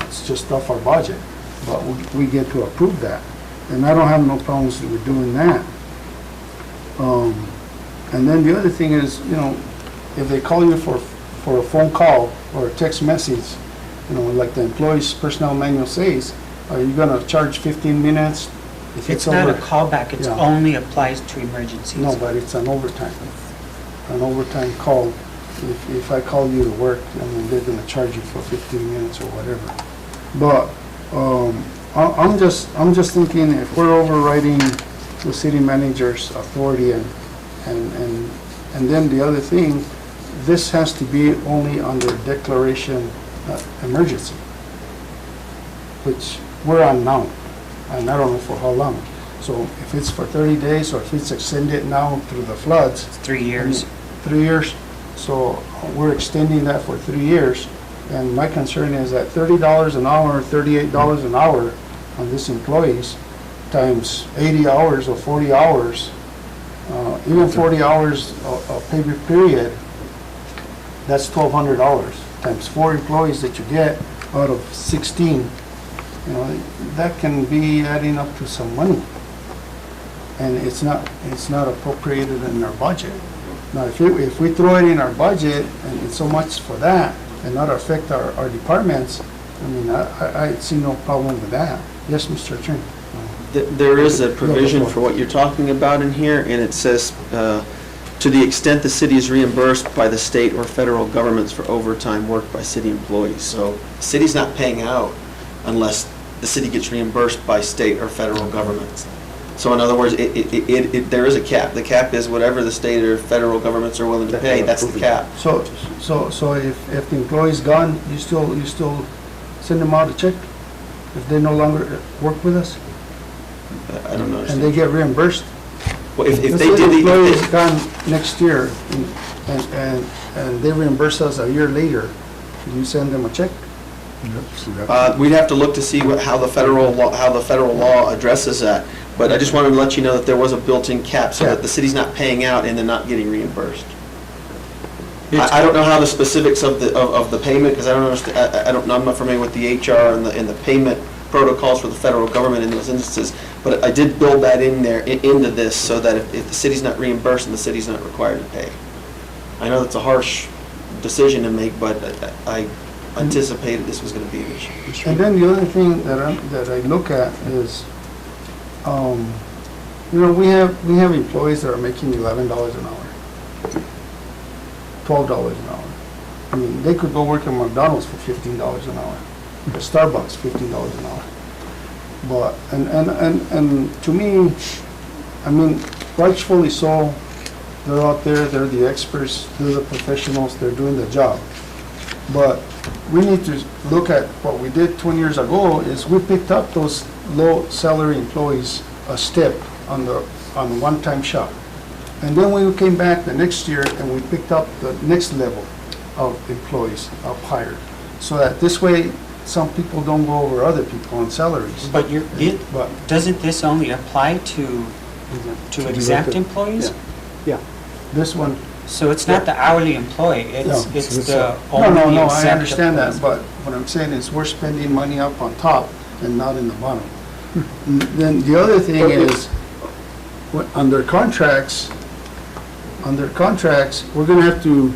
It's just off our budget, but we get to approve that. And I don't have no problems with doing that. And then the other thing is, if they call you for a phone call or a text message, like the employee's personnel manual says, are you gonna charge 15 minutes? If It's not a over- callback, it Yeah. only applies to emergencies. No, but it's an overtime call. If I call you to work, I mean, they're gonna charge you for 15 minutes or whatever. But, I'm just thinking, if we're overriding the city manager's authority and then the other thing, this has to be only under declaration emergency, which we're on now. and I don't know for how long. So if it's for 30 days, or if it's extended now through the floods. 3 years. 3 years, so we're extending that for 3 years. And my concern is that $30 an hour, $38 an hour on these employees, times 80 hours or 40 hours, even 40 hours of pay period, that's $1,200 times 4 employees that you get out of 16. You know, that can be adding up to some money. And it's not appropriated in our budget. Now, if we throw it in our budget, and it's so much for that, and not affect our departments, I mean, I see no problem with that. Yes, Mr. Attorney? There is a provision for what you're talking about in here, and it says, to the extent the city is reimbursed by the state or federal governments for overtime worked by city employees. So the city's not paying out unless the city gets reimbursed by state or federal governments. So in other words, there is a cap. The cap is whatever the state or federal governments are willing to pay, that's the cap. So if the employee's gone, you still send them out a check if they no longer work with us? I don't know. And they get reimbursed? Well, if Let's they say did the employee the, is gone next year, and they reimburse us a year later, do you send them a check? we'd have to look to see how the federal law addresses that. But I just wanted to let you know that there was a built-in cap so that the city's not paying out and they're not getting reimbursed. I don't know how the specifics of the payment, because I don't understand, I'm not familiar with the HR and the payment protocols for the federal government in those instances, but I did build that in there, into this, so that if the city's not reimbursed, then the city's not required to pay. I know that's a harsh decision to make, but I anticipated this was going to be an issue. And then the other thing that I look at is, you know, we have employees that are making $11 an hour, $12 an hour. I mean, they could go work at McDonald's for $15 an hour, or Starbucks $15 an hour. But and to me, I mean, rightfully so, they're out there, they're the experts, they're the professionals, they're doing the job. But we need to look at what we did 20 years ago is we picked up those low salary employees a step on one-time shot. And then we came back the next year and we picked up the next level of employees up higher. So that this way, some people don't go over other people on salaries. But doesn't this only apply to exempt employees? Yeah. This one. So it's not the hourly employee, it's the No, only exempt I understand that, employees. but what I'm saying is we're spending money up on top and not in the bottom. Then the other thing is, under contracts, we're gonna have to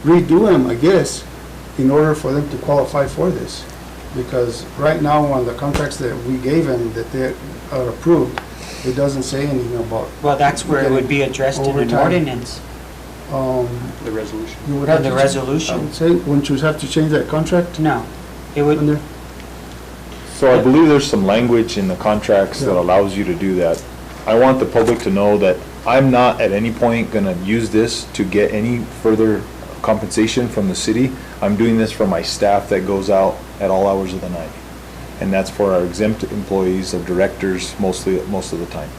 redo them, I guess, in order for them to qualify for this. Because right now, on the contracts that we gave them, that they are approved, it doesn't say anything about. Well, that's where it would be addressed in an overtime. ordinance, The resolution. You would have in the to. resolution. I would say, wouldn't you have to change that contract? No, it would, Under- So I believe there's some language in the contracts that allows you to do that. I want the public to know that I'm not at any point gonna use this to get any further compensation from the city. I'm doing this for my staff that goes out at all hours of the night. And that's for our exempt employees, our directors, most of the time.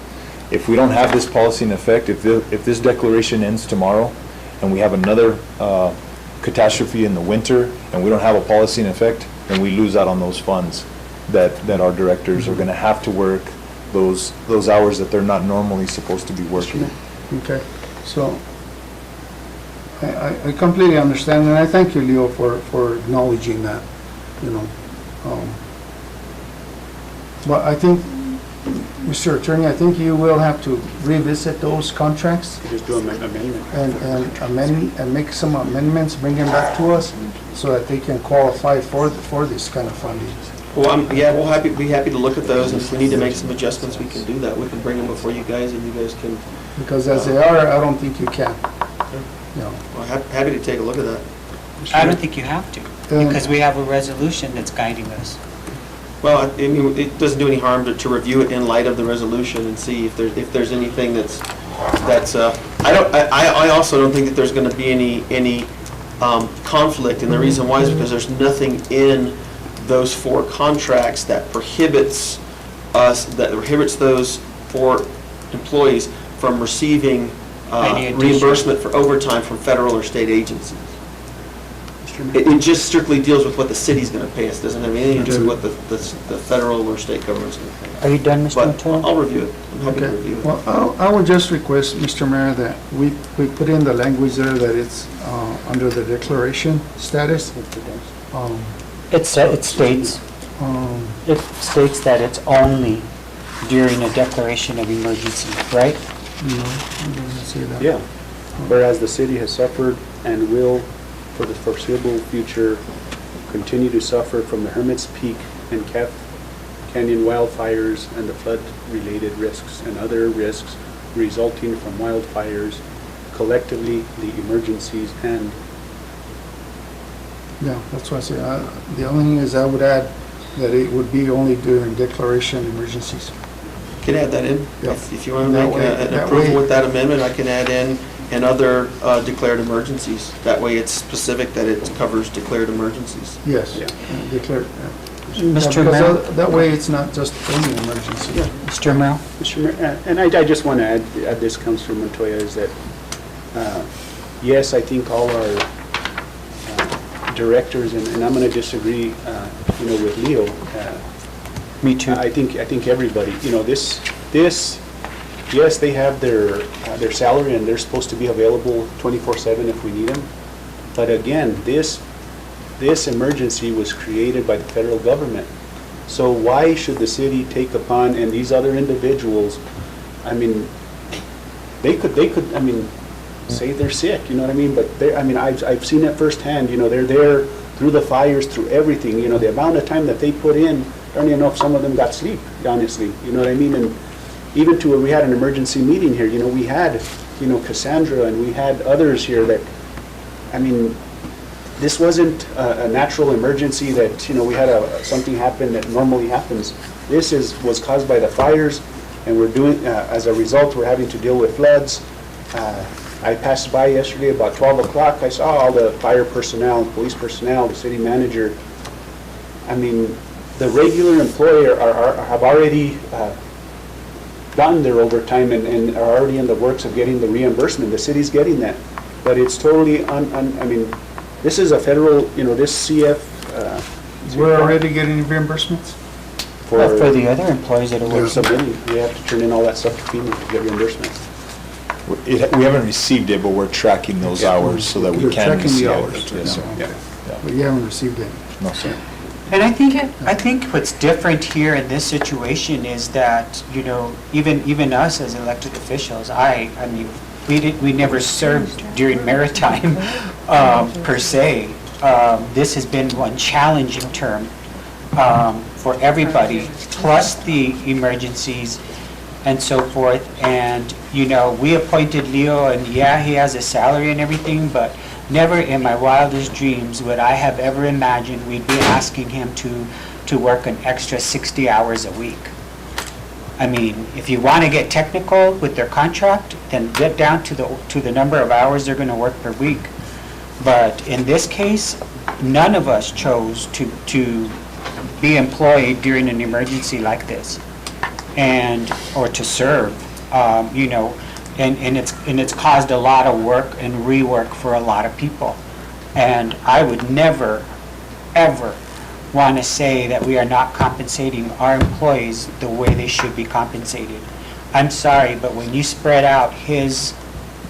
If we don't have this policy in effect, if this declaration ends tomorrow and we have another catastrophe in the winter and we don't have a policy in effect, then we lose out on those funds that our directors are gonna have to work those hours that they're not normally supposed to be working. Okay, so I completely understand, and I thank you, Leo, for acknowledging that, you know. But I think, Mr. Attorney, I think you will have to revisit those contracts Just do an amendment. and make some amendments, bring them back to us, so that they can qualify for this kind of funding. Well, we'll be happy to look at those, and if we need to make some adjustments, we can do that. We can bring them before you guys, and you guys can, Because as they are, I don't think you can, you know. well, happy to take a look at that. I don't think you have to, because we have a resolution that's guiding us. Well, I mean, it doesn't do any harm to review it in light of the resolution and see if there's anything that's, I also don't think that there's gonna be any conflict, and the reason why is because there's nothing in those 4 contracts that prohibits us, that prohibits those four employees from receiving Any additional- reimbursement for overtime from federal or state agencies. Mr. Mayor? It just strictly deals with what the city's going to pay us. Doesn't have anything to do with what the federal or state government's going to pay us. Are you done, Mr. But Mottola? I'll review it. I'm happy to Okay, review it. well, I would just request, Mr. Mayor, that we put in the language there that it's under the declaration status. It states that it's only during a declaration of emergency, right? No, it doesn't say that. Yeah. Whereas the city has suffered and will, for the foreseeable future, continue to suffer from the Hermit's Peak and Canyon wildfires and the flood-related risks and other risks resulting from wildfires, collectively the emergencies and Yeah, that's what I say. The only thing is I would add that it would be only during declaration emergencies. Can add that in? Yeah. If you want to That make way- an that approval way- with that amendment, I can add in and other declared emergencies. That way it's specific that it covers declared emergencies. Yes, Yeah. declared. Mr. Because Mayor? that way it's not just any emergency. Mr. Merrill? Mr. Mayor, and I just want to add, this comes from Montoya, is that, yes, I think all our directors, and I'm going to disagree, with Leo. Me too. I think everybody, this, yes, they have their salary and they're supposed to be available 24/7 if we need them. But again, this emergency was created by the federal government. So why should the city take upon, and these other individuals, they could, say they're sick, you know what I mean? But I've seen it firsthand, they're there through the fires, through everything, the amount of time that they put in, I don't even know if some of them got sleep, honestly, you know what I mean? And even to where we had an emergency meeting here, we had, Cassandra and we had others here that, this wasn't a natural emergency that, we had something happen that normally happens. This was caused by the fires, and we're doing, as a result, we're having to deal with floods. I passed by yesterday about 12 o'clock, I saw all the fire personnel, police personnel, the city manager. The regular employer have already gotten their overtime and are already in the works of getting the reimbursement. The city's getting that. But it's totally, this is a federal, this CF. We're already getting reimbursements? For the other employees that are We're working. submitting, we have to turn in all that stuff to FEMA to get reimbursements. We haven't received it, but we're tracking those hours so that we We're can tracking the receive hours it. right Yes, now. sir. But you haven't received it. No, sir. And I think what's different here in this situation is that, even us as elected officials, we never served during maritime, per se. This has been one challenging term, for everybody, plus the emergencies and so forth. And, we appointed Leo, and yeah, he has a salary and everything, but never in my wildest dreams would I have ever imagined we'd be asking him to work an extra 60 hours a week. If you want to get technical with their contract, then get down to the number of hours they're going to work per week. But in this case, none of us chose to be employed during an emergency like this, or to serve, and it's caused a lot of work and rework for a lot of people. And I would never, ever want to say that we are not compensating our employees the way they should be compensated. I'm sorry, but when you spread out his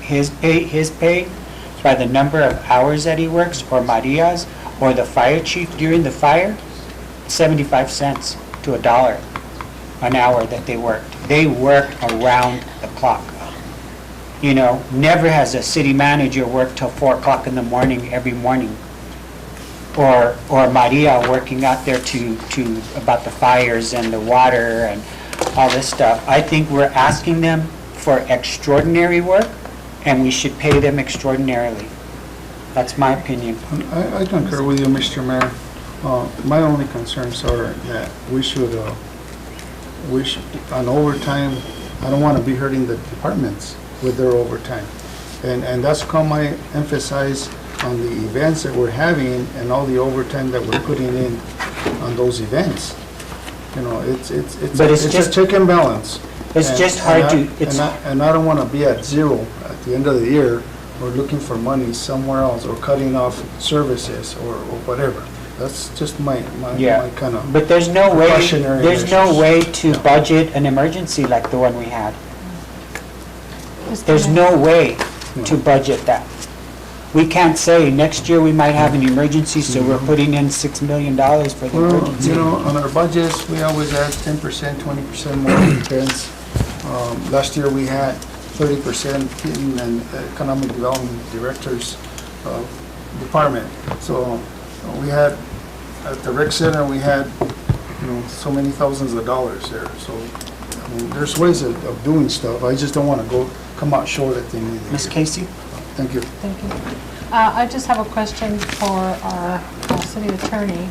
pay by the number of hours that he works, or Maria's, or the fire chief during the fire, 75 cents to $1 an hour that they worked. They worked around the clock. Never has a city manager worked till 4 o'clock in the morning every morning. Or Maria working out there to about the fires and the water and all this stuff. I think we're asking them for extraordinary work, and we should pay them extraordinarily. That's my opinion. I concur with you, Mr. Mayor. My only concerns are that we should, on overtime, I don't want to be hurting the departments with their overtime. And that's come I emphasize on the events that we're having and all the overtime that we're putting in on those events. You know, it's But it's a just- check and balance. It's And- just hard and to, it's, And I don't want to be at zero at the end of the year, or looking for money somewhere else, or cutting off services, or whatever. That's just my Yeah. kind of, but there's no way, Precautionary there's no measures. way to Yeah. budget an emergency like the one we had. Mr. There's Mayor. no way to budget that. We can't say, next year we might have an emergency, so we're putting in $6 million for the well, emergency. you know, on our budgets, we always add 10%, 20% more, depends. Last year, we had 30% in an economic development director's department. So we had, at the rec center, we had, you know, so many thousands of dollars there. So, I mean, there's ways of doing stuff. I just don't want to come out short at the end of the year. Ms. Casey? Thank you. Thank you. I just have a question for our city attorney.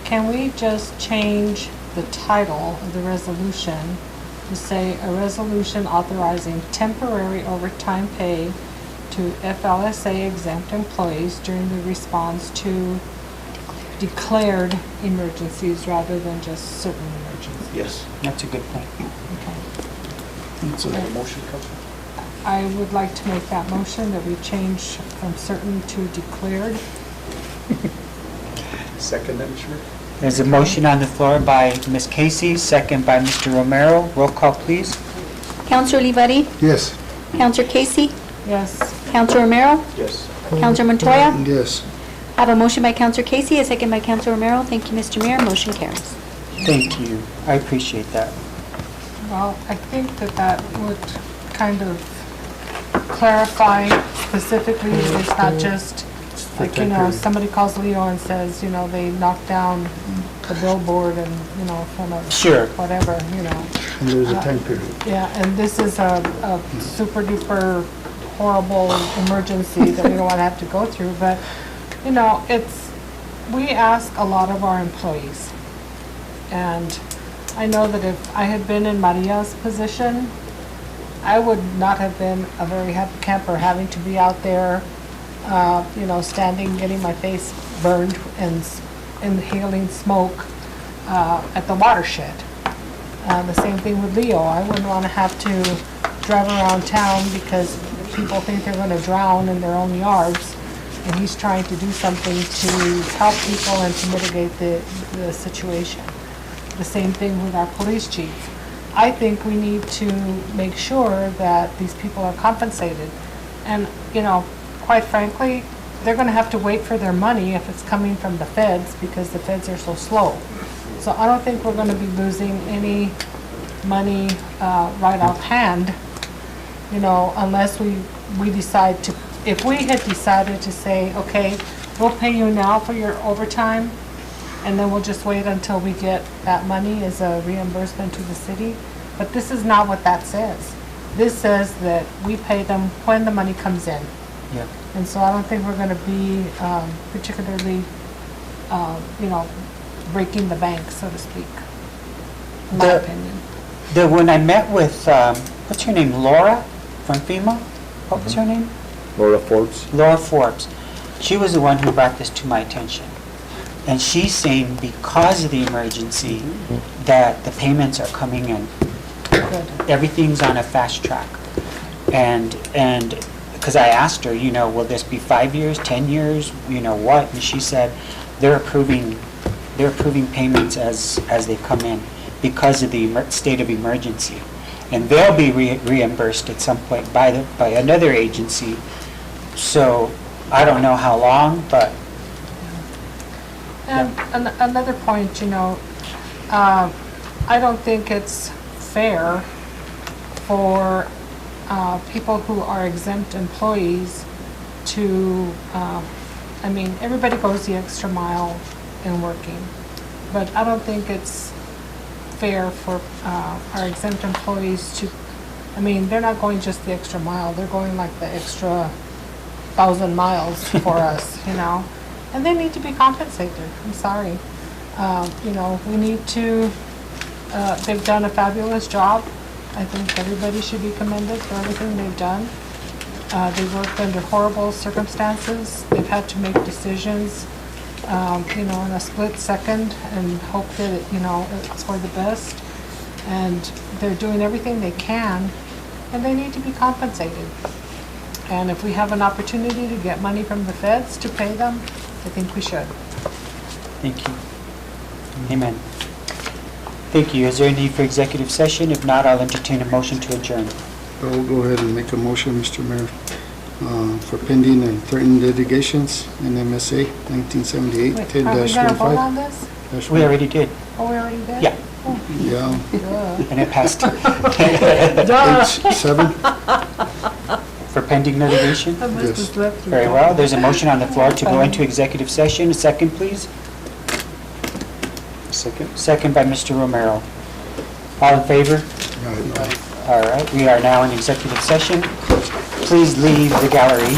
Can we just change the title of the resolution to say a resolution authorizing temporary overtime pay to FLSA exempt employees during the response to declared emergencies rather than just certain emergencies? Yes. That's a good point. Okay. So the motion comes. I would like to make that motion that we change from certain to declared. Second, then, sure. There's a motion on the floor by Ms. Casey, second by Mr. Romero. Roll call, please. Counselor Olivari? Yes. Counselor Casey? Yes. Counselor Romero? Yes. Counselor Montoya? Yes. I have a motion by Counselor Casey, a second by Counselor Romero. Thank you, Mr. Mayor. Motion carries. Thank you. I appreciate that. Well, I think that would kind of clarify specifically that it's not just, like, you know, somebody calls Leo and says, you know, they knocked down the billboard and, you know, from a Sure. whatever, you know. And there's a time period. Yeah, and this is a super duper horrible emergency that we don't want to have to go through, but, you know, we ask a lot of our employees. And I know that if I had been in Maria's position, I would not have been a very happy camper having to be out there, you know, standing, getting my face burned and inhaling smoke at the watershed. The same thing with Leo. I wouldn't want to have to drive around town because people think they're going to drown in their own yards, and he's trying to do something to help people and to mitigate the situation. The same thing with our police chief. I think we need to make sure that these people are compensated. And, you know, quite frankly, they're going to have to wait for their money if it's coming from the feds because the feds are so slow. So I don't think we're going to be losing any money right offhand, you know, unless we decide to, if we had decided to say, okay, we'll pay you now for your overtime, and then we'll just wait until we get that money as a reimbursement to the city. But this is not what that says. This says that we pay them when the money comes in. Yeah. And so I don't think we're gonna be particularly, you know, breaking the bank, so to speak, in my opinion. When I met with, what's her name, Laura from FEMA? What was her name? Laura Forbes. Laura Forbes. She was the one who brought this to my attention. And she's saying because of the emergency, that the payments are coming in. Good. Everything's on a fast track. And because I asked her, you know, will this be 5 years, 10 years, you know, what? And she said they're approving payments as they come in because of the state of emergency. And they'll be reimbursed at some point by another agency. So I don't know how long, but And another point, you know, I don't think it's fair for people who are exempt employees to, I mean, everybody goes the extra mile in working, but I don't think it's fair for our exempt employees to, I mean, they're not going just the extra mile, they're going like the extra 1,000 miles for us, you know? And they need to be compensated, I'm sorry. You know, we need to, they've done a fabulous job. I think everybody should be commended for everything they've done. They've worked under horrible circumstances. They've had to make decisions in a split second and hope that, it's for the best. And they're doing everything they can, and they need to be compensated. And if we have an opportunity to get money from the feds to pay them, I think we should. Thank you. Amen. Thank you. Is there any need for executive session? If not, I'll entertain a motion to adjourn. I'll go ahead and make a motion, Mr. Mayor, for pending and threatened litigations in MSA 1978 Wait, are we gonna vote on 10-15. this? We already did, Oh, we already did? Yeah. Yeah, Duh. and it passed. page 7. For pending litigation? I must have Yes. slept through Very that. well. There's a motion on the floor to go into executive session. A second, please. Second. Second by Mr. Romero. All in favor? All right, we are now in executive session. Please leave the gallery.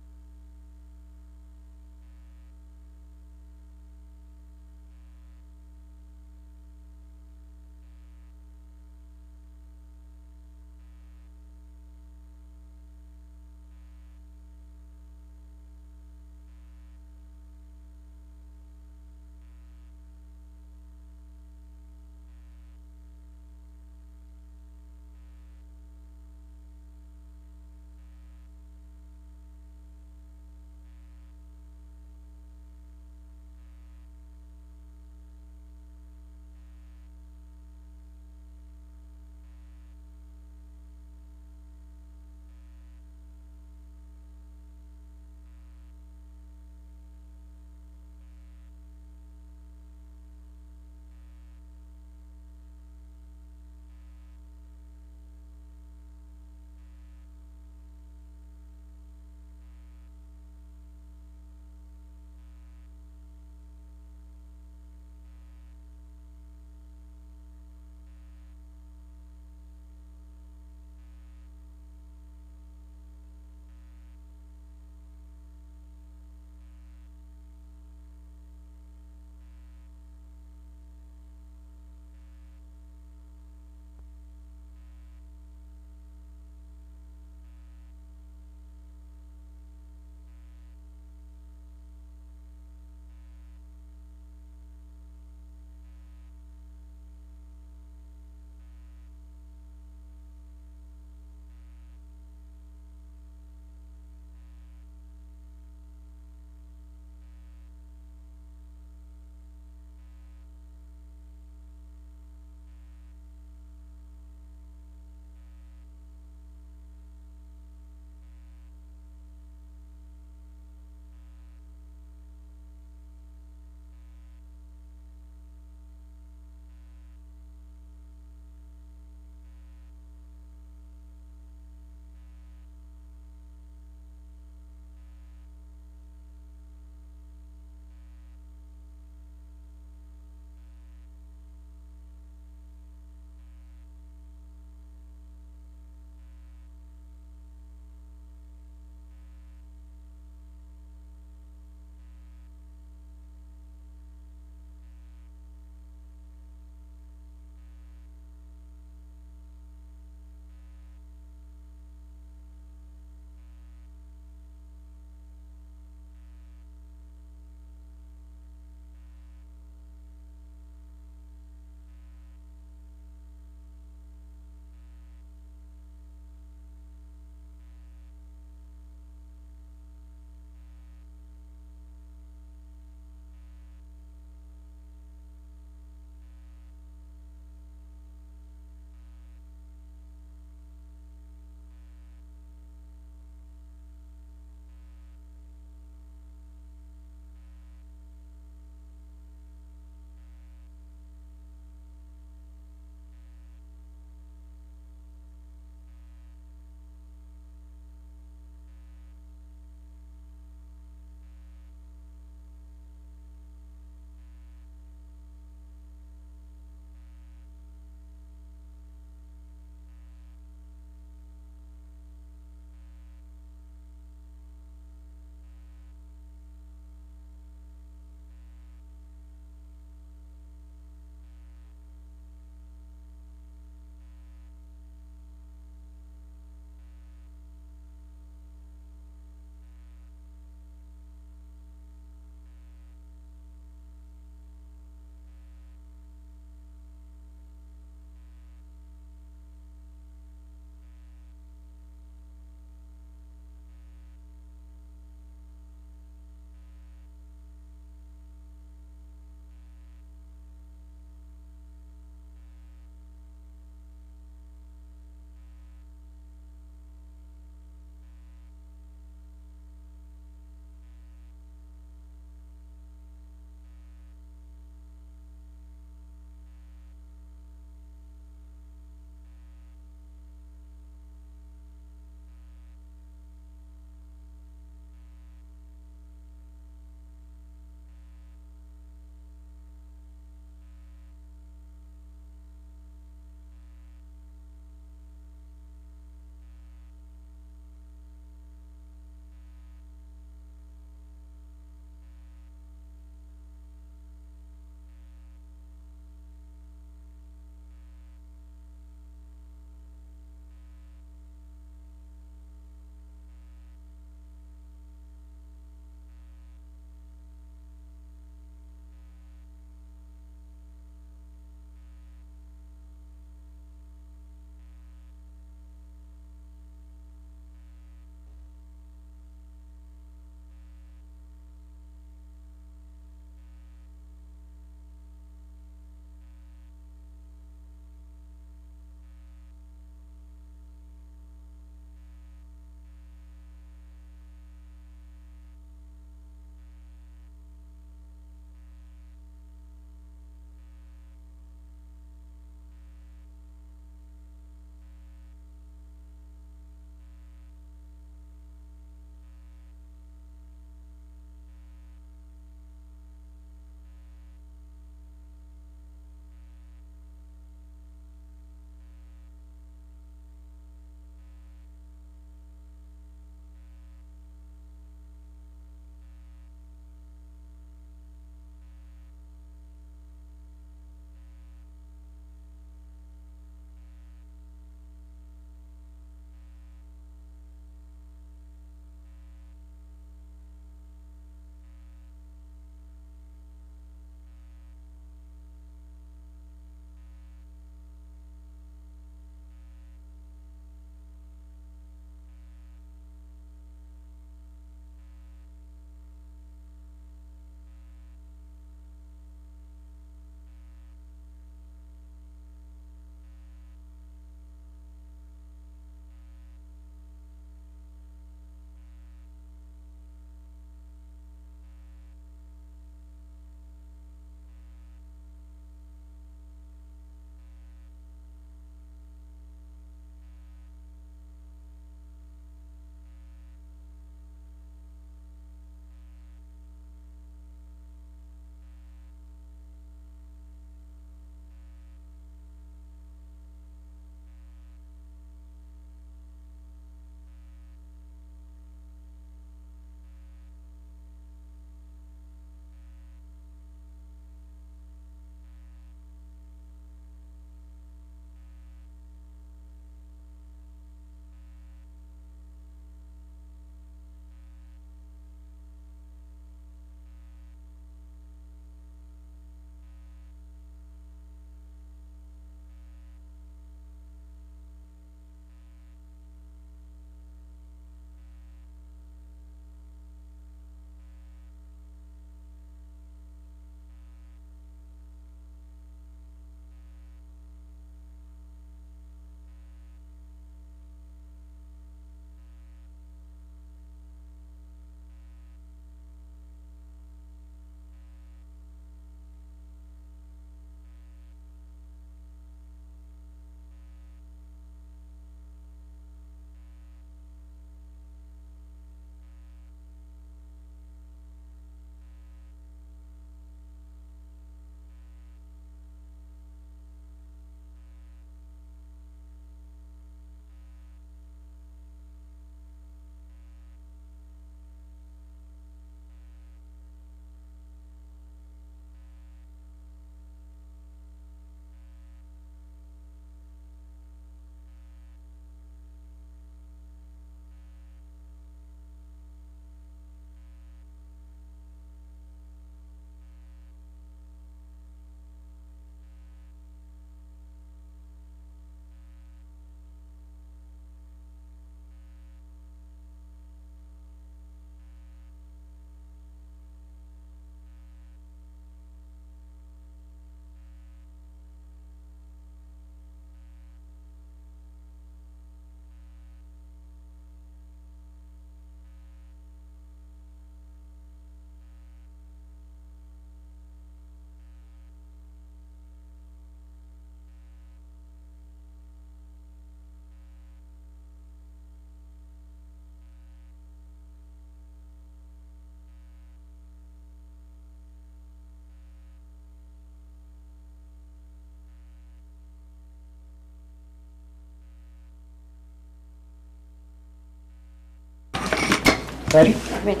Ready? Ready.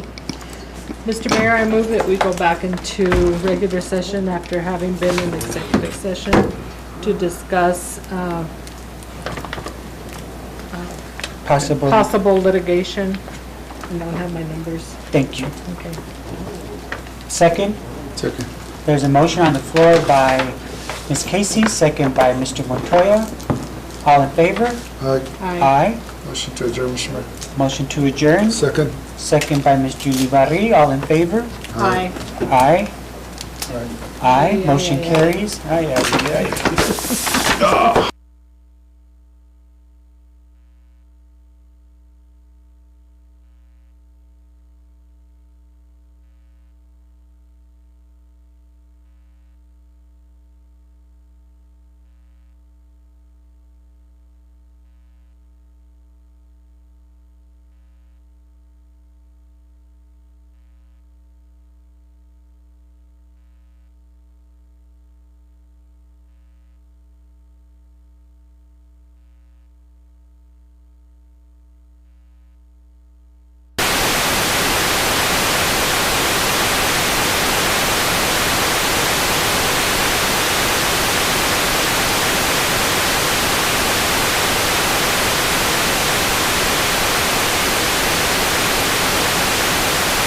Mr. Mayor, I move that we go back into regular session after having been in executive session to discuss Possible. possible litigation. I don't have my numbers. Thank you. Okay. Second? Second. There's a motion on the floor by Ms. Casey, second by Mr. Montoya. All in favor? Aye. Aye. Motion to adjourn, Mr. Mayor. Motion to adjourn, Second. second by Ms. Julie Barry. All in favor? Aye. Aye. Aye. Aye, Motion aye, aye. carries. Aye, aye, aye.